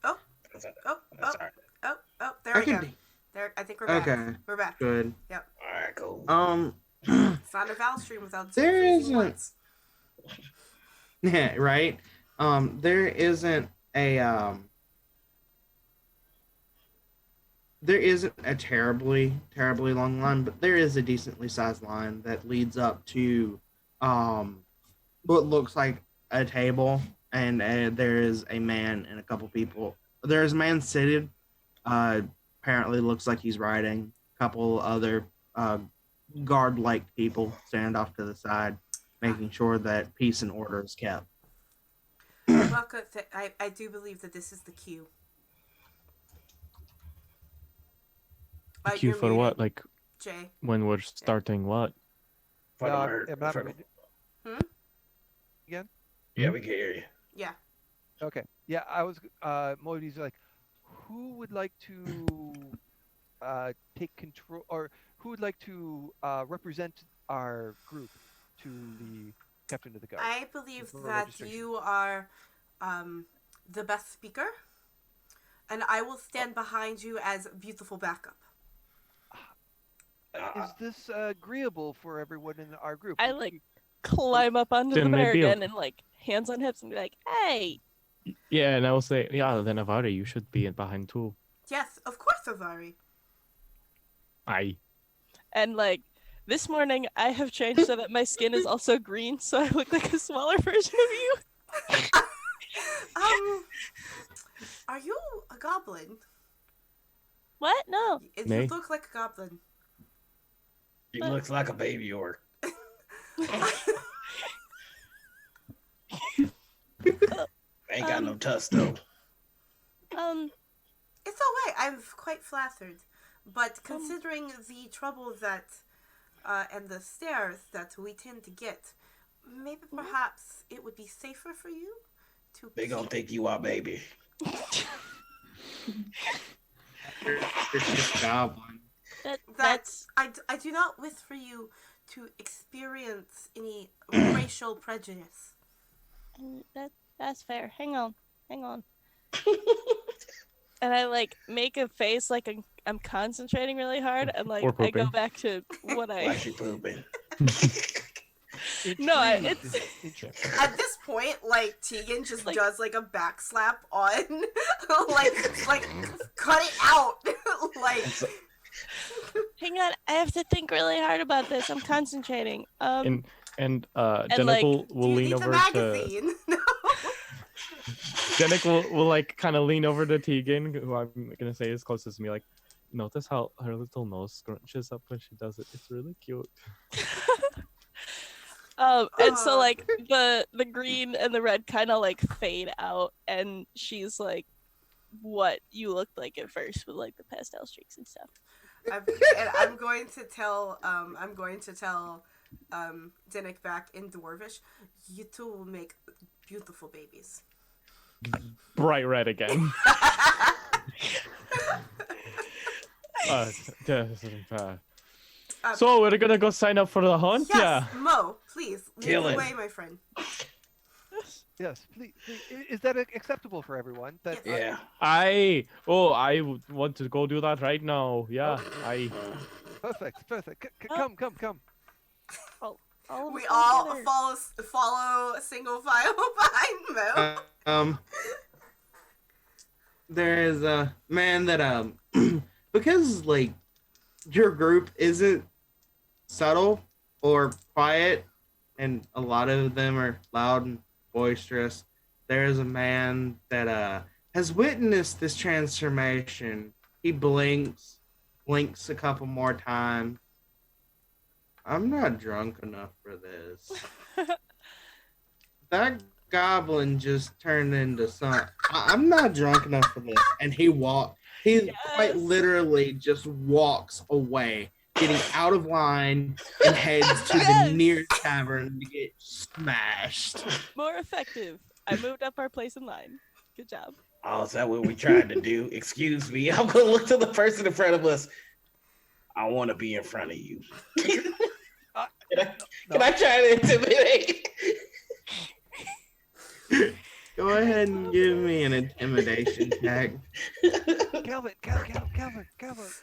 Oh, That's all oh, That's oh, all right. oh, there we go. There, I think we're back. Okay. We're back. good. Yep. All right, cool. It's not a Val stream without Zoom There freezing isn't- once. Yeah, right. There isn't a there isn't a terribly long line, but there is a decently sized line that leads up to what looks like a table, and there is a man and a couple people. There is a man seated. Apparently looks like he's writing. A couple other guard-like people stand off to the side, making sure that peace and order is kept. Well, I do believe that this is the cue. Cue You're for muted, what? Like Jay. when we're starting what? For the No, murder- I'm not for- muted. Again? Yeah, we can hear you. Yeah. Okay. Yeah, I was. Moity's like, who would like to take control, or who would like to represent our group to the captain of the guard? I believe For that registration. you are the best speaker, and I will stand behind you as beautiful backup. Is this agreeable for everyone in our group? I like climb up onto the Then bear maybe again and like hands on hips and be like, "Hey!" Yeah, and I will say, yeah, then Avari, you should be behind too. Yes, of course, Avari. Aye. And like this morning, I have changed so that my skin is also green, so I look like a smaller version of you. Are you a goblin? What? No. You Nay. look like a goblin. He looks like a baby orc. Ain't got no tusk though. It's alright. I'm quite flattered, but considering the trouble that and the stares that we tend to get, maybe perhaps it would be safer for you to. They gonna think you are baby. It's just goblin. That's I do not wish for you to experience any racial prejudice. that's fair. Hang on. And I like make a face like I'm concentrating really hard, and like Or I go pooping. back to what Why I. she pooping? No, Intrigued. it's At this point, like Tegan just Like- does like a backslap on, like cut it out, like. hang on. I have to think really hard about this. I'm concentrating. And like, Jennifer will Do you lean need the over to magazine? No. Danik will like kind of lean over to Tegan, who I'm gonna say is closest to me. Like, notice how her little nose scrunches up when she does it. It's really cute. And so like the green and the red kind of like fade out, and she's like what you looked like at first with like the pastel streaks and stuff. I'm going to tell Dinnick back in Dwarvish, you two will make beautiful babies. Bright red again. So we're gonna go sign up for the hunt. Yes, Yeah. Mo, please lead Kill the it. way, my friend. Yes, please. Is that acceptable for everyone? That Yeah. I want to go do that right now. Yeah. Perfect. Come. All of We us all together. follow single file behind Mo. There is a man that because like your group isn't subtle or quiet, and a lot of them are loud and boisterous. There is a man that has witnessed this transformation. He blinks a couple more times. I'm not drunk enough for this. That goblin just turned into something. I'm not drunk enough for this. And he quite literally just walks away, getting out of line and heads to the nearest tavern to get smashed. More effective. I moved up our place in line. Good job. Oh, is that what we tried to do? Excuse me. I'm gonna look to the person in front of us. I want to be in front of you. Can I try to intimidate? Go ahead and give me an intimidation check. Calvin.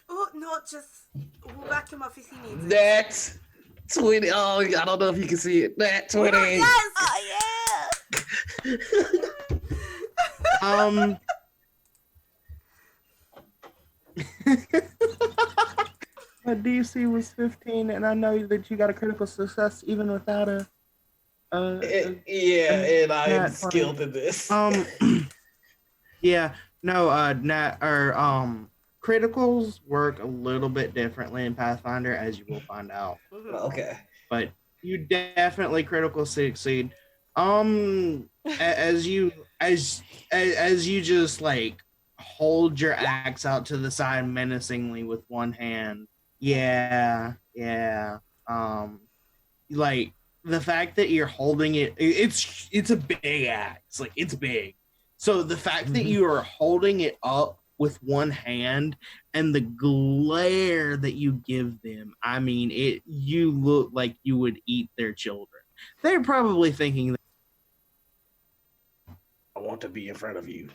Oh no, just we'll back him up if he needs it. That's 20. Oh, I don't know if you can see it. That 20. Yes! Oh My DC was 15, and I know that you got a critical success even without a. Yeah, and I am Nat skilled in this. Yeah, no, criticals work a little bit differently in Pathfinder, as you will find out. Okay. But you definitely critical succeed. As you just like hold your axe out to the side menacingly with one hand. Yeah. Like the fact that you're holding it's a big axe, like it's big. So the fact that you are holding it up with one hand and the glare that you give them, I mean, you look like you would eat their children. They're probably thinking that I want to be in front of you.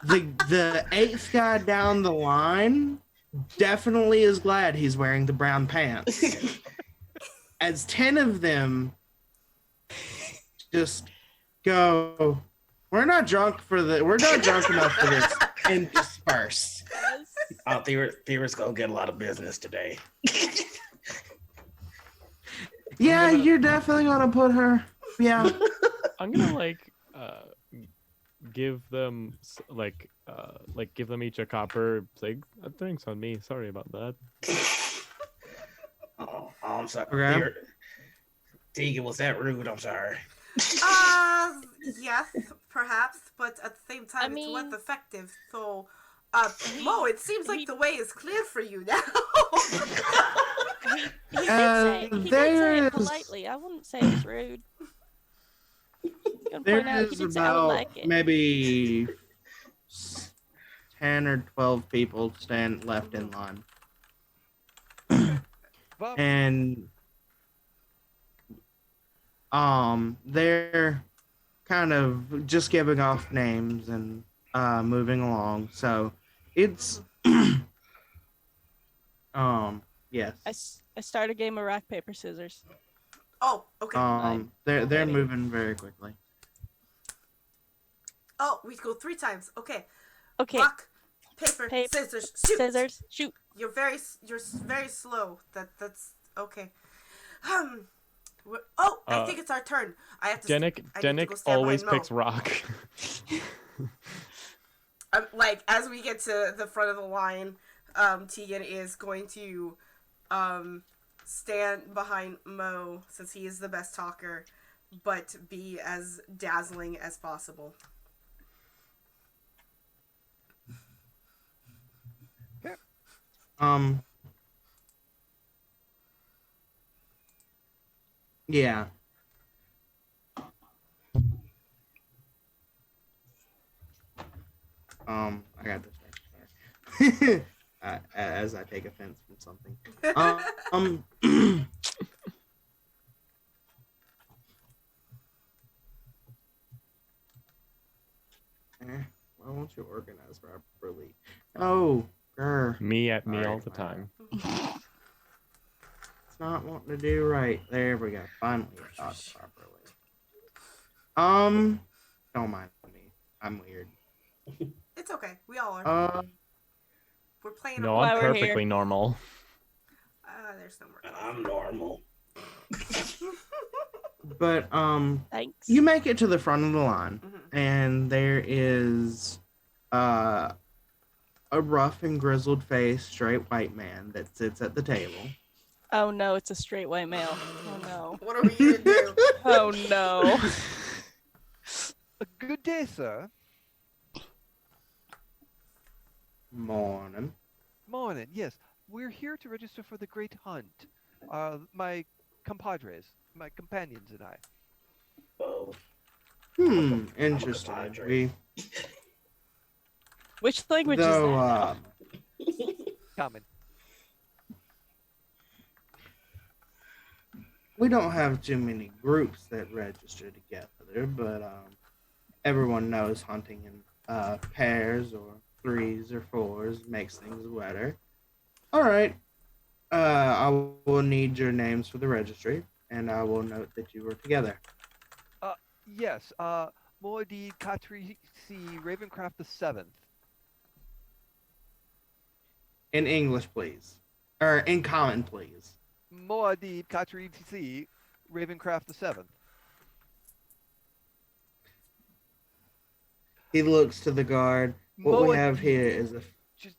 the eighth guy down the line definitely is glad he's wearing the brown pants. As 10 of them just go, we're not drunk enough for this, and disperse. Oh, Theory's gonna get a lot of business today. Yeah, you're definitely gonna put her. Yeah. I'm gonna give them give them each a copper. Like, thanks on me. Sorry about that. Oh, I'm sorry. Okay. Tegan, was that rude? I'm sorry. Yes, perhaps, but at the same time, it's what's effective. So, Mo, it seems like the way is clear for you now. He did say it there's- politely. I wouldn't say it's rude. Gonna There point out, he is did say I would about like it. maybe 10 or 12 people left in line. Bob, And they're kind of just giving off names and moving along. So it's yes. I start a game of rock paper scissors. Oh, okay. They're moving very quickly. Oh, we go 3 times. Okay. Okay, Rock, paper, scissors, shoot. scissors, shoot. You're very slow. That's okay. Oh, I Uh, think it's our turn. I have to. Denik I need to go stand always behind Mo. picks rock. Like as we get to the front of the line, Tegan is going to stand behind Mo since he is the best talker, but be as dazzling as possible. Yeah. I got this. As I take offense from something. Why won't you organize properly? Oh, grr. Me at me all Alright, the time. It's not wanting to do right. There we go. Finally, it thought properly. Don't mind me. I'm weird. It's okay. We all are. We're playing. No, Why I'm we're perfectly here. normal. There's no more. I'm normal. But Thanks. you make it to the front of the line, Mm-hmm. and there is a rough and grizzled faced straight white man that sits at the table. Oh no, it's a straight white male. Oh no. What are we gonna do? Oh no. A good day, sir. Morning. Morning. Yes, we're here to register for the Great Hunt. My compadres, my companions, and I. Oh, Interesting. Padre. Which language is that? Though, Common. we don't have too many groups that register together, but everyone knows hunting in pairs or threes or fours makes things better. All right. I will need your names for the registry, and I will note that you were together. Yes. Moadi Katri C. Ravencraft the Seventh. In English, please. Or in common, please. Moadi Katri C. Ravencraft the Seventh. He looks to the guard. What we have here is a Just.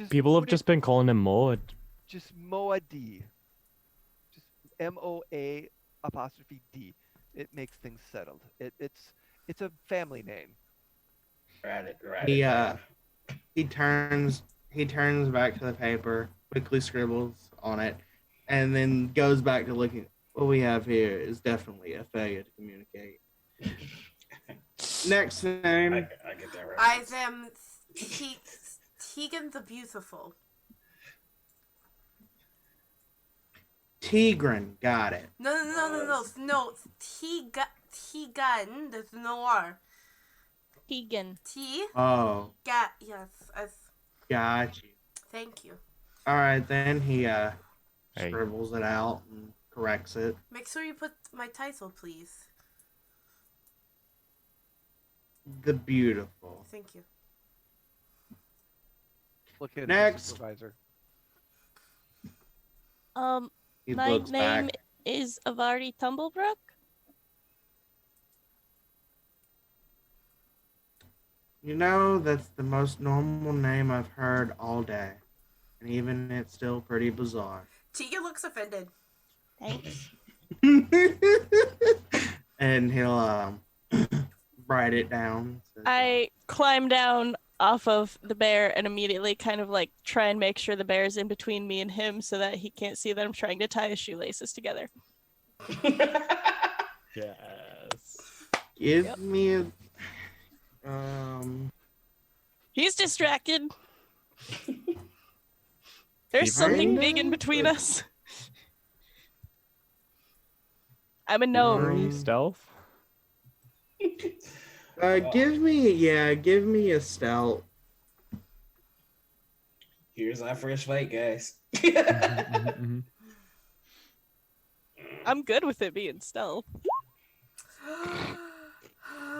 People have put it- just been calling him Maud. Just Moadi. Just MOA apostrophe D. It makes things settled. It's a family name. right. he turns back to the paper, quickly scribbles on it, and then goes back to looking. What we have here is definitely a failure to communicate. Next name. I get that right. I am Tegan the Beautiful. Tigran, got it. No. Tegan. There's no R. Keegan. T. Oh, Yes. got you. Thank you. All right, then he Hey. scribbles it out and corrects it. Make sure you put my title, please. The Beautiful. Thank you. Look at Next. the supervisor. He My looks name back. is Avari Tumblebrook. You know, that's the most normal name I've heard all day. And even it's still pretty bizarre. Tegan looks offended. Thanks. And he'll write it down. Says, I climb down off of the bear and immediately kind of like try and make sure the bear is in between me and him so that he can't see that I'm trying to tie his shoelaces together. Yes. Give Yep. me a He's distracted. There's Keep something reading. big in between us. I'm a gnome. Hurry, stealth. give me a stout. Here's our first fight, guys. Mhm. I'm good with it being stealth.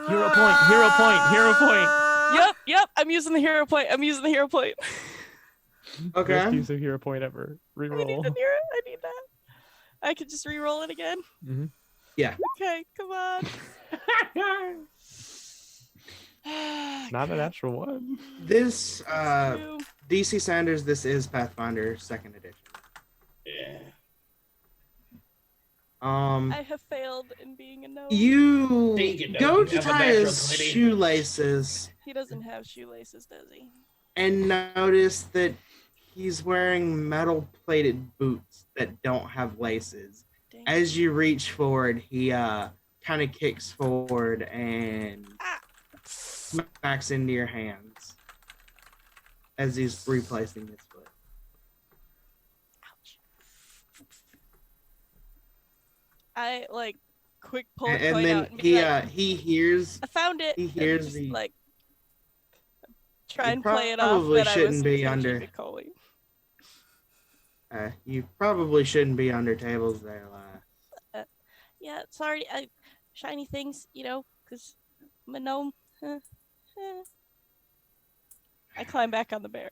Hero point, hero point, hero point. Yep. I'm using the hero point. Okay. Best use of hero point ever. I need Reroll. the hero. I need that. I could just re-roll it again. Mm-hmm. Yeah. Okay, come on. Not a natural one. This Two. DC Sanders, this is Pathfinder second edition. Yeah. I have failed in being a gnome. You Speaking of, go you to have a tie natural his 20. shoelaces He doesn't have shoelaces, does he? and notice that he's wearing metal plated boots that don't have laces. Dang. As you reach forward, he kind of kicks forward and smacks into your hands as he's replacing his foot. Ouch. I like quick pull a And coin then out and be like, he hears I found it. he and hears just, the- like try You and play it off probably that I was shouldn't be changing under- the coin. you probably shouldn't be under tables there, Yeah, sorry, shiny things, because I'm a gnome. I climb back on the bear.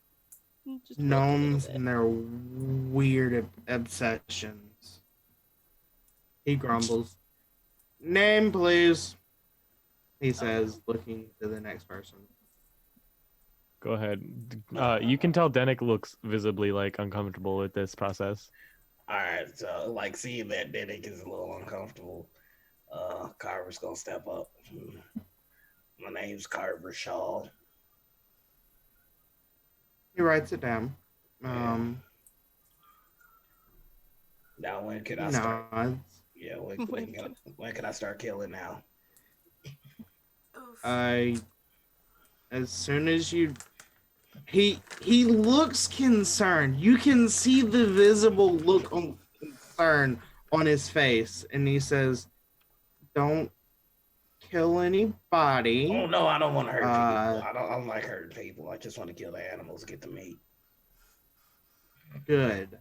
Just wilt a little Gnomes bit. and their weird obsessions. He grumbles. Name, please, he says, looking to the next person. Go ahead. You can tell Denik looks visibly like uncomfortable with this process. Alright, so like seeing that Dedek is a little uncomfortable. Carver's gonna step up. My name's Carver Shaw. He writes it down. Now when could I He start? nods. Yeah, when can I start killing now? Oof. As soon as you, he looks concerned. You can see the visible look of concern on his face, and he says, "Don't kill anybody." Oh no, I don't want to hurt people. I don't like hurting people. I just want to kill the animals, get the meat. Good.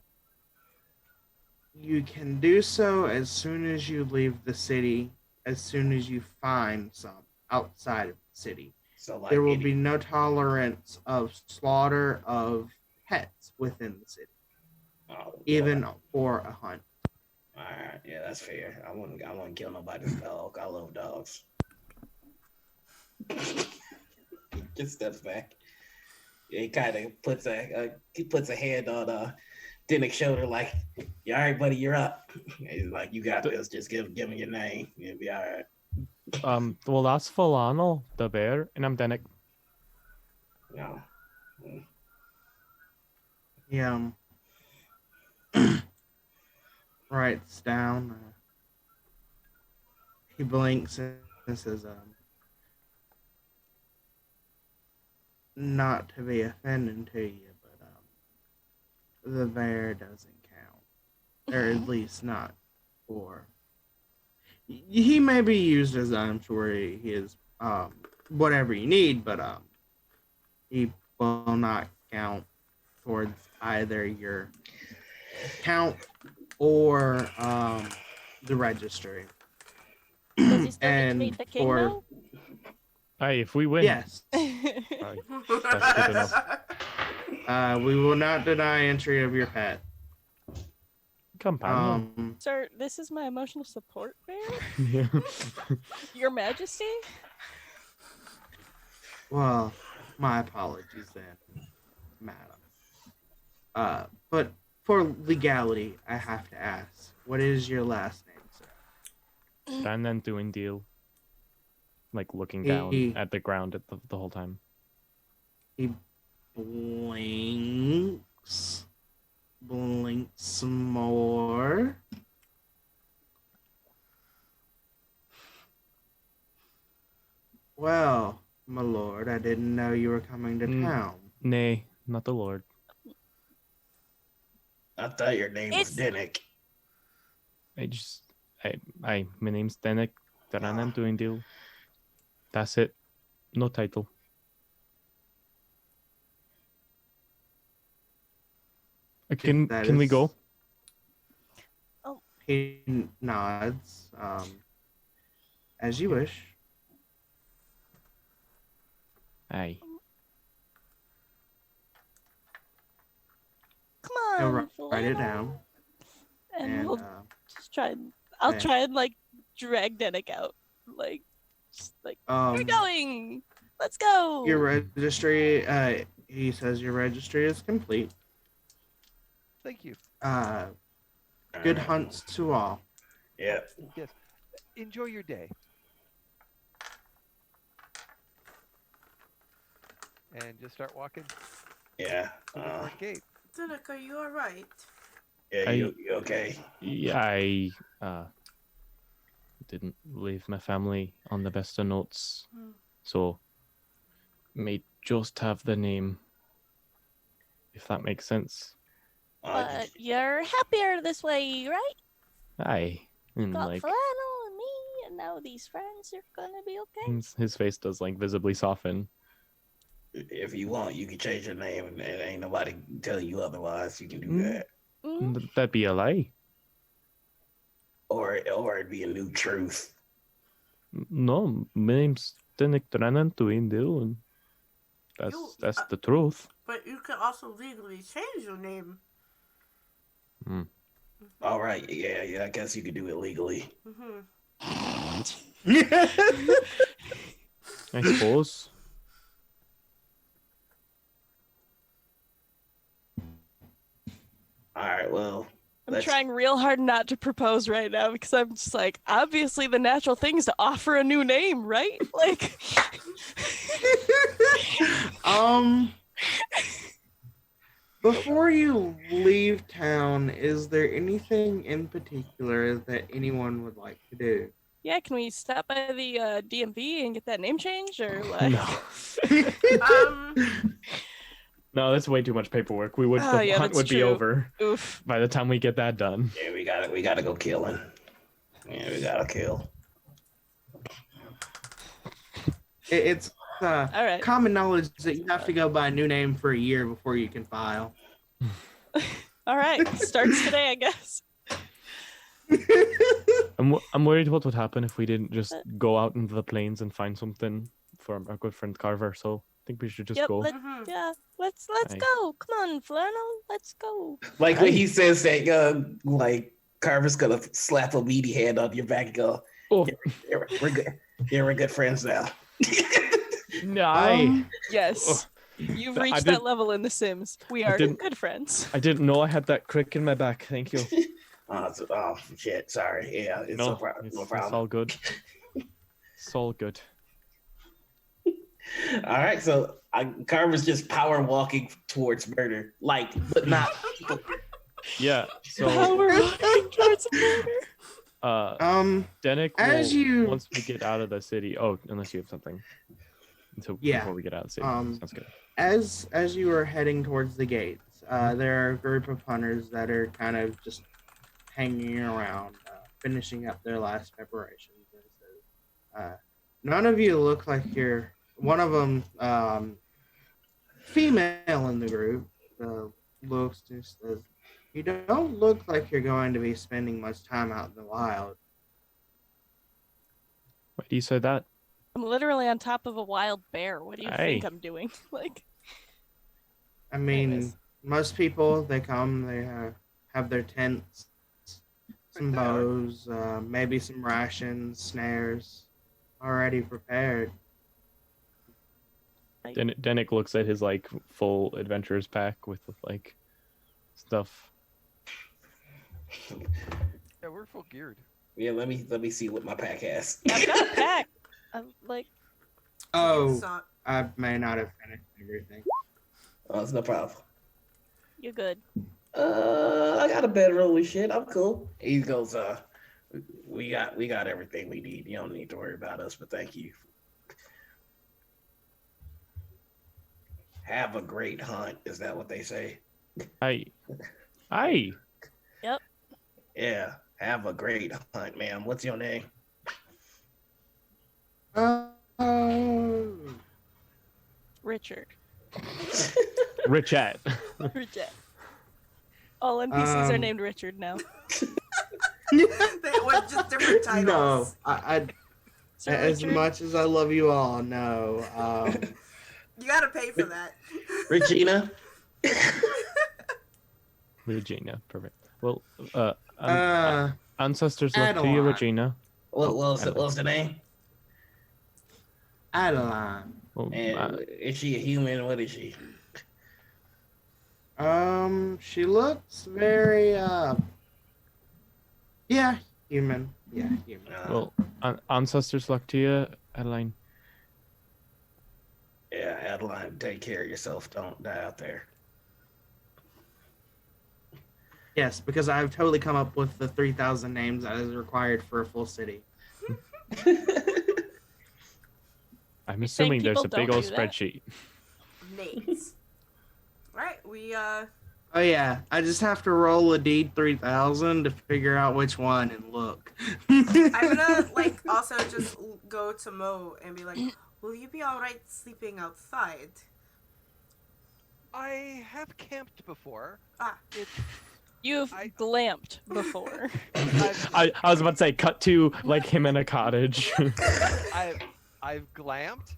You can do so as soon as you leave the city, as soon as you find some outside of the city. So like There will be no tolerance of slaughter of pets within the city, even for a hunt. Alright, yeah, that's fair. I wouldn't kill nobody's dog. I love dogs. Just steps back. Yeah, he kind of puts a hand on Dennick's shoulder, like, "Yeah, all right, buddy, you're up." He's like, "You got this. Just give me your name. You'll be all right." Well, that's Fulano, the bear, and I'm Denik. No. He writes down. He blinks and says, "Not to be offending to you, but the bear doesn't count, or at least not for. He may be used as I'm sure he is whatever you need, but he will not count towards either your account or the registry." Does he still get to And meet the king for- now? Hey, if we win, Yes, Aye, that's good enough. we will not deny entry of your pet. Companion. Sir, this is my emotional support bear? Yeah. Your Majesty? Well, my apologies then, madam. But for legality, I have to ask, what is your last name, sir? And then doing deal. Like looking He- down at the ground at the whole time. He blinks some more. Well, my lord, I didn't know you were coming to town. Nay, not the Lord. I thought your name was Dennick. My name's Denik. I'm doing deal. That's it. No title. Can That we is- go? He nods. As you wish. Aye. Come He'll on, write it Fulano. down. And And we'll I'll Okay. try and like drag Denik out. Like, just like we're going. Let's go. Your registry. He says your registry is complete. Thank you. Good hunts to all. Yeah. Yes. Enjoy your day. And just start walking Yeah. to the front gate. Denik, are you alright? Yeah. You okay? Yeah, I didn't leave my family on the best of notes, so may just have the name, if that makes sense. But you're happier this way, right? Aye, and Got like flannel and me, and now these friends are gonna be okay. his face does like visibly soften. If you want, you can change your name, and ain't nobody telling you otherwise. You can do Mm. that, That'd be a lie. or it'd be a new truth. No, my name's Denik Dranantuin Dillon. That's the truth. But you can also legally change your name. All right. Yeah. I guess you could do it legally. I suppose. All right. Well, I'm trying real hard not to propose right now because I'm just like, obviously the natural thing is to offer a new name, right? Like, Before you leave town, is there anything in particular that anyone would like to do? yeah, can we stop by the DMV and get that name changed, or like? No. No, that's way too much paperwork. The hunt would be over Oof. by the time we get that done. Yeah, we gotta go killing. Yeah, we gotta kill. It's All right. common knowledge that you have to go by a new name for a year before you can file. All right, starts today, I guess. I'm worried what would happen if we didn't just go out into the plains and find something for our good friend Carver. So I think we should just go. Let's Aye. go. Come on, Flannel, let's go. Like when he says that, like Carver's gonna slap a meaty hand on your back and go, Oh, yeah, we're good. Yeah, we're good friends now. no. Yes. You've I reached did- that level in The Sims. We are didn't- good friends. I didn't know I had that crick in my back. Thank you. Oh shit! Sorry. Yeah, it's no problem. It's all good. It's all good. All right, so Carver's just power walking towards murder, but not. Yeah. So, Power walking towards murder. Denik as will, you- once we get out of the city. Oh, unless you have something. Yeah. Before we get out of the city. Sounds good. As you are heading towards the gates, there are a group of hunters that are kind of just hanging around, finishing up their last preparations. None of you look like you're one of them. Female in the group looks just as you don't look like you're going to be spending much time out in the wild. Why do you say that? I'm literally on top of a wild bear. What do you think Aye. I'm doing? Like, I mean, Anyways. most people they come, they have their tents, some bows, maybe some rations, snares, already prepared. Denik looks at his like full adventurers pack with like stuff. Yeah, we're full geared. Yeah, let me see what my pack has. I've got a pack. I'm like, Oh, So, I may not have finished everything. Oh, it's no problem. you're good. I got a bedroll and shit. I'm cool. He goes, we got everything we need. You don't need to worry about us, but thank you. Have a great hunt. Is that what they say? Aye. Yeah. Have a great hunt, ma'am. What's your name? Richard. Richette. Richard. All NPCs are Um, named Richard now. they were just different No, titles. I Sir as Richard? much as I love you all, no. You gotta pay for that. Regina? Regina. Perfect. Well, Ancestors look to you, Adeline. Regina. What was Adeline. what was the name? Adeline. Well, And is she a human? What is she? She looks very yeah, human. Yeah, human. well, ancestors look to you, Adeline. Yeah, Adeline, take care of yourself. Don't die out there. Yes, because I've totally come up with the 3,000 names that is required for a full city. I'm You assuming think there's a people big don't old do that? spreadsheet. Names. Right, we Oh yeah, I just have to roll a D 3000 to figure out which one and look. I'm gonna like also just go to Mo and be like, will you be alright sleeping outside? I have camped before. Ah. It's You've glamped before. I was about to say, cut to like him in a cottage. I've glamped,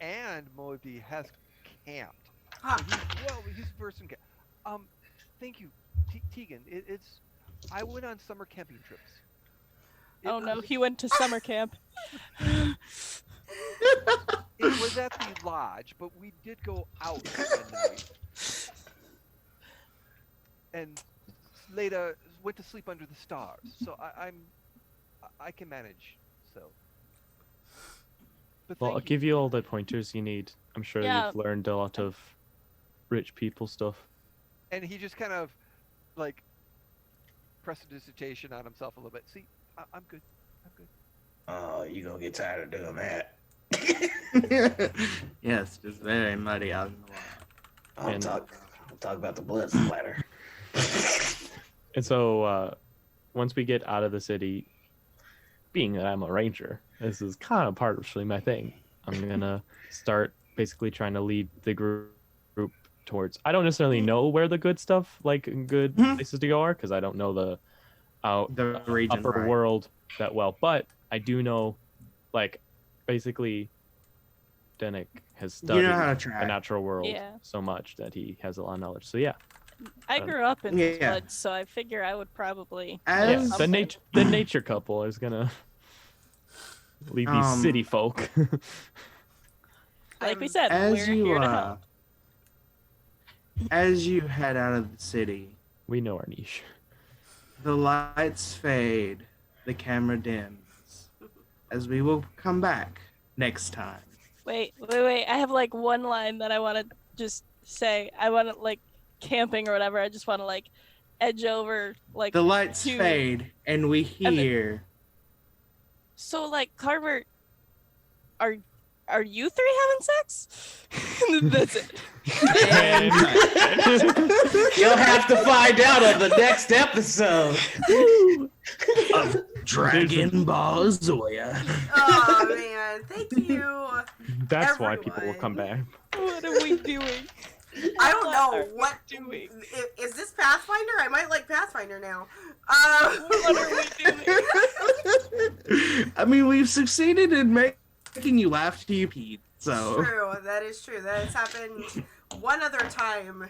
and Moby has camped. Huh. He's first in camp. Thank you, Tegan. It's I went on summer camping trips. Oh no, he went to summer camp. It was at the lodge, but we did go out at night. And later went to sleep under the stars. So I can manage. So. But Well, thank I'll give you all the pointers you need. I'm sure Yeah. you've learned a lot of rich people stuff. And he just kind of like pressed a dissertation on himself a little bit. See, I'm good. I'm good. Oh, you gonna get tired of doing that. Yes, just very muddy out in the water. I'll talk about the blood splatter. And so once we get out of the city, being that I'm a ranger, this is kind of partially my thing. I'm gonna start basically trying to lead the group towards. I don't necessarily know where the good stuff, like good places to go, are, because I don't know the region, upper right. world that well. But I do know, like, basically, Denik has studied You know how to the track. natural world Yeah. so much that he has a lot of knowledge. So yeah, I grew up in the Yeah. woods, so I figure I would probably. yeah, As the nature couple is gonna lead these city folk. Like we said, as we're you here to help. as you head out of the city, We know our niche. the lights fade, the camera dims, as we will come back next time. Wait. I have like one line that I want to just say. I want to like camping or whatever. I just want to like edge over like. The lights to- fade, and we then- hear. So like Carver, are you three having sex? That's it. You'll have to find out on the next episode. Dragon Ball Uzoya. Oh man, thank you. That's why people will come back. What are we doing? I don't know What are we what doing? is this Pathfinder? I might like Pathfinder now. What are we doing? I mean, we've succeeded in making you laugh till you peed. So True, that is true. That has happened one other time.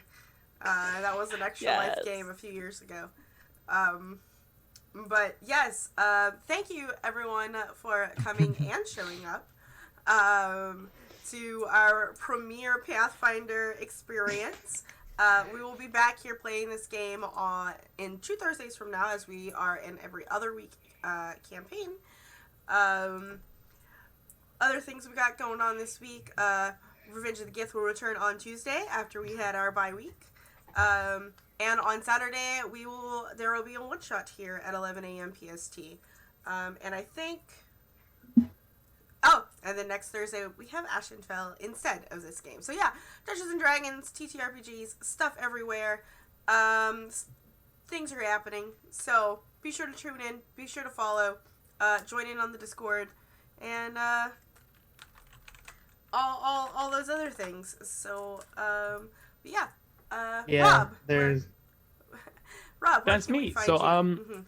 That was an extra life Yes. game a few years ago. But yes, thank you everyone for coming and showing up to our premiere Pathfinder experience. We will be back here playing this game in 2 Thursdays from now, as we are in every other week campaign. Other things we got going on this week, Revenge of the Gith will return on Tuesday after we had our bye week. And on Saturday, there will be a one-shot here at 11 a.m. PST. And I think... Oh, and then next Thursday, we have Ashenfell instead of this game. So yeah, Dungeons & Dragons, TTRPGs, stuff everywhere. Things are happening. So be sure to tune in, be sure to follow, join in on the Discord, and all those other things. So, yeah. Rob. Rob, That's where can we me. find So, you? Mhm.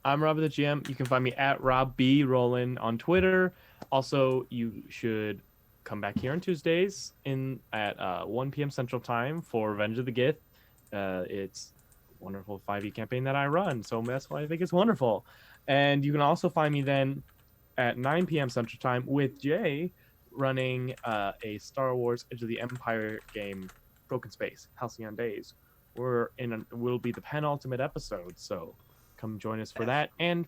I'm Rob the GM. You can find me at Rob B. Rollin on Twitter. Also, you should come back here on Tuesdays at 1 p.m. Central Time for Revenge of the Gith. It's wonderful 5e campaign that I run. So that's why I think it's wonderful. And you can also find me then at 9 p.m. Central Time with Jay running a Star Wars Edge of the Empire game, Broken Space, Halcyon Days. We'll be the penultimate episode, so come join us for that. And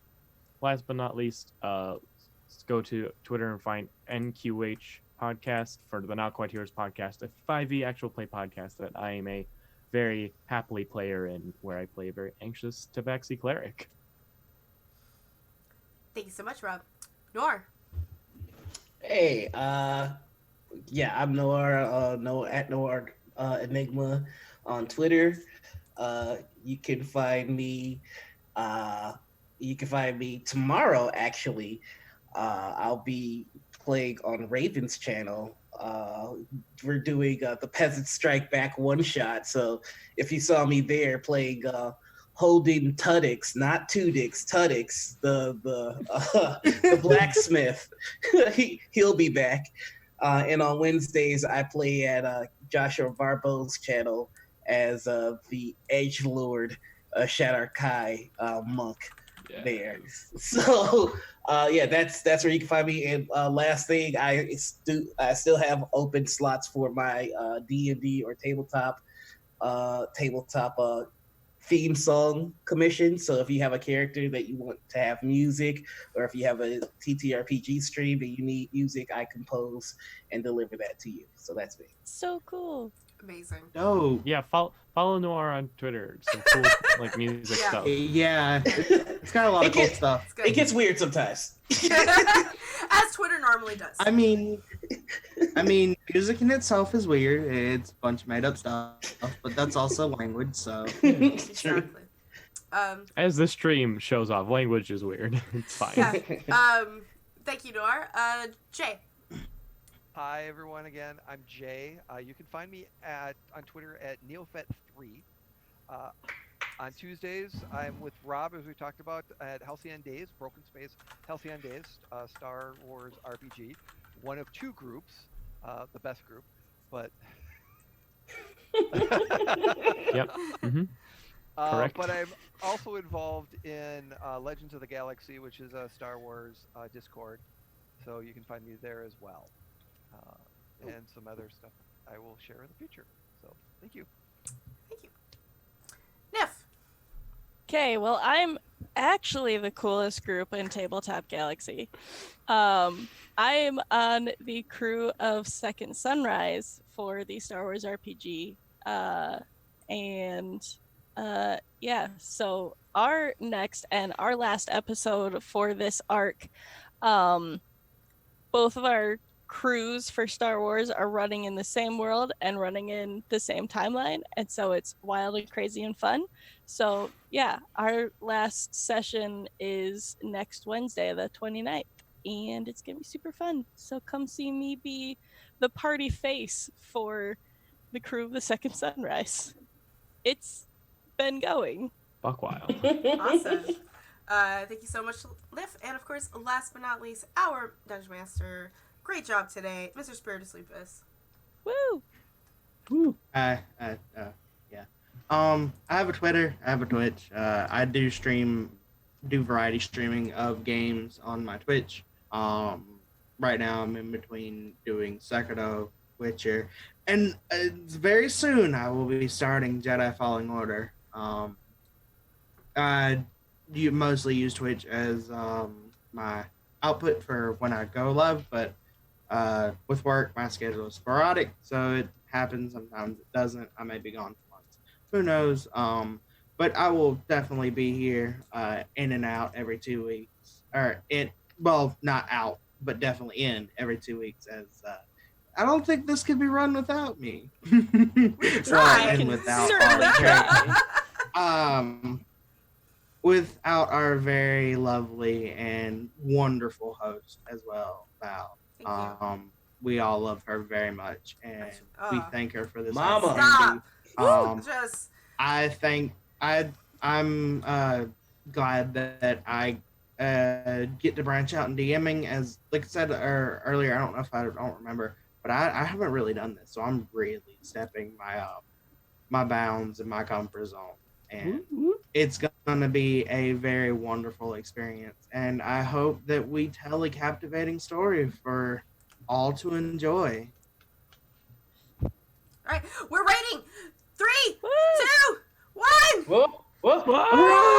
last but not least, go to Twitter and find NQH Podcast for the Not Quite Heroes podcast, a 5e actual play podcast that I am a very happily player in, where I play a very anxious Tabaxi cleric. Thank you so much, Rob. Noir. Hey, yeah, I'm Noir, at Noir Enigma on Twitter. You can find me tomorrow, actually. I'll be playing on Raven's channel. We're doing the Peasant Strike Back one shot. So if you saw me there playing Holding Tuddix, not Tudix, Tuddix, the blacksmith, he'll be back. And on Wednesdays, I play at Joshua Barbeau's channel as the Edgelord Shatter Kai monk there. So yeah, that's where you can find me. And last thing, I still have open slots for my D&D or tabletop theme song commission. So if you have a character that you want to have music, or if you have a TTRPG stream and you need music, I compose and deliver that to you. So that's me. So cool. Amazing. Oh, Yeah, follow Noir on Twitter. Some cool like music Yeah. stuff. yeah. It's got a lot of cool stuff. It's good. It gets weird sometimes. As Twitter normally does. I mean, music in itself is weird. It's a bunch of made up stuff, but that's also language. So Exactly. As the stream shows off, language is weird. It's fine. Yeah. Thank you, Noir. Jay. Hi everyone again. I'm Jay. You can find me on Twitter at Neofet3. On Tuesdays, I'm with Rob, as we talked about, at Halcyon Days, Broken Space Halcyon Days, Star Wars RPG. One of two groups, the best group, but Yep. Mm-hmm. Correct. But I'm also involved in Legends of the Galaxy, which is a Star Wars Discord, so you can find me there as well. And some other stuff I will share in the future. So, thank you. Thank you. Nif. Okay, well, I'm actually the coolest group in Tabletop Galaxy. I am on the crew of Second Sunrise for the Star Wars RPG. Yeah, so our next and our last episode for this arc, both of our crews for Star Wars are running in the same world and running in the same timeline, and so it's wild and crazy and fun. So yeah, our last session is next Wednesday, the 29th, and it's gonna be super fun. So come see me be the party face for the crew of the Second Sunrise. It's been going. Buck wild. Awesome. Thank you so much, Liv. And of course, last but not least, our Dungeon Master. Great job today, Mr. Spiritus Lupus. Woo! Woo. yeah. I have a Twitter. I have a Twitch. I do variety streaming of games on my Twitch. Right now I'm in between doing Sekiro, Witcher, and very soon I will be starting Jedi Fallen Order. You mostly use Twitch as my output for when I go live, but with work, my schedule is sporadic, so it happens. Sometimes it doesn't. I may be gone for months. Who knows? But I will definitely be here in and out every 2 weeks. Not out, but definitely in every 2 weeks, as I don't think this could be run without me. Try. Without Certainly without our very lovely and wonderful host as well, Val. Thank you. We all love her very much, and we thank her for this Mama. opportunity. Just I'm glad that I get to branch out in DMing, as like I said earlier. I don't know if I don't remember, but I haven't really done this, so I'm really stepping my bounds and my comfort zone, and it's going to be a very wonderful experience. And I hope that we tell a captivating story for all to enjoy. All right, we're waiting. 3, Woo! 2, 1. Whoa, whoa. Whoa!